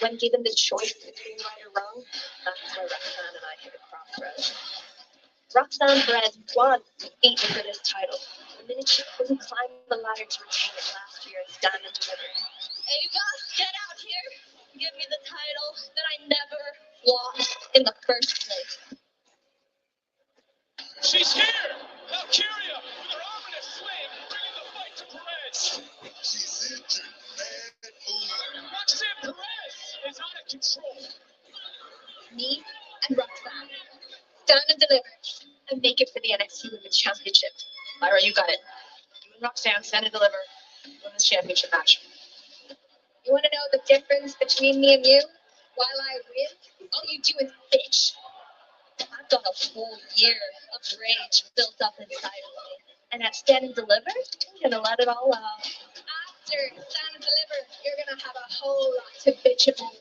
When given the choice between right or wrong, that's where Roxanne and I hit a crossroads. Roxanne Perez won the 8th for this title. The minute she couldn't climb the ladder to retain it last year at Stand and Deliver. Ava, get out here! Give me the title that I never lost in the first place. She's here! Valkyria with her arm in a sling, bringing the fight to Perez. She's injured, man. Roxanne Perez is out of control. Me and Roxanne. Stand and deliver. And make it for the NXT Women's Championship. Lyra, you got it. You and Roxanne stand and deliver. Women's championship match. You want to know the difference between me and you? While I win, all you do is bitch. I've got a full year of rage built up inside of me. And at Stand and Deliver, I'm gonna let it all out. After Stand and Deliver, you're gonna have a whole lot to bitch about.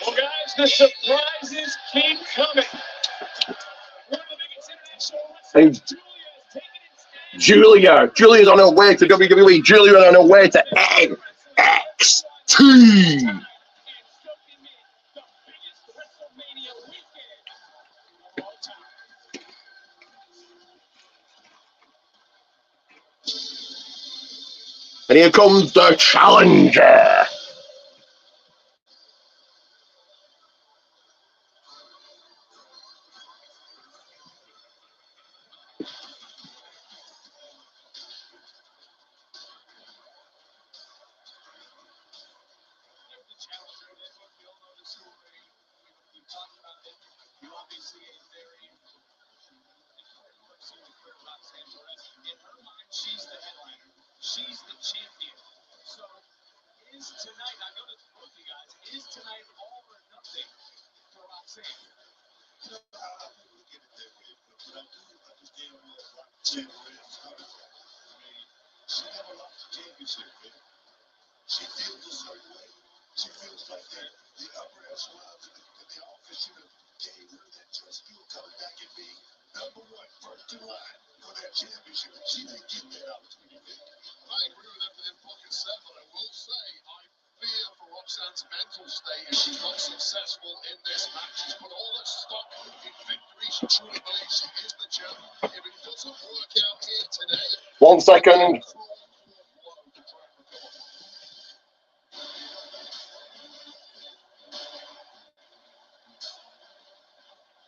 Well, guys, the surprises keep coming. One of the biggest international wrestlers, Julia, has taken Julia's on her way to WWE. Julia on her way to NXT. And here comes the challenger. She's the headliner. She's the champion. So is tonight, I know that's both you guys, is tonight all or nothing for Roxanne? No, I wouldn't look at it that way, but I do understand where Roxanne Perez is coming from. I mean, she never lost the championship, man. She feels a certain way. She feels like that the upper echelons in the office should have gave her that just fuel coming back and being number one, first in line for that championship. She didn't get that opportunity. I agree with everything Booker said, but I will say I fear for Roxanne's mental state if she's not successful in this match. She's put all her stock in victory. She truly believes she is the champ. If it doesn't work out here today, 1 second.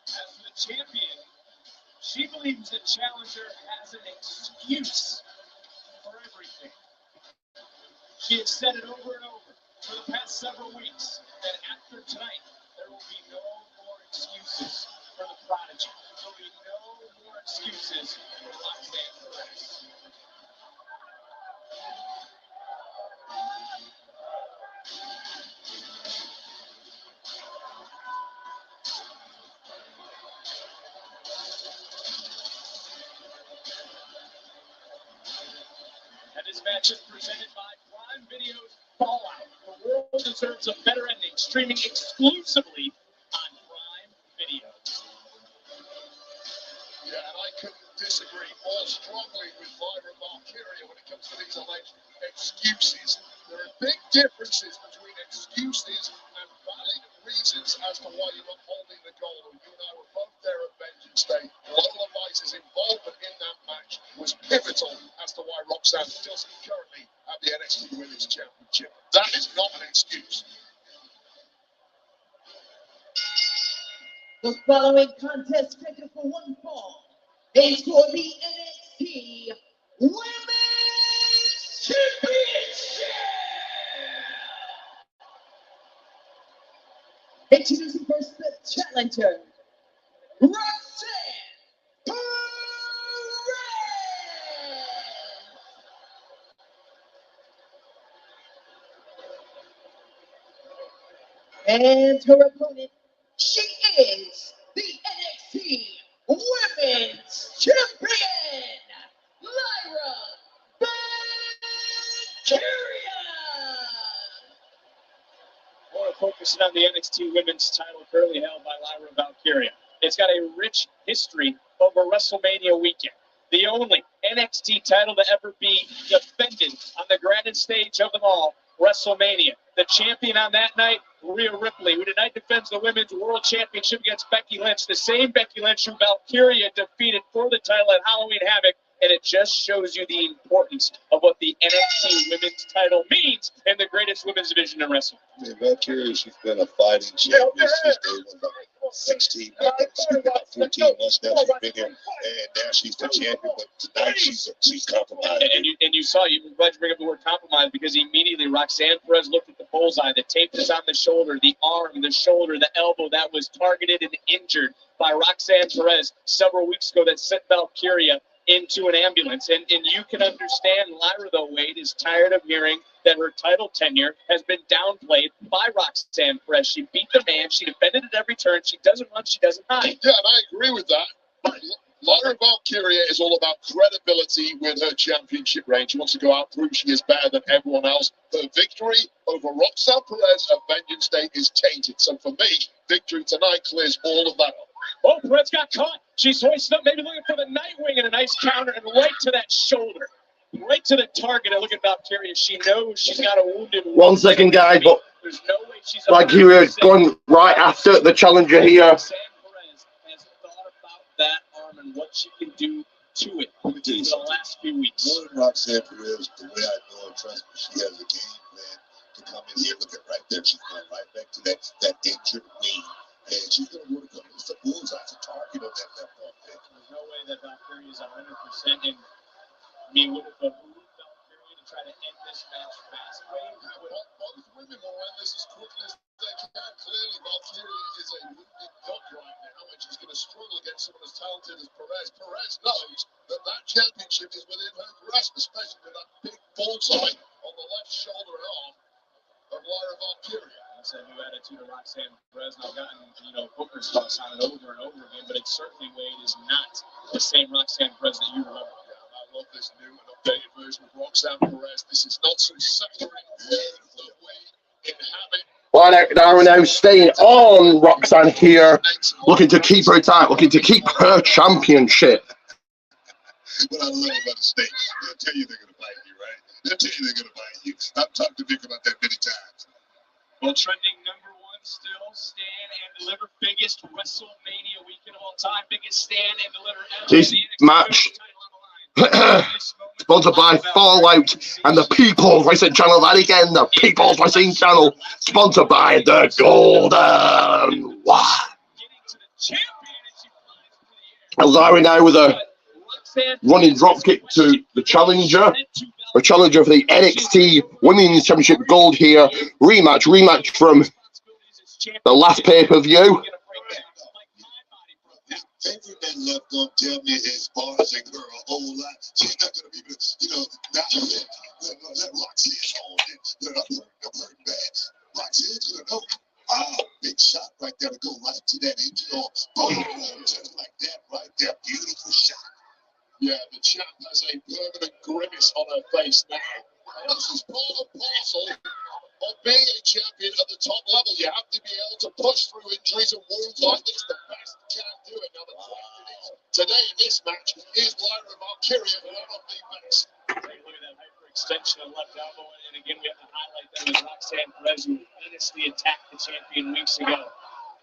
As the champion, she believes the challenger has an excuse for everything. She has said it over and over for the past several weeks that after tonight, there will be no more excuses for the prodigy. There will be no more excuses for Roxanne Perez. match is presented by Prime Video's Fallout. The world deserves a better ending. Streaming exclusively on Prime Video. Yeah, and I couldn't disagree more strongly with Lyra Valkyria when it comes to these alleged excuses. There are big differences between excuses and valid reasons as to why you're not holding the gold. You and I were both there at Vengeance Day. Lola Vice's involvement in that match was pivotal as to why Roxanne doesn't currently have the NXT Women's Championship. That is not an excuse. The following contest scheduled for one fall is for the NXT Women's Championship. Introducing first the challenger, Roxanne Perez. And her opponent, she is the NXT Women's Champion, Lyra Valkyria. We're focusing on the NXT Women's title currently held by Lyra Valkyria. It's got a rich history over WrestleMania weekend. The only NXT title to ever be defended on the grandest stage of them all, WrestleMania. The champion on that night, Rhea Ripley, who tonight defends the Women's World Championship against Becky Lynch. The same Becky Lynch who Valkyria defeated for the title at Halloween Havoc. And it just shows you the importance of what the NXT Women's title means in the greatest women's division in wrestling. I mean, Valkyria, she's been a fighting champion since day one. About 16, about 14 months now she's been here, and now she's the champion. But tonight she's compromised. And you saw, I'm glad you bring up the word compromise, because immediately Roxanne Perez looked at the bullseye. The tape is on the shoulder, the arm, the shoulder, the elbow that was targeted and injured by Roxanne Perez several weeks ago that sent Valkyria into an ambulance. And you can understand Lyra, though, Wade, is tired of hearing that her title tenure has been downplayed by Roxanne Perez. She beat the man. She defended at every turn. She doesn't run. She doesn't hide. Yeah, and I agree with that. Lyra Valkyria is all about credibility with her championship reign. She wants to go out, prove she is better than everyone else. Her victory over Roxanne Perez at Vengeance Day is tainted. So for me, victory tonight clears all of that up. Oh, Perez got caught. She's hoisting up, maybe looking for the Nightwing, and a nice counter, and right to that shoulder. Right to the target. And look at Valkyria. She knows she's got a wounded. 1 second, guys, but there's no way she's Valkyria going right after the challenger here. Roxanne Perez has thought about that arm and what she can do to it for the last few weeks. Knowing Roxanne Perez, the way I know her, trust me, she has a game plan to come in here. Look at right there. She's going right back to that injured knee. And she's going to work on it. It's the bullseye, it's a target on that left arm there. There's no way that Valkyria is 100%. And I mean, would have moved Valkyria to try to end this match fast. Both women will end this as quickly as they can. Clearly, Valkyria is a wounded dog right now, and she's going to struggle against someone as talented as Perez. Perez knows that championship is within her grasp, especially with that big bullseye on the left shoulder and arm of Lyra Valkyria. That's a new attitude of Roxanne Perez, and I've gotten, Booker's thoughts on it over and over again, but it certainly, Wade, is not the same Roxanne Perez that you remember. Yeah, I love this new and updated version of Roxanne Perez. This is not some saccharine words that we inhabit. Well, now we're now staying on Roxanne here, looking to keep her tight, looking to keep her championship. What I love about the state, they'll tell you they're going to bite you, right? They'll tell you they're going to bite you. I've talked to Vic about that many times. Well, trending number one still, Stand and Deliver, biggest WrestleMania weekend of all time, biggest Stand and Deliver ever. This match sponsored by Fallout and the People's Wrestling Channel. That again, the People's Wrestling Channel, sponsored by the Golden One. And Larry now with a running dropkick to the challenger. A challenger for the NXT Women's Championship Gold here. Rematch from the last pay-per-view. Every man left gonna tell me his bars and her a whole lot. She's not gonna be, let Roxanne hold it. I'm hurting bad. Roxanne's gonna know. Big shot right there to go right to that injured arm. Boom, just like that right there. Beautiful shot. Yeah, the champ has a permanent grimace on her face now. And this is part and parcel of being a champion at the top level. You have to be able to push through injuries and wounds like this. The best can do it. Now, the champion is today in this match is Lyra Valkyria, one of the best. Take a look at that hyperextension of left elbow, and again, we have to highlight that with Roxanne Perez, who honestly attacked the champion weeks ago.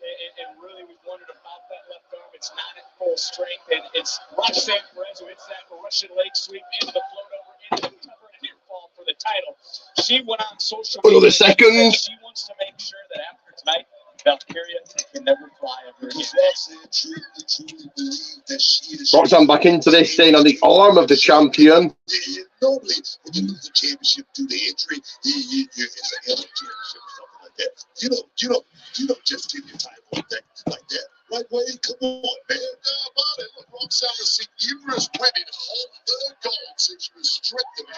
And really, we wondered about that left arm. It's not at full strength, and it's Roxanne Perez who hits that Russian leg sweep into the float over, into the cover, and near fall for the title. She went on social Another media. second. She wants to make sure that after tonight, Valkyria can never fly ever again. Roxanne truly believe that she is. Roxanne back into this, staying on the arm of the champion. Normally, when you lose the championship due to injury, it's a hell of a championship or something like that. You don't just give your title like that. Right, Wayne? Come on, man. About it. Look, Roxanne has seen numerous women hold their gold since she was stripped of it.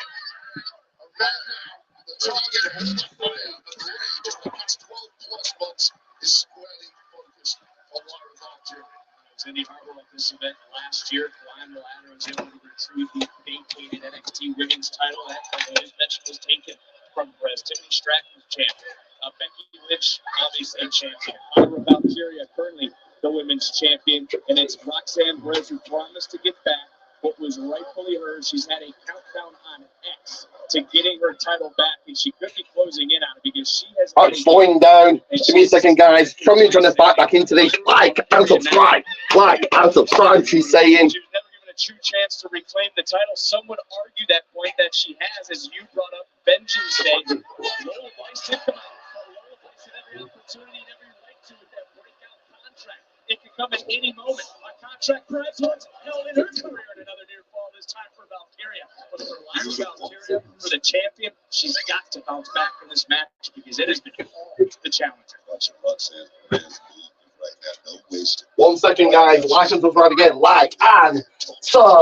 And right now, the target of all the fire and rage in the past 12 plus months is squarely focused on Lyra Valkyria. Cindy Harbaugh at this event last year, climbed the ladder, was able to retrieve the vacated NXT Women's title that, as I just mentioned, was taken from Perez. Tiffany Stratton was champion. Becky Lynch, obviously champion. Lyra Valkyria, currently the women's champion, and it's Roxanne Perez who promised to get back what was rightfully hers. She's had a countdown on X to getting her title back, and she could be closing in on it because she has. Slowing down. Give me a second, guys. Somebody's trying to fight back into this. Like and subscribe. Like and subscribe, she's saying. She was never given a true chance to reclaim the title. Some would argue that point that she has, as you brought up, Vengeance Day. Lola Weiss did come out, but Lola Weiss had every opportunity and every right to with that breakout contract. It could come at any moment. A contract Perez once held in her career in another near fall. This time for Valkyria. But for Lyra Valkyria, for the champion, she's got to bounce back from this match because it has been the challenger. Roxanne Perez right now, no wasted. 1 second, guys. Like and subscribe again. Like and subscribe.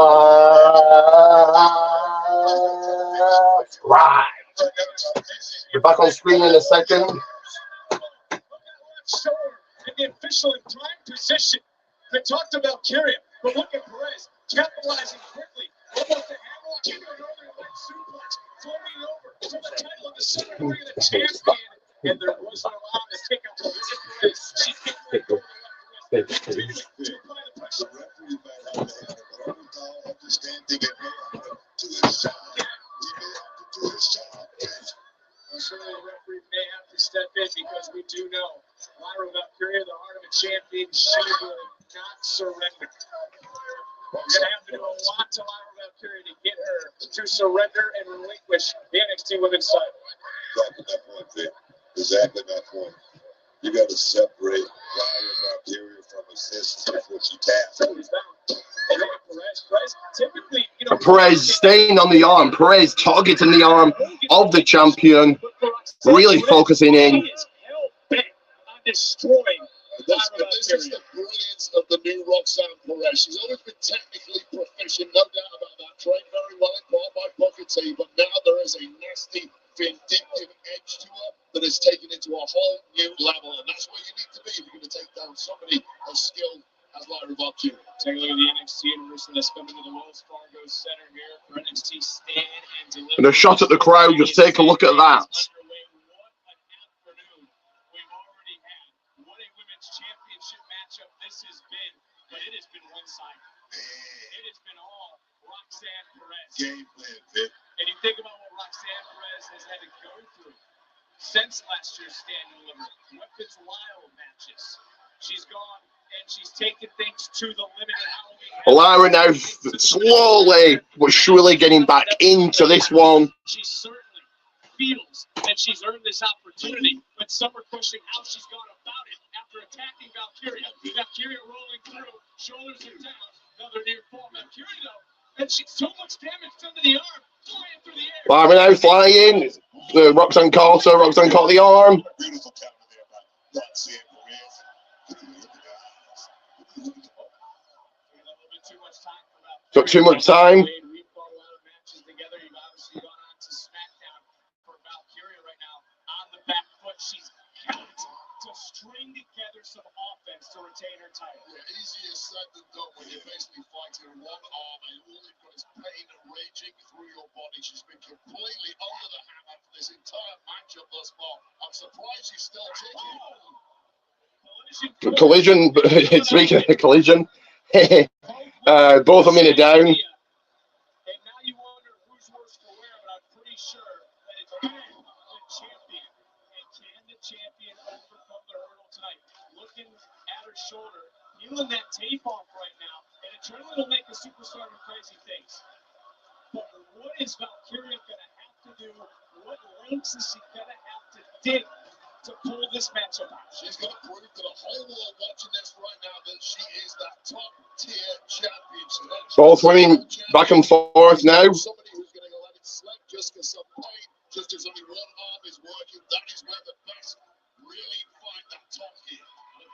We're back on screen in a second. In the official and prime position. They talked about Valkyria, but look at Perez capitalizing quickly. Almost a hammerlock into an overhead suplex, floating over to the title of the center ring of the champion. And there was no on the kick out. Look at Perez. She kicked right over the left wrist. Continuing to apply the pressure. Referee might have to have a protocol understanding and know how to do his job. He may have to do his job. Certainly the referee may have to step in because we do know Lyra Valkyria, the heart of a champion, she will not surrender. We're going to have to do a lot to Lyra Valkyria to get her to surrender and relinquish the NXT Women's title. Exactly my point, Vic. Exactly my point. You got to separate Lyra Valkyria from assistance before she taps. Perez, typically, Perez staying on the arm. Perez targeting the arm of the champion. Really focusing in. Destroying. This is the brilliance of the new Roxanne Perez. She's always been technically proficient, no doubt about that. Trained very well in part by Booker T, but now there is a nasty, vindictive edge to her that is taken into a whole new level, and that's where you need to be if you're going to take down somebody as skilled as Lyra Valkyria. Take a look at the NXT universe that's coming to the Wells Fargo Center here for NXT Stand and Deliver. And a shot at the crowd. Just take a look at that. Championship matchup this has been, but it has been one-sided. It has been all Roxanne Perez. Game plan, Vic. And you think about what Roxanne Perez has had to go through since last year's Stand and Deliver. Weapons Wild matches. She's gone and she's taken things to the limit of Halloween. Lyra now slowly but surely getting back into this one. She certainly feels that she's earned this opportunity, but some are questioning how she's gone about it after attacking Valkyria. Valkyria rolling through, shoulders are down, another near fall. Valkyria though, and she's so much damage under the arm, flying through the air. Lyra now flying. Roxanne caught her. Roxanne caught the arm. Beautiful counter there by Roxanne Perez. Took too much time. She's got to string together some offense to retain her title. Yeah, easier said than done when you're basically fighting one arm and all you've got is pain raging through your body. She's been completely under the hammer for this entire matchup thus far. I'm surprised she's still ticking. Collision. Speaking of collision, both of them in a down. And now you wonder who's worse for wear, but I'm pretty sure that it's the champion. And can the champion overcome the hurdle tonight? Looking at her shoulder, peeling that tape off right now, and adrenaline will make a superstar do crazy things. But what is Valkyria going to have to do? What lengths is she going to have to dig to pull this matchup out? She's going to prove to the whole world watching this right now that she is that top tier champion. Both winning back and forth now. Somebody who's going to let it slip just because some pain, just as only one arm is working. That is where the best really find that top gear.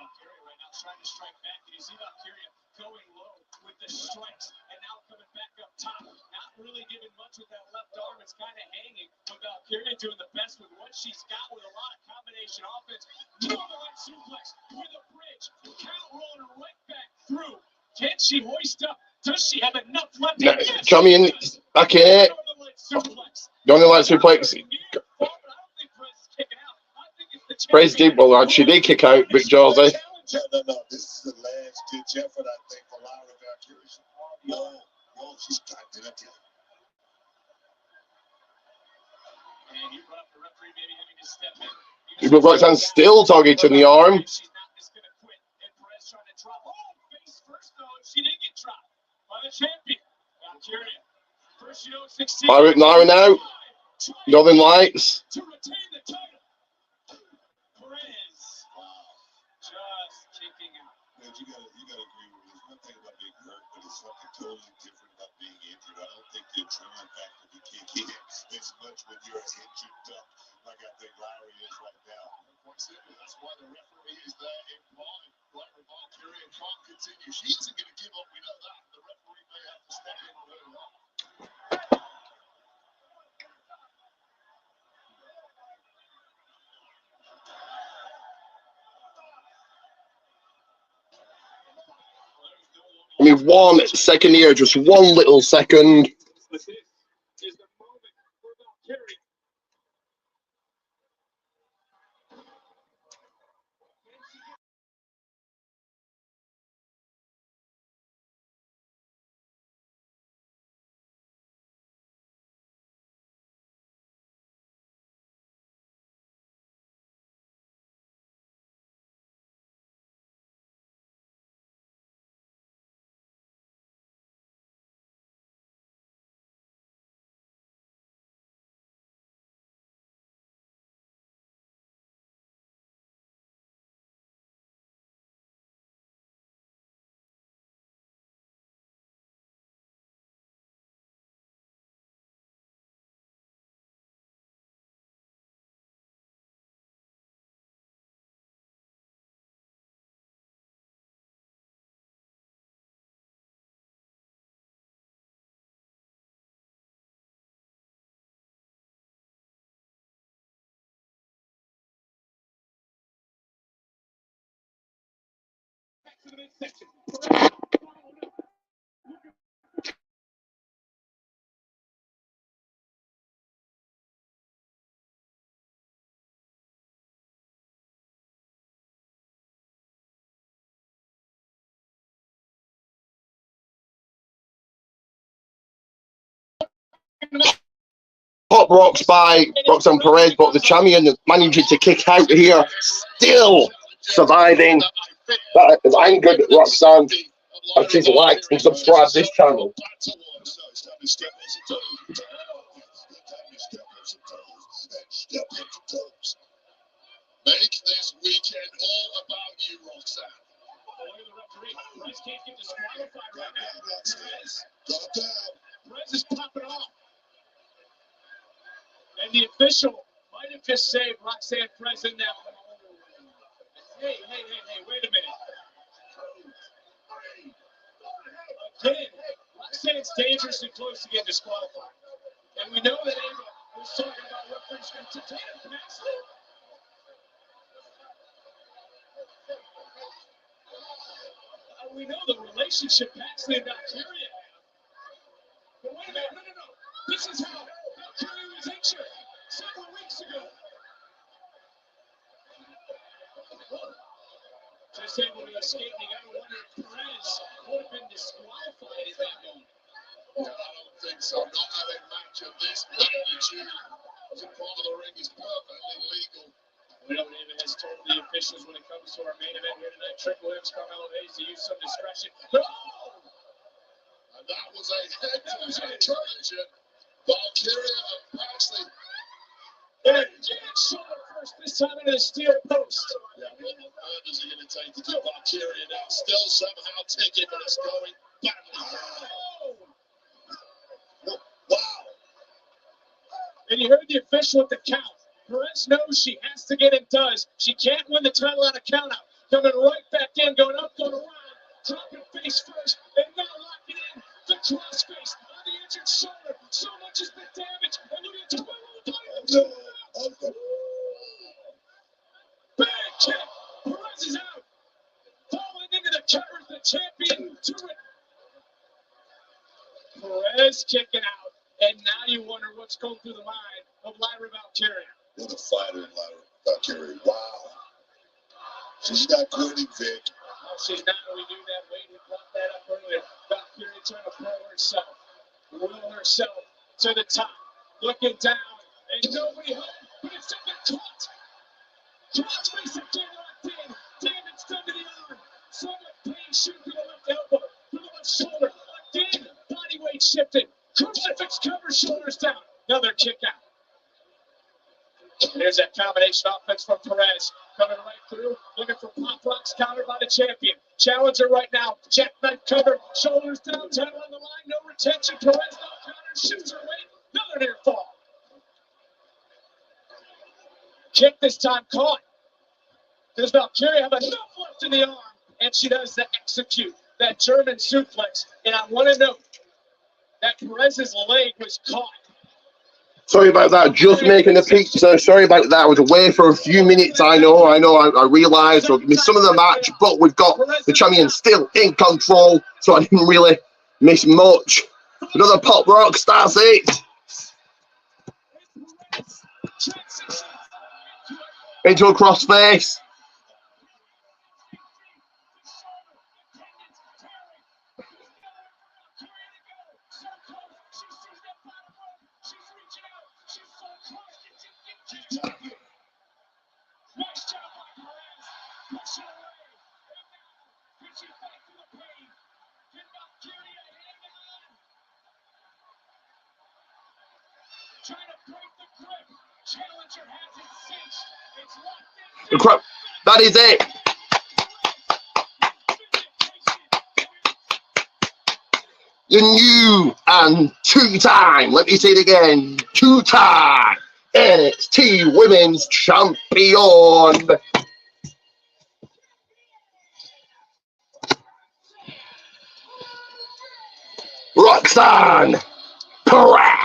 Valkyria right now trying to strike back, and you see Valkyria going low with the strikes, and now coming back up top. Not really giving much with that left arm. It's kind of hanging, but Valkyria doing the best with what she's got with a lot of combination offense. Northern suplex with a bridge. Count rolling her right back through. Can she hoist up? Does she have enough left? Yes, coming in back in it. Northern Light suplex. Praise deep. Well, she did kick out Big Josie. No. This is the last ditch effort, I think, for Laura Valkyrie. No, she's got it again. And you brought up the referee maybe having to step in. But Roxanne still targeting the arm. She's not just going to quit. And Perez trying to drop. Oh, face first, though. She did get dropped by the champion. Valkyria. First, you know, 16. Pirate Nara now. Northern Lights. To retain the title. Perez. Just kicking out. Man, you gotta agree with me. There's one thing about being hurt, but it's something totally different about being injured. I don't think the adrenaline factor can kick in as much when you're an injured duck like I think Lowry is right now. That's why the referee is there in mind. Valkyria can't continue. She isn't going to give up. We know that. The referee may have to step in on her behalf. I mean, 1 second here, just one little second. This is the moment for Valkyria. To the midsection. Hot rocks by Roxanne Perez, but the champion managing to kick out here, still surviving. That is angered Roxanne. And please like and subscribe to this channel. Make this weekend all about you, Roxanne. Look at the referee. Perez can't get disqualified right now. Perez is popping off. And the official might have just saved Roxanne Perez in that one. Hey, wait a minute. Again, Roxanne's dangerously close to getting disqualified. And we know that Ava was talking about referees going to take it past. we know the relationship Paxley and Valkyria have. But wait a minute, no. This is how Valkyria was injured several weeks ago. Just able to escape. You got to wonder if Perez would have been disqualified in that moment. No, I don't think so. Not having a match of this magnitude as a part of the ring is perfectly legal. We know David has told the officials when it comes to our main event here tonight, Triple M's Carmelo Hayes to use some discretion. Oh! And that was a head-to-head collision. Valkyria and Paxley. And Janet shoulder first, this time into the steel post. Yeah, what on earth is it going to take to get Valkyria down? Still somehow ticking, but it's going badly. Oh! Wow. And you heard the official at the count. Perez knows she has to get and does. She can't win the title on a count out. Coming right back in, going up, going around, dropping face first, and now locking in the cross face on the injured shoulder. So much has been damaged. And look at the bad kick. Perez is out. Falling into the cover, the champion to it. Perez kicking out. And now you wonder what's going through the mind of Lyra Valkyria. What a fighter in Lyra Valkyria. Wow. She's not quitting, Vic. Oh, she's not. We knew that. Wade had brought that up earlier. Valkyria trying to pull herself, will herself to the top, looking down, and nobody home, but it's in the caught. Cross face again locked in. Damage done to the arm. Somewhat pain shooting to the left elbow, to the left shoulder. Again, body weight shifted. Crucifix covers, shoulders down. Another kick out. There's that combination offense from Perez. Coming right through, looking for pop rocks, countered by the champion. Challenger right now, jackknife cover, shoulders down, title on the line, no retention. Perez no counter, shoots her away, another near fall. Kick this time caught. Does Valkyria have enough left in the arm? And she does the execute, that German suplex. And I want to note that Perez's leg was caught. Sorry about that. Just making a pizza. Sorry about that. I was away for a few minutes. I realised. I missed some of the match, but we've got the champion still in control, so I didn't really miss much. Another pop rock. That's it. Into a crossface. That is it. The new and two-time, let me say it again, two-time NXT Women's Champion. Roxanne Perez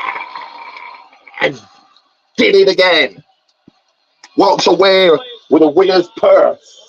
did it again. Walks away with a winner's purse.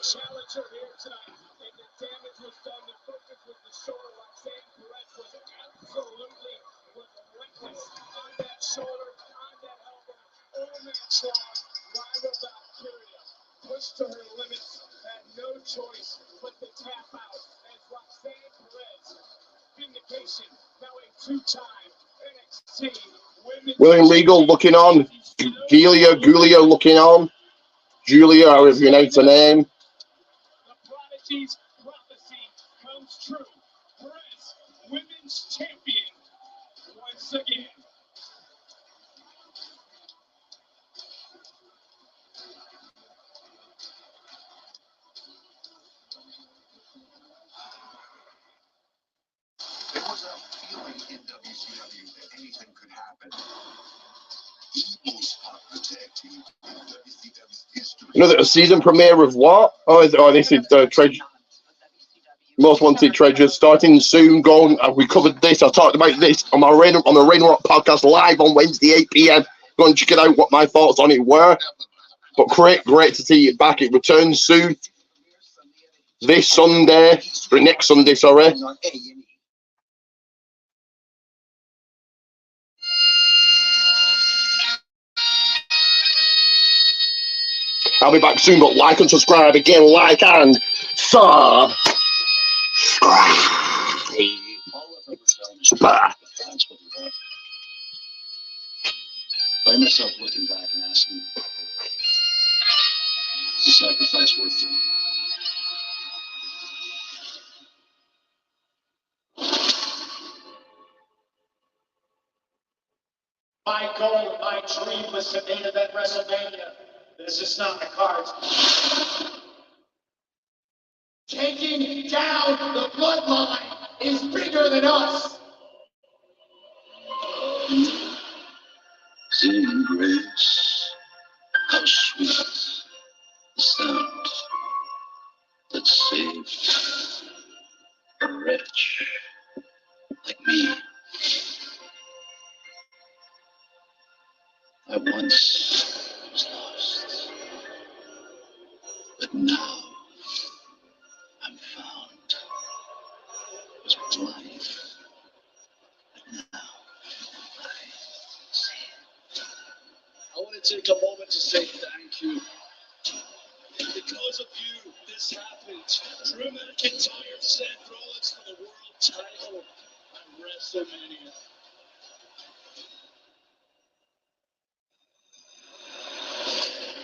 Challenger here tonight, and the damage was done. The focus was the shoulder. Roxanne Perez was absolutely relentless on that shoulder, on that elbow, all match long. Lyra Valkyria pushed to her limits, had no choice but to tap out as Roxanne Perez, vindication, now a two-time NXT Women's William Regal looking on. Julia looking on. Julia, however you name her name. Prophecy comes true. Perez, women's champion, once again. There was a feeling in WCW that anything could happen. The most popular tag team in WCW's history. You know, the season premiere of what? Oh, this is the trade. Most Wanted Treasures starting soon. Go on. We covered this. I talked about this on the Rain Rock podcast live on Wednesday 8 p.m. Go and check it out. What my thoughts on it were. But great to see it back. It returns soon. This Sunday, or next Sunday, sorry. I'll be back soon, but like and subscribe again, like and subscribe. Find myself looking back and asking, is the sacrifice worth it? My goal, my dream was to main event WrestleMania. This is not the cards. Taking down the bloodline is bigger than us. Saving grace, how sweet the sound that saved a wretch like me. I once was lost, but now I'm found. I was blind, but now I see. I want to take a moment to say thank you. Because of you, this happened. Drew McIntyre sent Rollins for the world title at WrestleMania.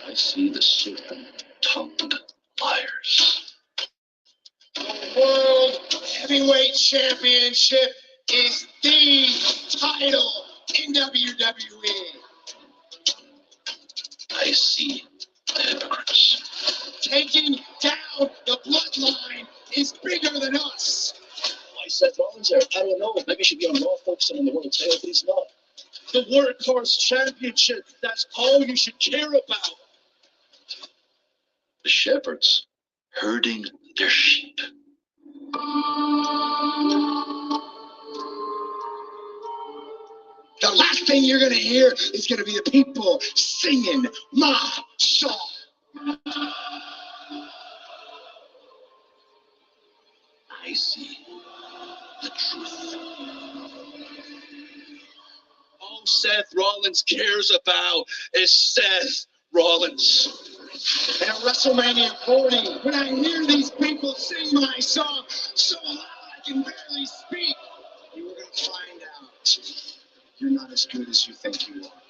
I see the serpent-tongued liars. The World Heavyweight Championship is the title in WWE. I see the hypocrites. Taking down the bloodline is bigger than us. Why Seth Rollins there? I don't know. Maybe he should be on Raw focusing on the world title, but he's not. The Workhorse Championship, that's all you should care about. The shepherds herding their sheep. The last thing you're going to hear is going to be the people singing my song. I see the truth. All Seth Rollins cares about is Seth Rollins. And at WrestleMania 40, when I hear these people sing my song so loud I can barely speak, you are going to find out you're not as good as you think you are.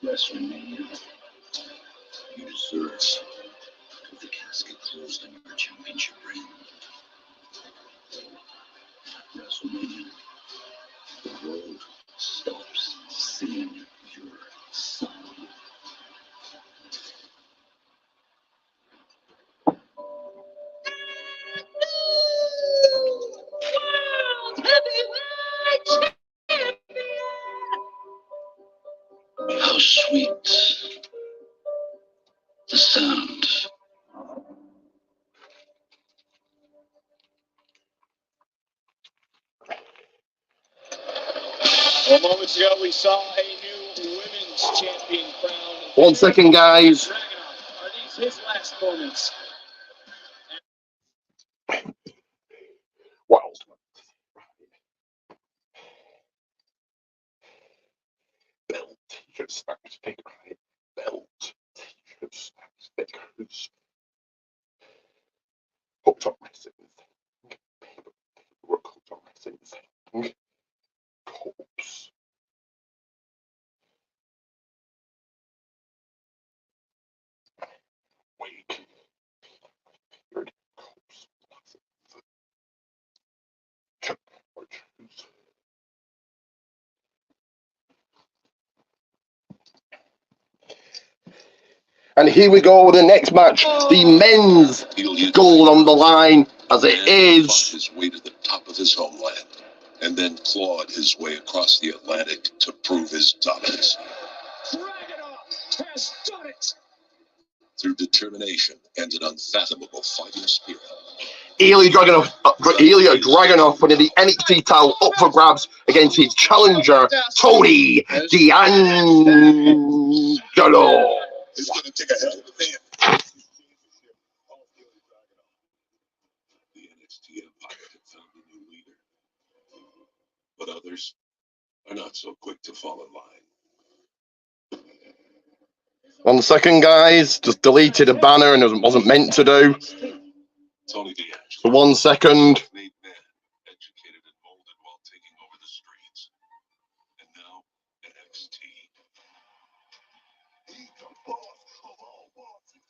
WrestleMania, you deserve with the casket closed on your championship reign. WrestleMania, the world stops singing your song. World Heavyweight Champion! How sweet the sound. Well, moments ago, we saw a new women's champion crowned. 1 second, guys. Are these his last moments? Wow. Belt, t-shirt, snacks, stickers. Belt, t-shirt, snacks, stickers. Hooked on wrestling thing. Paperwork hooked on wrestling thing. Corpse. Wig. Beard. Corpse. Chuck. Shoes. And here we go, the next match, the men's gold on the line, as it is. His way to the top of his homeland, and then clawed his way across the Atlantic to prove his dominance. Dragunov has done it! Through determination and an unfathomable fighting spirit. Ilya Dragunov putting the NXT title up for grabs against his challenger, Tony D'Angelo. It's going to take a hell of a man. The NXT Empire had found a new leader, but others are not so quick to fall in line. 1 second, guys. Just deleted a banner and it wasn't meant to do. Tony D'Angelo. For 1 second. Made man, educated and molded while taking over the streets. And now, NXT. He's the boss of all bosses.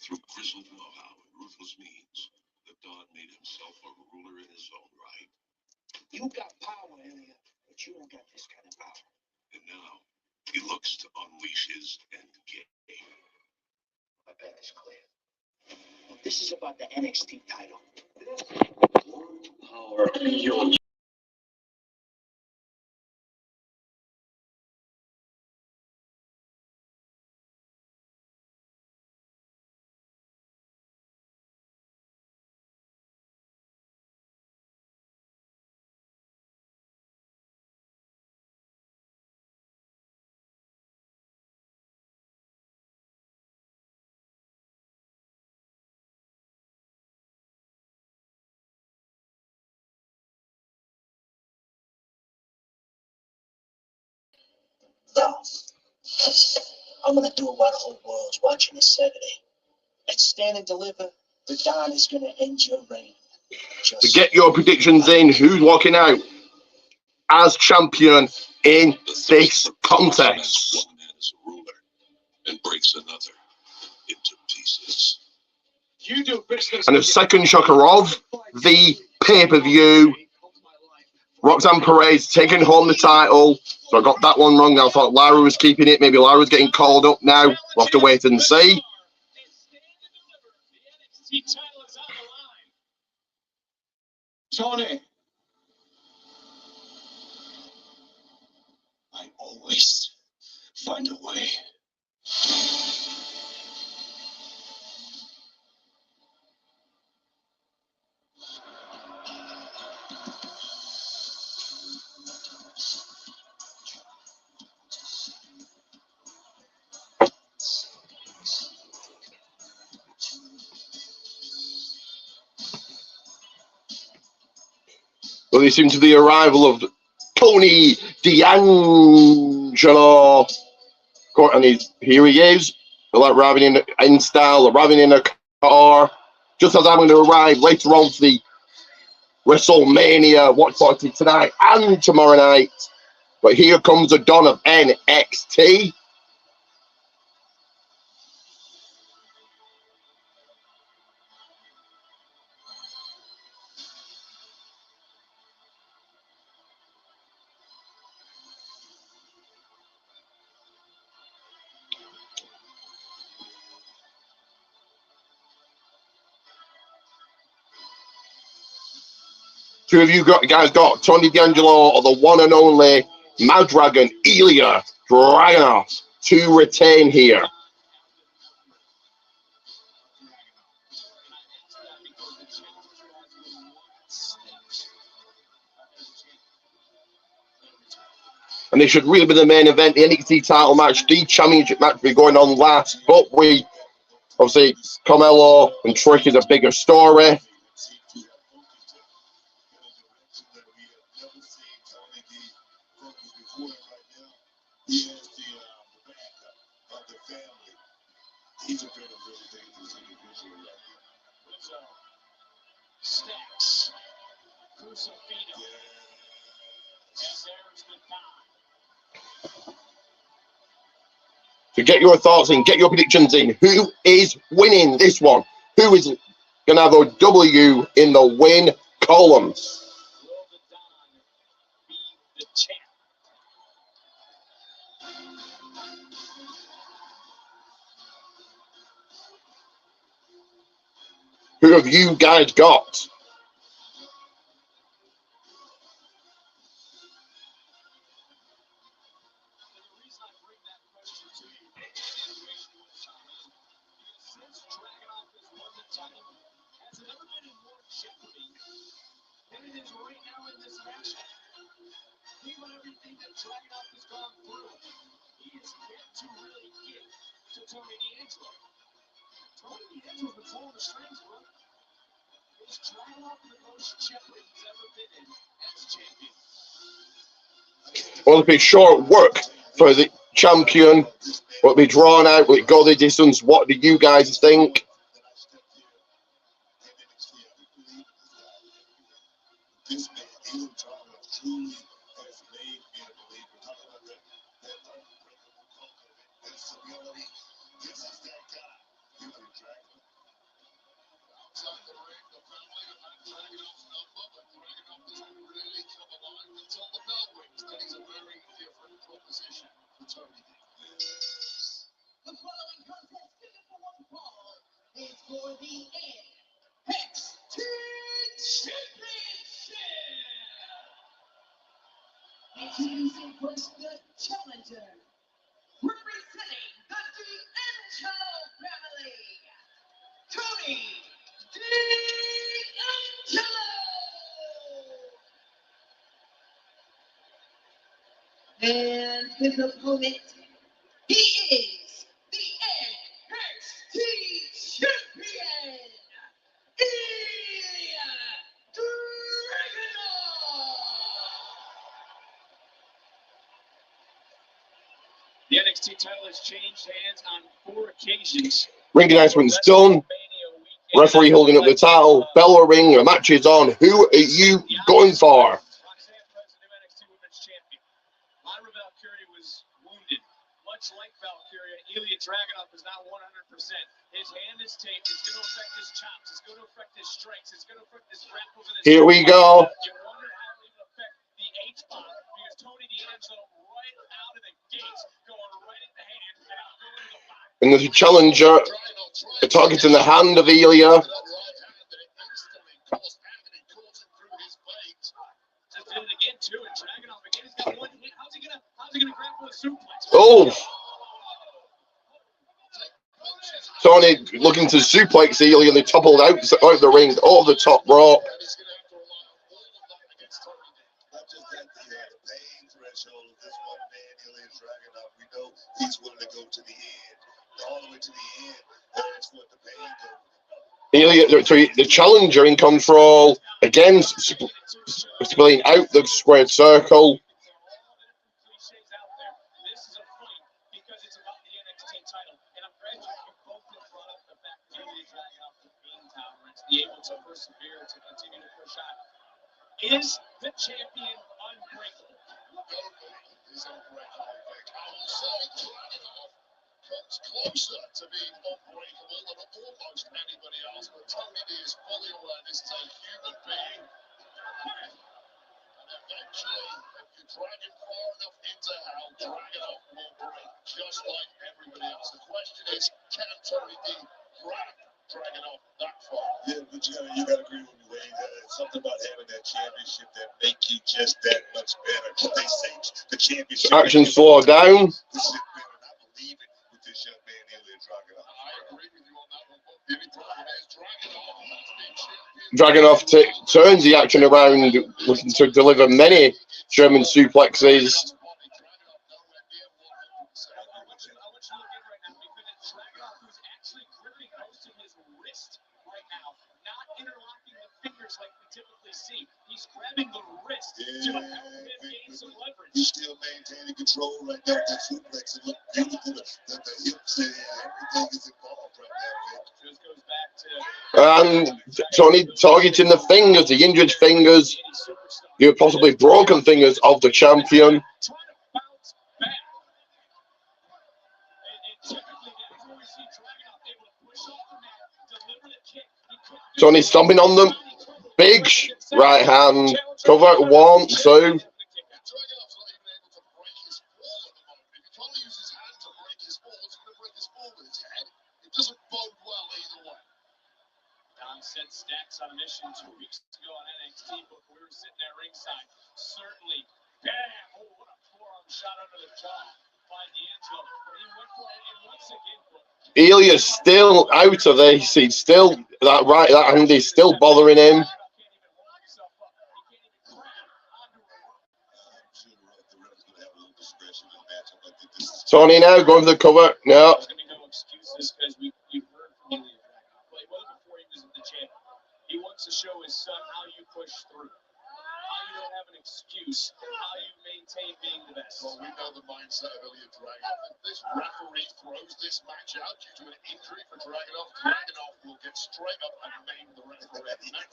Through grizzled know-how and ruthless means, the Don made himself a ruler in his own right. You got power, Ilya, but you don't got this kind of power. And now, he looks to unleash his end game. My bet is clear. This is about the NXT title. Power your No. I'm gonna do it while the whole world's watching this Saturday. At Stand and Deliver, the Don is gonna end your reign. To get your predictions in, who's walking out as champion in this contest? One man is a ruler and breaks another into pieces. You do business. And the second shocker of the pay-per-view, Roxanne Perez taking home the title. So I got that one wrong. I thought Lara was keeping it. Maybe Lara's getting called up now. We'll have to wait and see. Tony. I always find a way. Well, they seem to the arrival of Tony D'Angelo. And here he is. They're like arriving in style, arriving in a car. Just as I'm going to arrive later on for the WrestleMania watch party tonight and tomorrow night. But here comes the Don of NXT. Two of you guys got Tony D'Angelo or the one and only Mad Dragon, Ilya Dragunov, to retain here. And this should really be the main event, the NXT title match, the championship match will be going on last. But we, obviously, Carmelo and Trick is a bigger story. He has the backup of the family. He's a very, very dangerous individual right here. Stacks. Crucifino. Yeah. And there's the time. So get your thoughts in, get your predictions in. Who is winning this one? Who is going to have a W in the win column? Will the Don be the champ? Who have you guys got? Since Dragunov has won the title, has And it is right now in this match. Given everything that Dragunov has gone through, he is yet to really get to Tony D'Angelo. Tony D'Angelo's been pulling the strings, bro. Is Dragunov the most jeopardy he's ever been in as champion? Well, it'll be short work for the champion. Will it be drawn out? Will it go the distance? What do you guys think? This man, even Dragunov, truly has made me a believer. Talk about that unbreakable culture, that stability. This is that guy. You know, Dragunov. Outside the ring, the family have had Dragunov's number, but Dragunov doesn't really come alive until the bell rings. That is a very different proposition for Tony D. Yes. The following contest scheduled for one fall is for the NXT Championship. Introducing first the challenger, representing the D'Angelo family, Tony D'Angelo. And his opponent, he is the NXT champion, Ilya Dragunov. The NXT title has changed hands on 4 occasions. Ring announcement's done. Referee holding up the title. Bell will ring. The match is on. Who are you going for? Myra Valkyria was wounded. Much like Valkyria, Ilya Dragunov is not 100%. His hand is taped. It's going to affect his chops. It's going to affect his strikes. It's going to affect his grapples. And his Here we go. You wonder how it will affect the H-bomb because Tony D'Angelo right out of the gates going right in the hand and out going to the body. And there's a challenger. A target in the hand of Ilya. Oh! Tony looking to suplex Ilya. They toppled out the ring, over the top rope. He's willing to go to the end, all the way to the end. That's what the pain goes. Ilya, sorry, the challenger in control, again spilling out the squared circle. Is the champion unbreakable? He's unbreakable. I will say Dragunov comes closer to being unbreakable than almost anybody else, but Tony D is fully aware this is a human being. And eventually, if you drag him far enough into hell, Dragunov will break, just like everybody else. The question is, can Tony D drag Dragunov that far? Yeah, but you gotta agree with me, Wayne. Something about having that championship that make you just that much better. They say the championship. Action slow down. This is better, and I believe it with this young man, Ilya Dragunov. I agree with you on that one, but Ilya Dragunov has been champion. Dragunov turns the action around, looking to deliver many German suplexes. He's grabbing the wrist to help him gain some leverage. He's still maintaining control right now. That suplex, it looked beautiful. The hips, everything is involved right now. Just goes back to And Tony targeting the fingers, the injured fingers, the possibly broken fingers of the champion. Tony stomping on them. Big right hand. Cover 1, 2. Set stacks on a mission 2 weeks ago on NXT, but we were sitting there ringside. Certainly, bam! Oh, what a forearm shot under the jaw by D'Angelo. He went for it, and once again, Ilya's still out of this. He's still that hand is still bothering him. Tony now going for the cover. No. There's going to be no excuses because you've heard from Ilya Dragunov. Well, he was before he was in the gym. He wants to show his son how you push through, how you don't have an excuse, how you maintain being the best. Well, we know the mindset of Ilya Dragunov. If this referee throws this match out due to an injury for Dragunov, Dragunov will get straight up and maim the referee. Referee,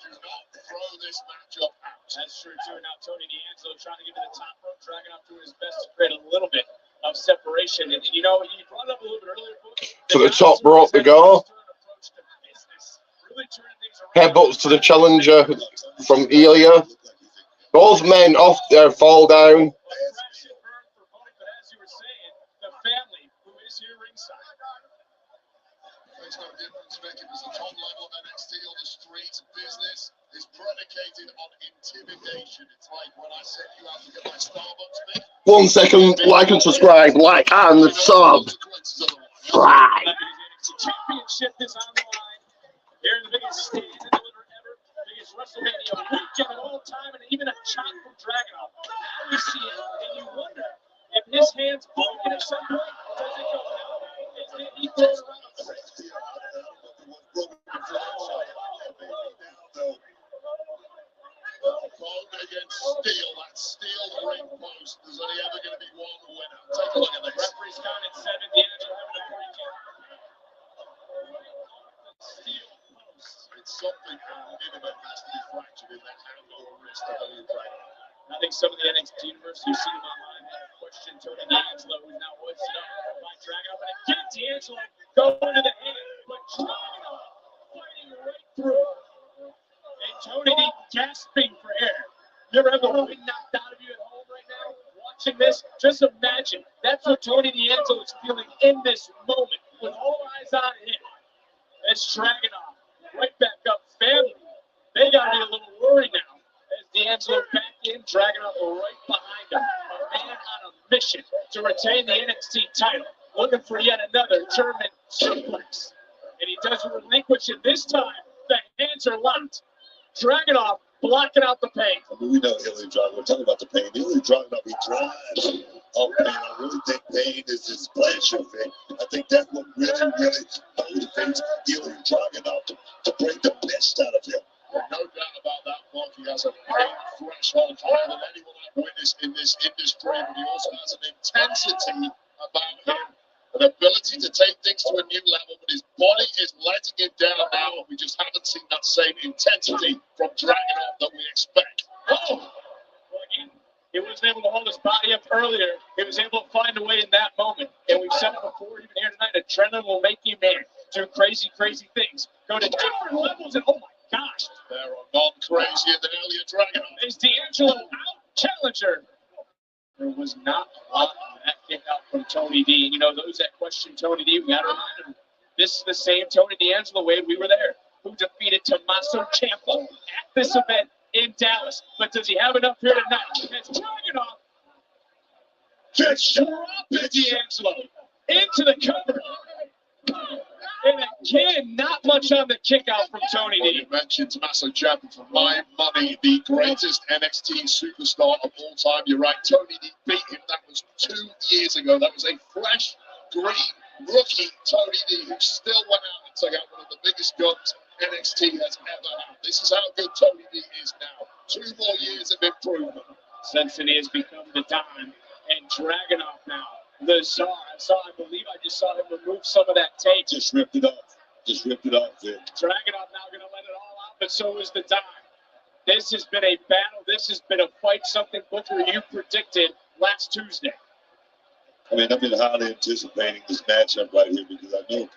do not throw this match up out. That's true, too. Now, Tony D'Angelo trying to get to the top rope, Dragunov doing his best to create a little bit of separation. And you know, you brought up a little bit earlier, To the top rope to go. Headbutts to the challenger from Ilya. Both men off there fall down. Makes no difference, Vic. It was the top level of NXT on the streets. Business is predicated on intimidation. It's like when I said you have to get my Starbucks, Vic. 1 second, like and subscribe, like and sub. Right. Championship is on the line. Here in the biggest stage in the liver ever, biggest WrestleMania weekend of all time, and even a chop from Dragunov. Now we see it, and you wonder if his hands broken at some point. Does it go down? Is he thrown around? Bone against steel, that steel ring post. There's only ever going to be one winner. Take a look at this. Referee's counted 7. D'Angelo having a break in. Steel post. It's something minimum has to be fractured in that hand or wrist of Ilya Dragunov. I think some of the NXT universe who see him online have questioned Tony D'Angelo, who's now hoisted up by Dragunov. And again, D'Angelo going to the hand, but Dragunov fighting right through. And Tony D gasping for air. You ever have the wind knocked out of you at home right now? Watching this, just imagine. That's what Tony D'Angelo is feeling in this moment, with all eyes on him. As Dragunov right back up. Family, they got to be a little worried now. As D'Angelo back in, Dragunov right behind him. A man on a mission to retain the NXT title. Looking for yet another German suplex. And he doesn't relinquish it this time. The hands are locked. Dragunov blocking out the pain. I mean, we know Ilya Dragunov. We're talking about the pain. Ilya Dragunov, he thrives on pain. I really think pain is his pleasure, man. I think that's what really motivates Ilya Dragunov to bring the best out of him. No doubt about that, Mark. He has a pain threshold higher than anyone I've witnessed in this industry, but he also has an intensity about him, an ability to take things to a new level, but his body is letting him down now, and we just haven't seen that same intensity from Dragunov that we expect. Oh! Well, again, he wasn't able to hold his body up earlier. He was able to find a way in that moment. And we've said it before, even here tonight, adrenaline will make you man. Do crazy, crazy things. Go to different levels, and oh my gosh. There are none crazier than Ilya Dragunov. Is D'Angelo out? Challenger. There was not a lot of that kick out from Tony D. And you know, those that question Tony D, we got to remind them, this is the same Tony D'Angelo, Wade, we were there, who defeated Tommaso Ciampa at this event in Dallas. But does he have enough here tonight? As Dragunov gets dropped D'Angelo into the cover. And again, not much on the kick out from Tony D. You mentioned Tommaso Ciampa, for my money, the greatest NXT superstar of all time. You're right, Tony D beat him. That was 2 years ago. That was a fresh, green, rookie Tony D who still went out and took out one of the biggest guns NXT has ever had. This is how good Tony D is now. 2 more years of improvement. Cincinnati has become the dime, and Dragunov now. The Czar. I believe I just saw him remove some of that tape. Just ripped it off. Vic. Dragunov now going to let it all out, but so is the dime. This has been a battle. This has been a fight, something, Booker, you predicted last Tuesday. I mean, I've been highly anticipating this matchup right here because I know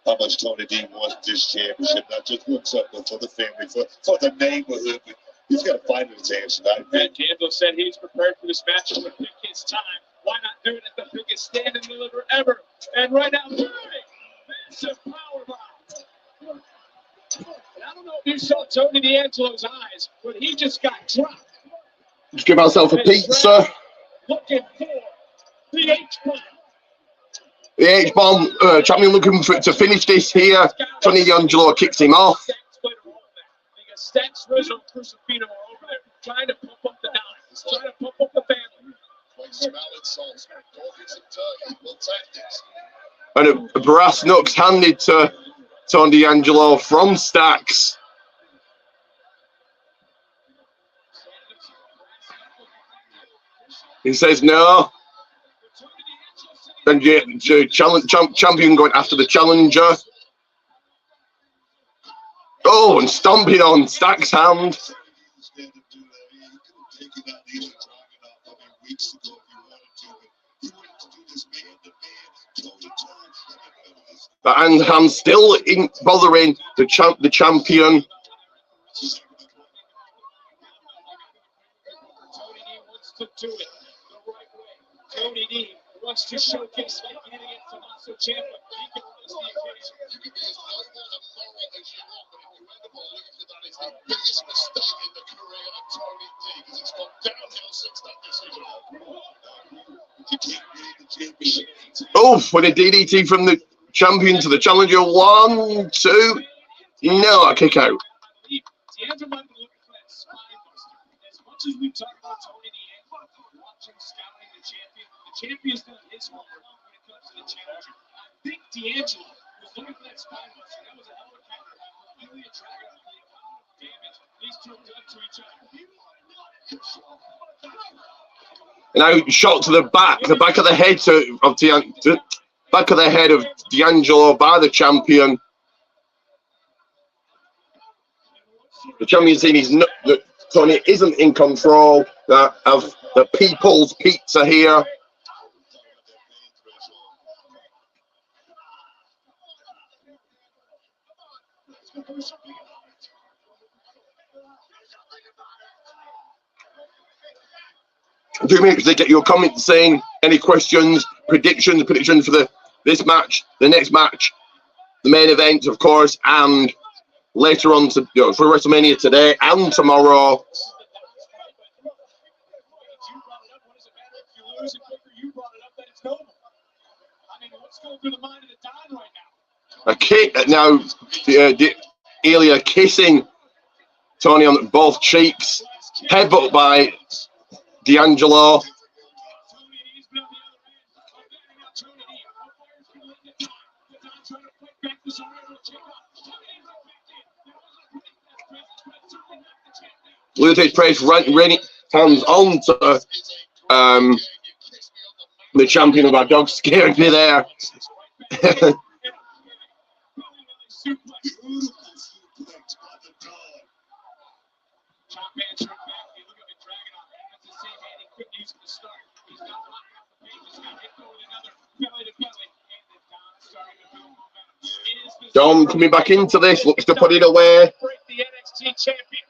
how much Tony D wants this championship, not just for himself, but for the family, for the neighborhood. He's got a fight in his hands tonight. Matt Campbell said he's prepared for this matchup and pick his time. Why not do it at the biggest stand and deliver ever? And right now, massive power bomb. And I don't know if you saw Tony D'Angelo's eyes, but he just got dropped. Just give myself a pizza. Looking for the H-bomb. The H-bomb, champion looking to finish this here. Tony D'Angelo kicks him off. Stacks Rizzo Crucifino are over there trying to pump up the dime, trying to pump up the family. And a brass knucks handed to Tony D'Angelo from Stacks. He says no. And champion going after the challenger. Oh, and stomping on Stacks' hand. The hand still bothering the champion. Tony D wants to showcase like he did against Tommaso Ciampa. He can rise the occasion. You can be as noble and moral as you want, but if you end up believing that is the biggest mistake in the career of Tony D, because it's gone downhill since that decision. You can't read the championship. Oh, with a DDT from the champion to the challenger. 1, 2. No, a kick out. D'Angelo might be looking for that spine buster. As much as we talk about Tony D'Angelo, watching, scouting the champion's done his homework when it comes to the challenger. I think D'Angelo was looking for that spine buster. That was a hell of a counter. Really attractive for the amount of damage these two have done to each other. Now shot to the back of the head back of the head of D'Angelo by the champion. The champion saying that Tony isn't in control of the people's pizza here. Do me to get your comments saying any questions, predictions for this match, the next match, the main event, of course, and later on for WrestleMania today and tomorrow. A kick now, Ilya kissing Tony on both cheeks, headbutt by D'Angelo. Luther's press running hands on to the champion of our dog, scared me there. Dom coming back into this, looks to put it away. The NXT champion.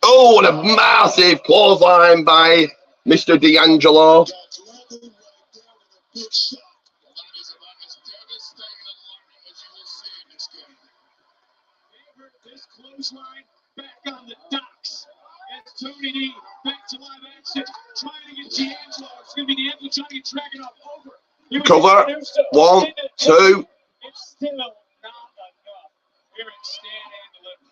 Oh, what a massive clothesline by Mr. D'Angelo. This clothesline back on the docks. As Tony D back to live action, trying to get D'Angelo. It's going to be D'Angelo trying to get Dragunov over. Cover. 1, 2. It's still not enough. Here at Stand and Deliver.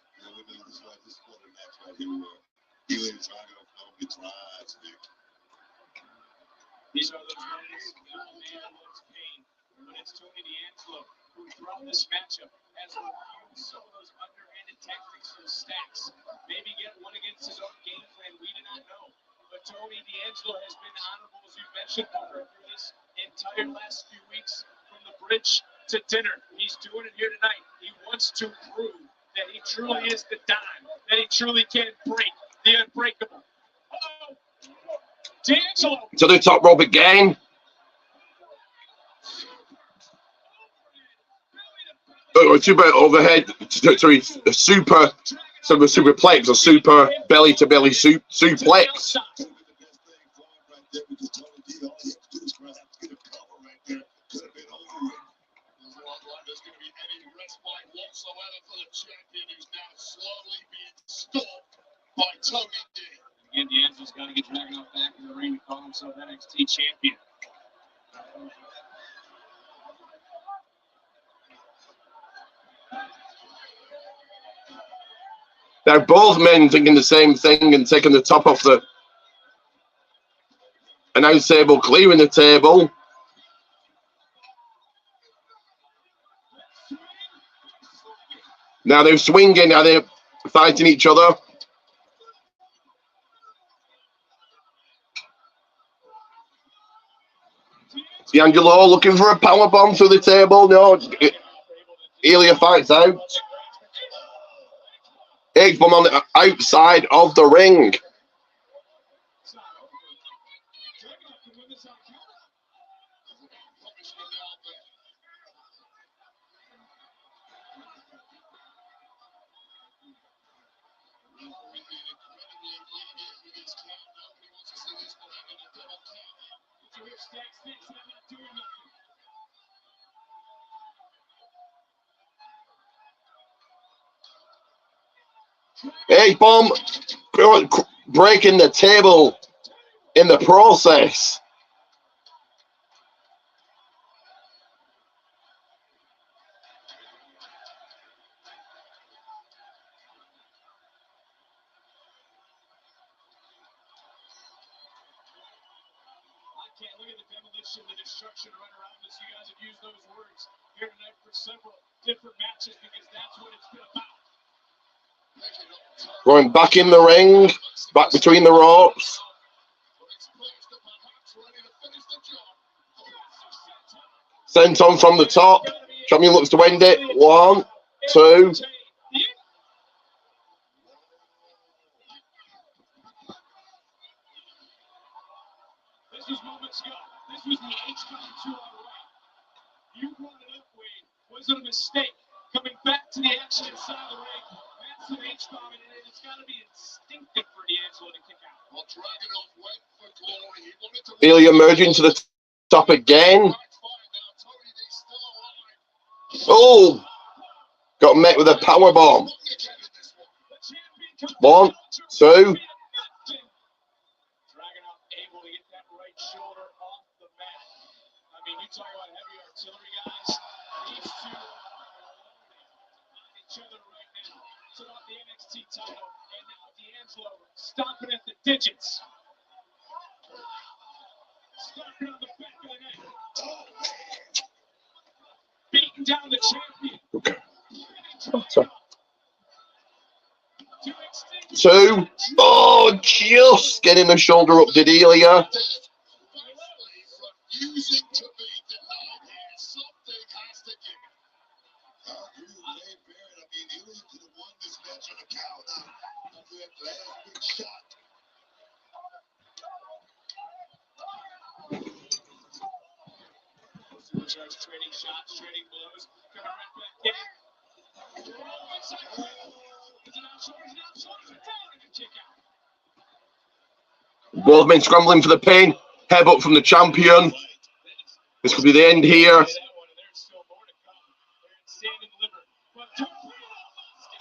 These are those moments that a man loves pain. But it's Tony D'Angelo who throughout this matchup has reviewed some of those underhanded tactics from Stacks. Maybe get one against his own game plan. We do not know. But Tony D'Angelo has been honorable, as you mentioned, through this entire last few weeks from the bridge to dinner. He's doing it here tonight. He wants to prove that he truly is the dime, that he truly can break the unbreakable. Uh-oh. D'Angelo. To the top rope again. Oh, super overhead. Sorry, a super superplex, a super belly to belly suplex. Again, D'Angelo's got to get Dragunov back in the ring to call himself NXT champion. They're both men thinking the same thing and taking the top off the announce table, clearing the table. Now they're swinging, now they're fighting each other. D'Angelo looking for a power bomb through the table. No, Ilya fights out. H-bomb on the outside of the ring. H-bomb breaking the table in the process. The destruction right around us. You guys have used those words here tonight for several different matches because that's what it's been about. Going back in the ring, back between the ropes. Sent on from the top. Champion looks to end it. 1, 2. This was moments ago. This was the H-bomb to our right. You brought it up, Wade. Was it a mistake? Coming back to the action inside the ring. Massive H-bomb, and it's got to be instinctive for D'Angelo to kick out. Well, Dragunov went for glory. He wanted to... Ilya merging to the top again. Oh! Got met with a power bomb. 1, 2. Shoulder off the mat. I mean, you talk about heavy artillery, guys. These two are on each other right now. Took off the NXT title, and now D'Angelo stomping at the digits. Stomping on the back of the neck. Beating down the champion. Okay. Sorry. 2. Oh, just getting the shoulder up, did Ilya. Using to be denied here. Something has to give. I agree with Wade Barrett. I mean, Ilya could have won this match on a count out. After that last big shot. Supercharged trading shots, trading blows. Coming right back in. Both men scrambling for the pin. Headbutt from the champion. This could be the end here.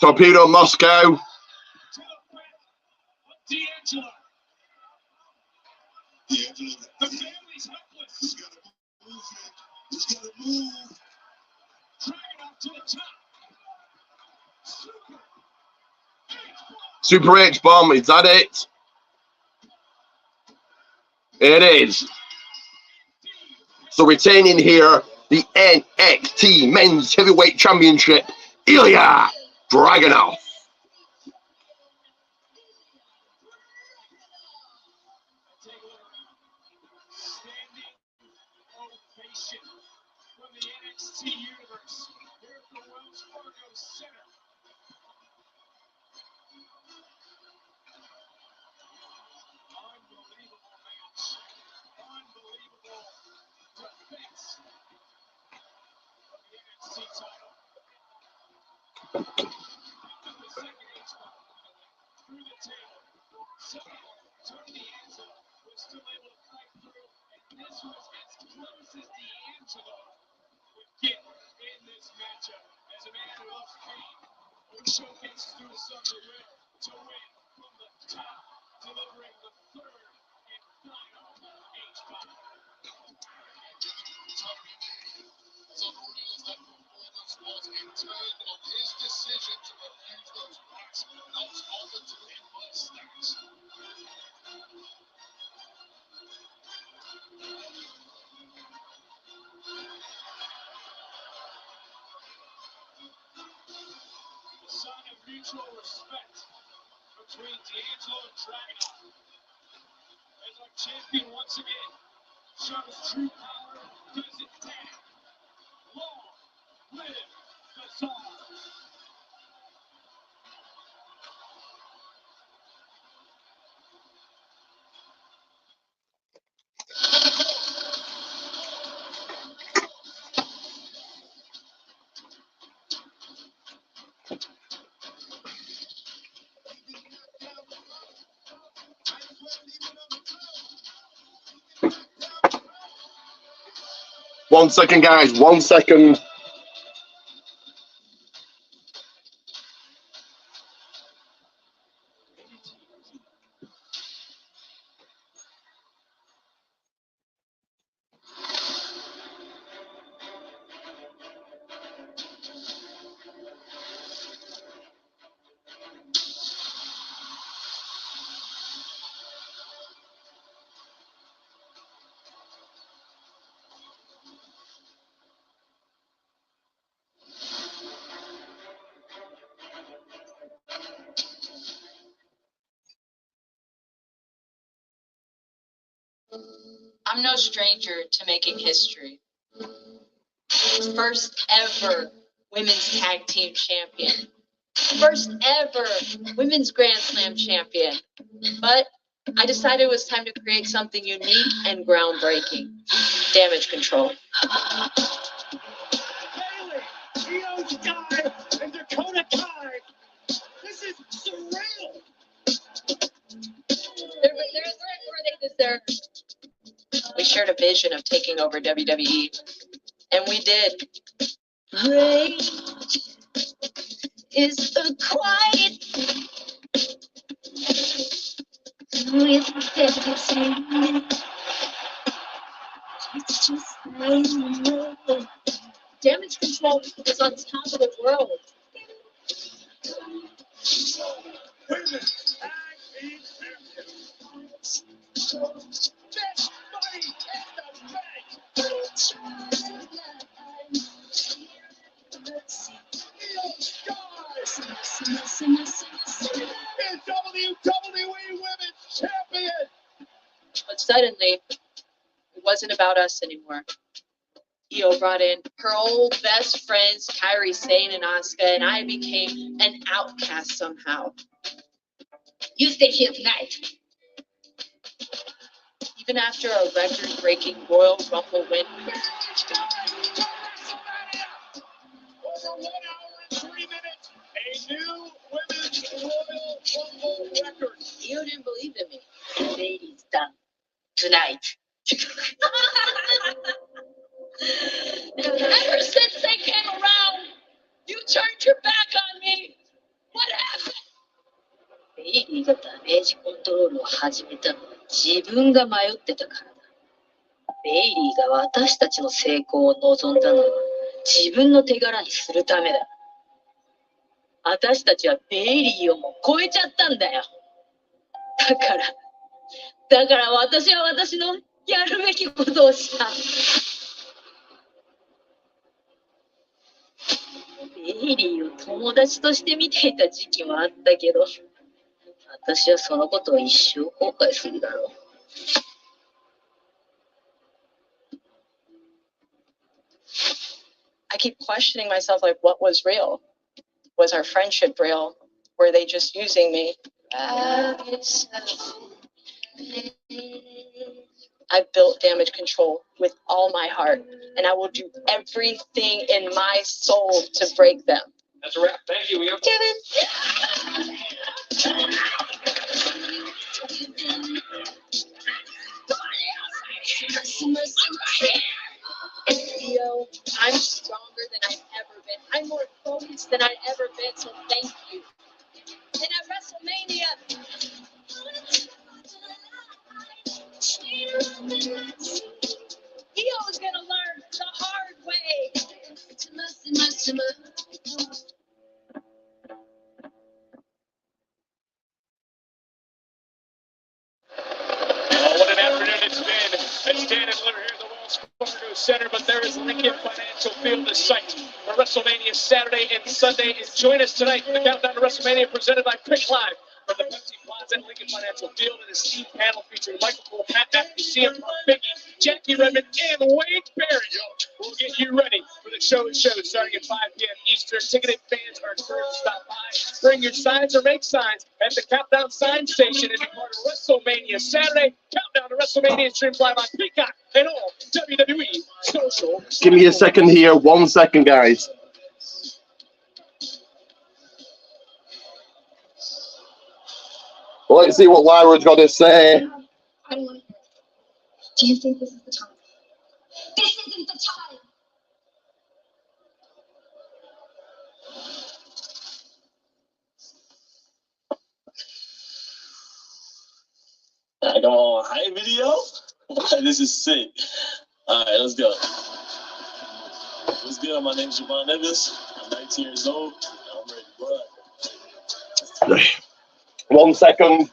Torpedo Moscow. D'Angelo. The family's helpless. He's got to move. He's got to move. Dragging up to the top. Super H-bomb. Is that it? It is. So retaining here the NXT Men's Heavyweight Championship, Ilya Dragunov. Standing ovation from the NXT universe here at the Wells Fargo Center. Unbelievable match. Unbelievable defense of the NXT title. The second H-bomb through the table. Somehow, Tony D'Angelo was still able to fight through, and this was as close as D'Angelo would get in this matchup. As a man who loves pain, who showcases through his son's will to win from the top, delivering the third and final H-bomb. Sign of mutual respect between D'Angelo and Dragunov. As our champion once again shows true power, does it tag. Long live the Tsar. One second, guys. 1 second. I'm no stranger to making history. First ever women's tag team champion. First ever women's Grand Slam champion. But I decided it was time to create something unique and groundbreaking. Damage control. Bailey, Io Sky, and Dakota Kai. This is surreal. They're where they deserve. We shared a vision of taking over WWE, and we did. Rage is a quiet with everything. It's just amazing. Damage control is on top of the world. Women's tag team champions. Best money in the bank. And WWE Women's Champion. But suddenly, it wasn't about us anymore. Io brought in her old best friends, Kairi Sane and Asuka, and I became an outcast somehow. You stay here tonight. Even after a record-breaking Royal Rumble win, Over 1 hour and 3 minutes, a new women's Royal Rumble record. Io didn't believe in me. Ladies, done. Tonight. Ever since they came around, you turned your back on me. What happened? ベイリーがダメージコントロールを始めたのは自分が迷ってたからだ。ベイリーが私たちの成功を望んだのは自分の手柄にするためだ。私たちはベイリーをも超えちゃったんだよ。だから私は私のやるべきことをした。ベイリーを友達として見ていた時期もあったけど、私はそのことを一生後悔するだろう。I keep questioning myself, like, what was real? Was our friendship real? Were they just using me? I built Damage Control with all my heart, and I will do everything in my soul to break them. That's a wrap. Thank you. We have Yo, I'm stronger than I've ever been. I'm more focused than I've ever been, so thank you. And at WrestleMania, Io is gonna learn the hard way. Center, but there is Lincoln Financial Field to sight for WrestleMania Saturday and Sunday. And join us tonight for the Countdown to WrestleMania presented by Quick Live from the Pepsi Plaza at Lincoln Financial Field, and a steam panel featuring Michael Cole, Pat McAfee, CM Punk, Biggie, Jackie Redmond, and Wade Barrett. We'll get you ready for the show starting at 5 p.m. Eastern. Ticketed fans are encouraged to stop by, bring your signs or make signs at the Countdown Sign Station and be part of WrestleMania Saturday. Countdown to WrestleMania streams live on Peacock and all WWE social. Give me a second here. 1 second, guys. Let's see what Lyra's got to say. I don't want to hear it. Do you think this is the time? This isn't the time! I go, hi, video? This is sick. All right, let's go. What's good? My name is Javon Evans. I'm 19 years old. I'm ready to run. 1 second.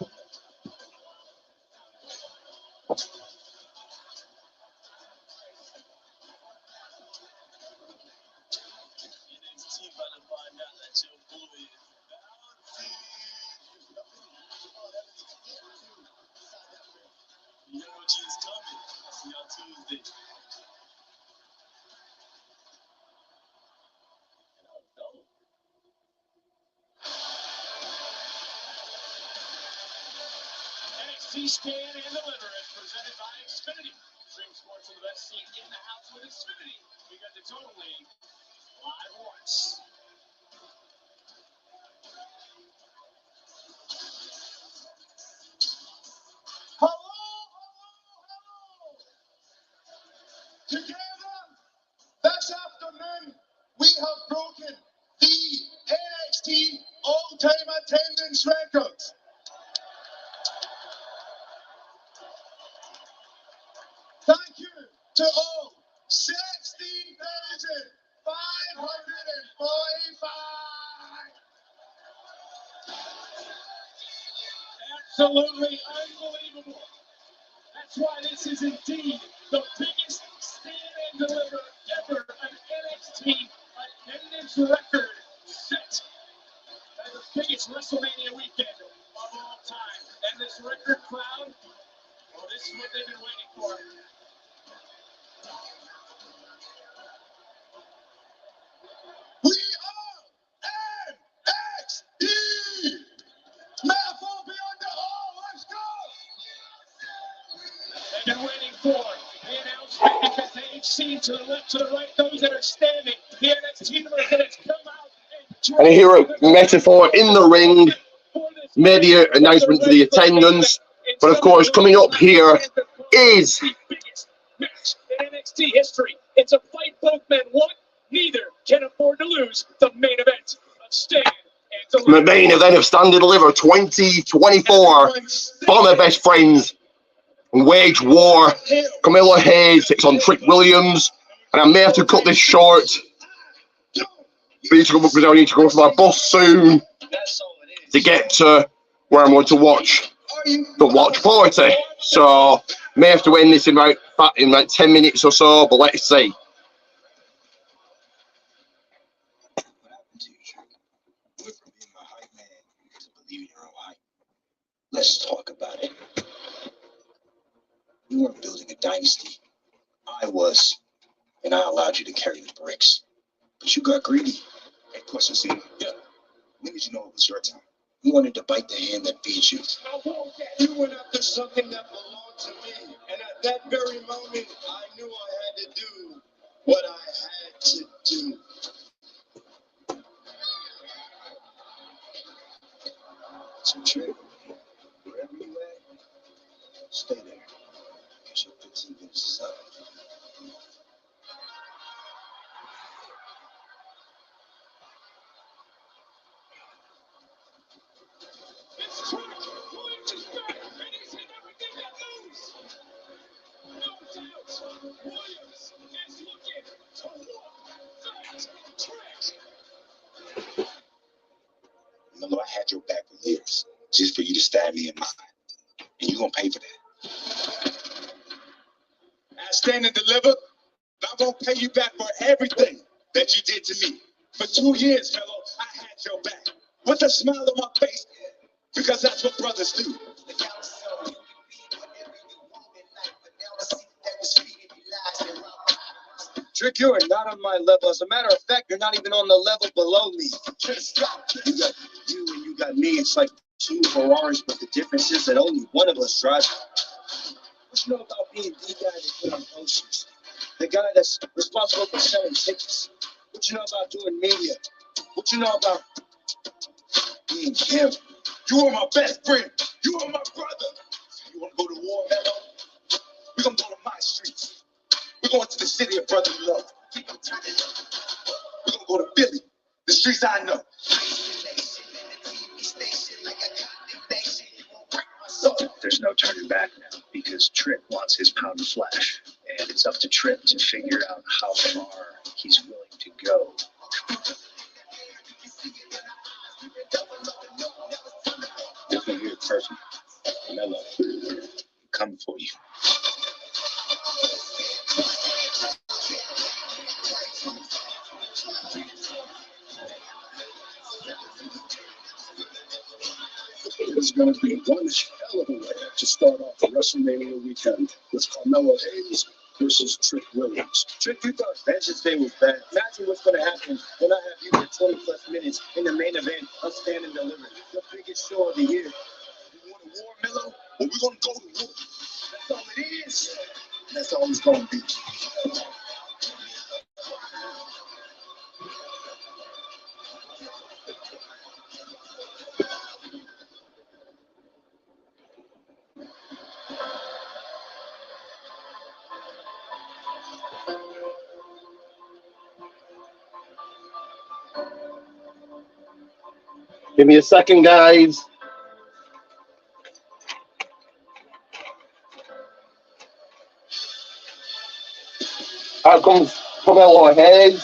NXT Stand and Deliver is presented by Xfinity. Stream sports with the best seat in the house with Xfinity because it's only live once. Hello. Together, this afternoon, we have broken the NXT all-time attendance record. Thank you to all 16,545. Absolutely unbelievable. That's why this is indeed the biggest Stand and Deliver ever, an NXT attendance record set as the biggest WrestleMania weekend of all time. And this record crowd, well, this is what they've been waiting for. We are NXT! Mouthful beyond the hall, let's go! They've been waiting for the announcement because they've seen to the left, to the right, those that are standing. The NXT universe that has come out And here a metaphor in the ring, media announcement to the attendance. But of course, coming up here is the biggest match in NXT history. It's a fight both men want. Neither can afford to lose the main event of Stand and the Deliver. main event of Stand and Deliver 2024. Former best friends wage war. Camilla Hayes takes on Trick Williams. And I may have to cut this short because I need to go for my bus soon to get to where I'm going to watch the watch party. So may have to end this in like 10 minutes or so, but let's see. Let's talk about it. We weren't building a dynasty. I was, and I allowed you to carry the bricks. But you got greedy. Hey, question, see? Yeah. When did you know it was your time? You wanted to bite the hand that feeds you. You went after something that belonged to me, and at that very moment, I knew I had to do what I had to do. So, Trick, wherever you at, stay there. Because your 15 minutes is up. It's Trick Williams is back, and he's hit everything that moves. No doubt, Williams is looking to whoop that Trick. Remember, I had your back for years, just for you to stab me in mine. And you're going to pay for that. I Stand and Deliver I'm gonna pay you back for everything that you did to me. For 2 years, fellow, I had your back with a smile on my face, because that's what brothers do. Trick, you are not on my level. As a matter of fact, you're not even on the level below me. You got you and you got me. It's like two Ferraris, but the difference is that only one of us drives. What you know about being the guy that put on posters? The guy that's responsible for selling tickets? What you know about doing media? What you know about being him? You are my best friend. You are my brother. You want to go to war, Mello? We're going to go to my streets. We're going to the city of brotherly love. We're going to go to Philly, the streets I know. There's no turning back now because Trick wants his pound of flesh. And it's up to Trick to figure out how far he's willing to go. If you hear it first, Mello, come for you. It's going to be one hell of a way to start off the WrestleMania weekend with Carmelo Hayes versus Trick Williams. Trick, you thought Vengeance Day was bad. Imagine what's going to happen when I have you for 20 plus minutes in the main event of Stand and Deliver, the biggest show of the year. You want a war, Mello? Well, we're going to go to war. That's all it is. That's all it's going to be. Give me a second, guys. Out comes Carmelo Hayes.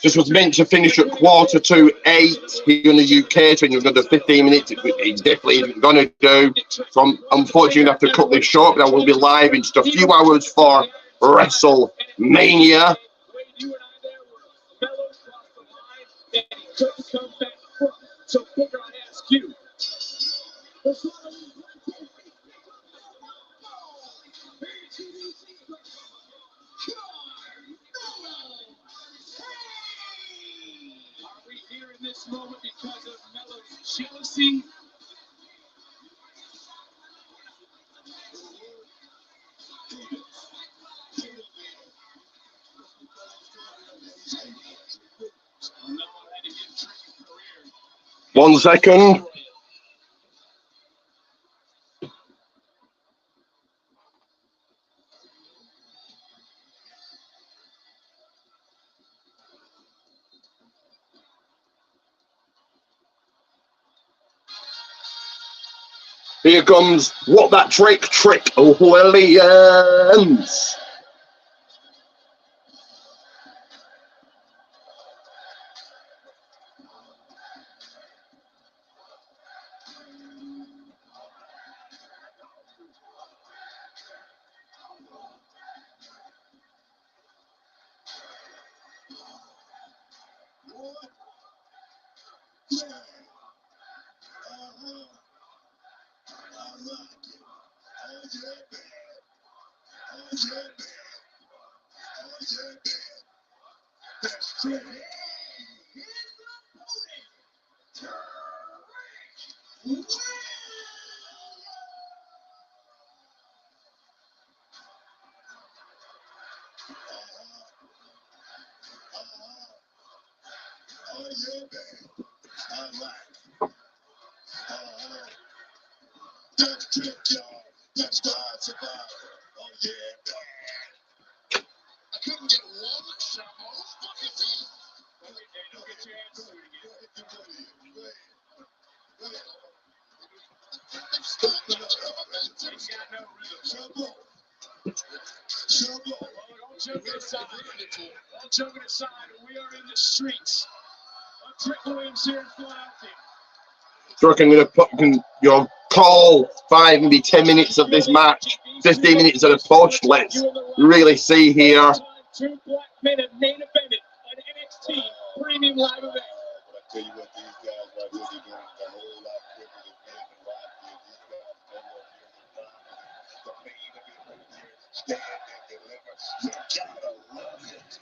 This was meant to finish at 7:45 here in the UK, so you've got the 15 minutes. It's definitely going to do. So I'm unfortunately have to cut this short, but I will be live in just a few hours for WrestleMania. So Booker, I ask you. Are we here in this moment because of Melo's jealousy? One second. Here comes What That Trick Williams. Oh yeah, man. I like. That's trick, y'all. That's the hard survivor. Oh yeah, man. I couldn't get one shot off. Fuck it, dude. Don't get your hands dirty again. All joking aside, we are in the streets of Trick Williams here in Philadelphia. So I'm going to put, call 5, maybe 10 minutes of this match, 15 minutes of the push. Let's really see here. Two black men have main evented an NXT premium live event. I tell you what, these guys right here, they're going a whole lot quicker than men and live here. These guys the main event right here, stand and deliver. You gotta love it.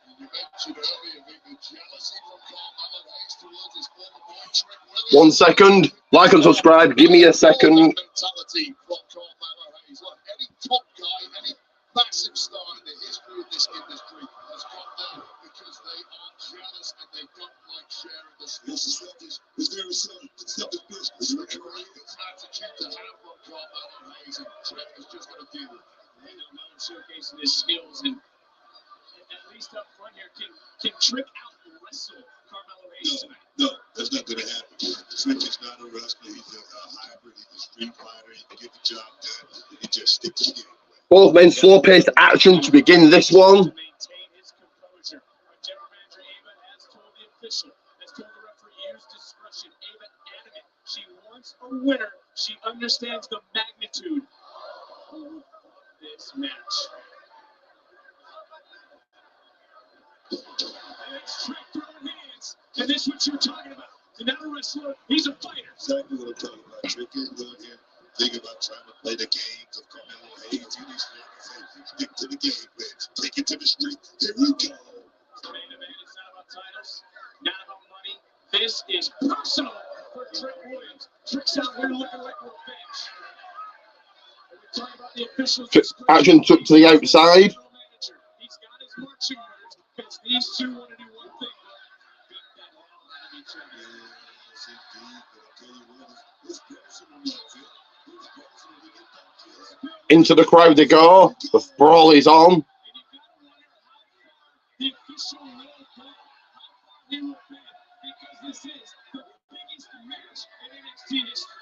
You mentioned earlier the jealousy from Carmelo Hayes towards his former boy Trick Williams. 1 second. Like and subscribe. Give me a second. Mentality from Carmelo Hayes. Look, any top guy, any massive star in the history of this industry has come down because they are jealous and they don't like sharing the sport. This is selfish. It's very selfish. It's selfish. It's an attitude to have from Carmelo Hayes, and Trick is just going to deal with it. Melo showcasing his skills, and at least up front here, can Trick out wrestle Carmelo Hayes tonight? No, that's not going to happen. Trick is not a wrestler. He's a hybrid. He's a street fighter. He can get the job done. He just stick to the game. Both men slow-paced action to begin this one. Maintain his composure. Our general manager Ava has told the official, has told the referee, use discretion. Ava adamant. She wants a winner. She understands the magnitude of this match. And it's Trick throwing hands. And this is what you're talking about. He's not a wrestler. He's a fighter. Exactly what I'm talking about. Trick is going here. Think about trying to play the games of Carmelo Hayes. You need to say, stick to the game, man. Take it to the street. Here we go. Main event is not about titles, not about money. This is personal for Trick Williams. Trick's out here looking like revenge. We're talking about the officials. Action took to the outside. He's got his marching orders because these two want to do one thing. Beat the hell out of each other. Yes, indeed. But I'll tell you what, it's personal. Into the crowd they go. The brawl is on. The official will know how he will be because this is the biggest match in NXT history.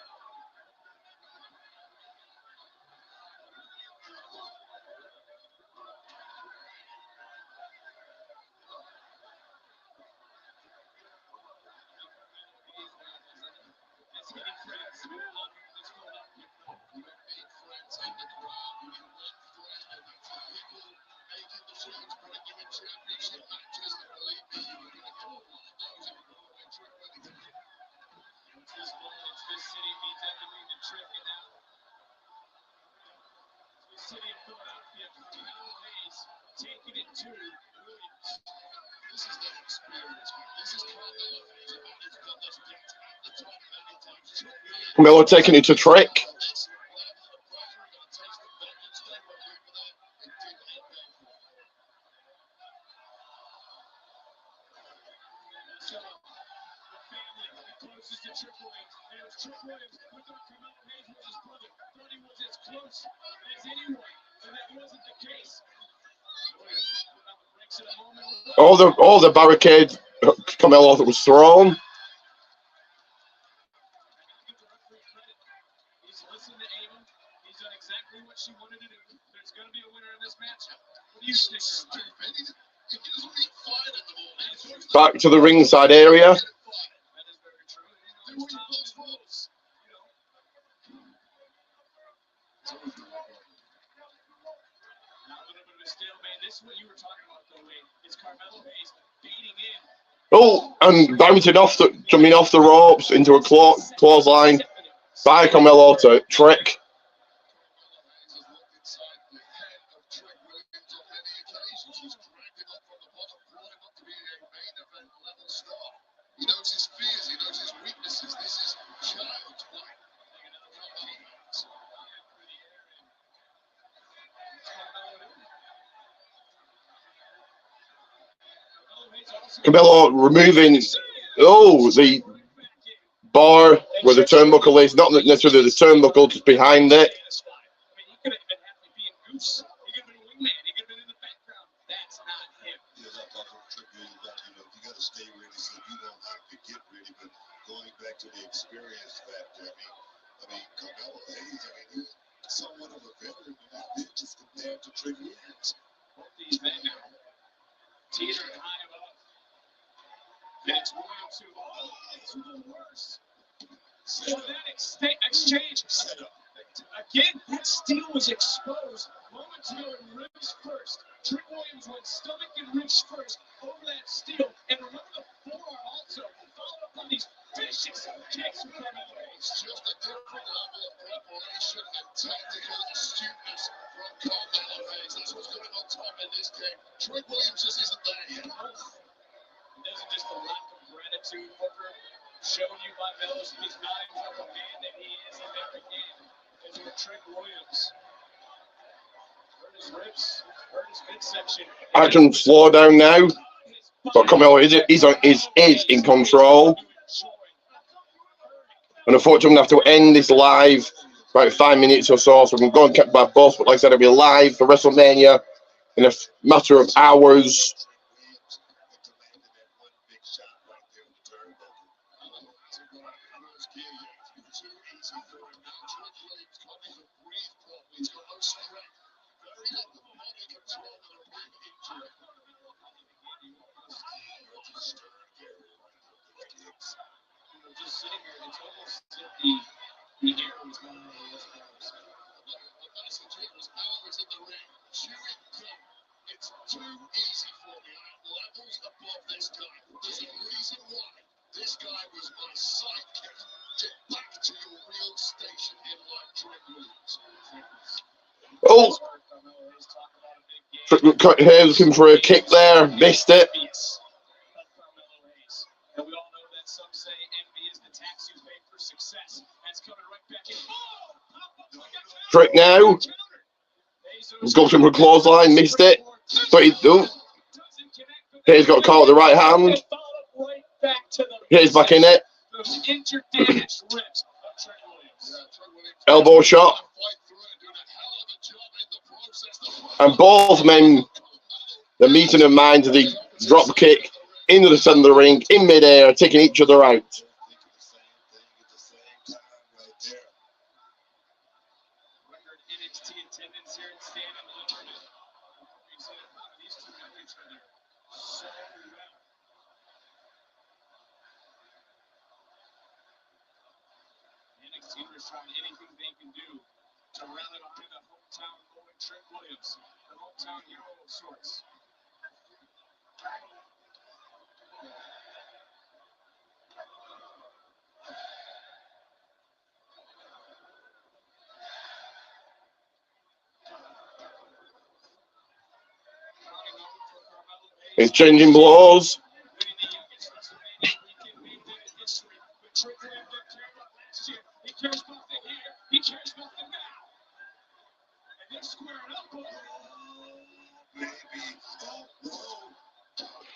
City of Philadelphia, Carmelo Hayes taking it to Williams. This is their experience, man. This is Carmelo Hayes about his goodness. Gets at the top many times. Miller taking it to Trick. Closest to Trick Williams, and it was Trick Williams who thought Carmelo Hayes was his brother, thought he was as close as anyone, and that wasn't the case. All the barricade Carmelo was thrown. He's listened to Ava. He's done exactly what she wanted to do. There's going to be a winner in this matchup. What do you think? Back to the ringside area. Oh, and bouncing off jumping off the ropes into a clothesline by Carmelo to Trick. He knows his fears, he knows his weaknesses. This is child's play. Camilo removing, the bar where the turnbuckle is, not necessarily the turnbuckle, just behind it. Going back to the experience factor, I mean, Carmelo Hayes, he's somewhat of a veteran in that bit just compared to Trick Williams. Both these men now teetering high above. And it's Williams who the worst. So that exchange set up. Again, that steal was exposed moments ago in ribs first. Trick Williams went stomach and ribs first over that steal. And remember the forearm also followed up on these vicious kicks from Carmelo Hayes. Just a different level of preparation and tactical astuteness from Carmelo Hayes. That's what's going on top in this game. Trick Williams just isn't there yet. It isn't just a lack of gratitude, Booker. Showing you by Bellows, he's not even the man that he is in every game. Is with Trick Williams. Hurt his ribs, hurt his midsection. Action slow down now. But Carmelo is in control. And unfortunately, I'm going to have to end this live about 5 minutes or so. So I'm going to catch my bus. But like I said, it'll be live for WrestleMania in a matter of hours. Just sitting here, it's almost as if the air was going over his nose. The message here is Balor's in the ring. Cheering come. It's too easy for me. I have levels above this guy. There's a reason why. This guy was my sidekick. Get back to your real station in life, Trick Williams. Here looking for a kick there, missed it. And we all know that some say envy is the tax you pay for success. That's coming right back in. Trick now. He's got him for a clothesline, missed it. But he's got caught with the right hand. He's back in it. Elbow shot. And both men, the meeting of minds of the drop kick into the center of the ring, in midair, taking each other out. Trying anything they can do to rally behind the hometown boy Trick Williams, the hometown hero of sorts. He's changing blows.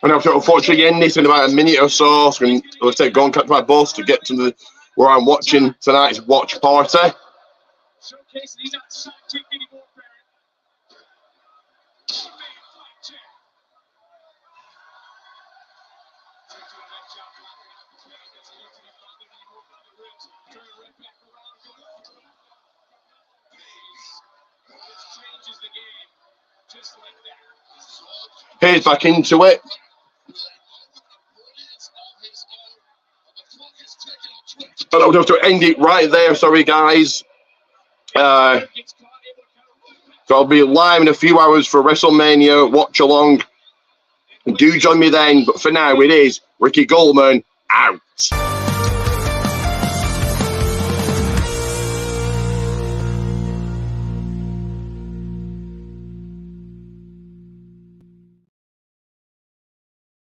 And I'll unfortunately end this in about a minute or so. So I'm going to go and catch my bus to get to where I'm watching tonight's watch party. Showcase, he's not sidekick anymore, Barrett. Changes the game just like that. He's back into it. But I'll have to end it right there. Sorry, guys. So I'll be live in a few hours for WrestleMania watch along. Do join me then. But for now, it is Ricky Goldman out.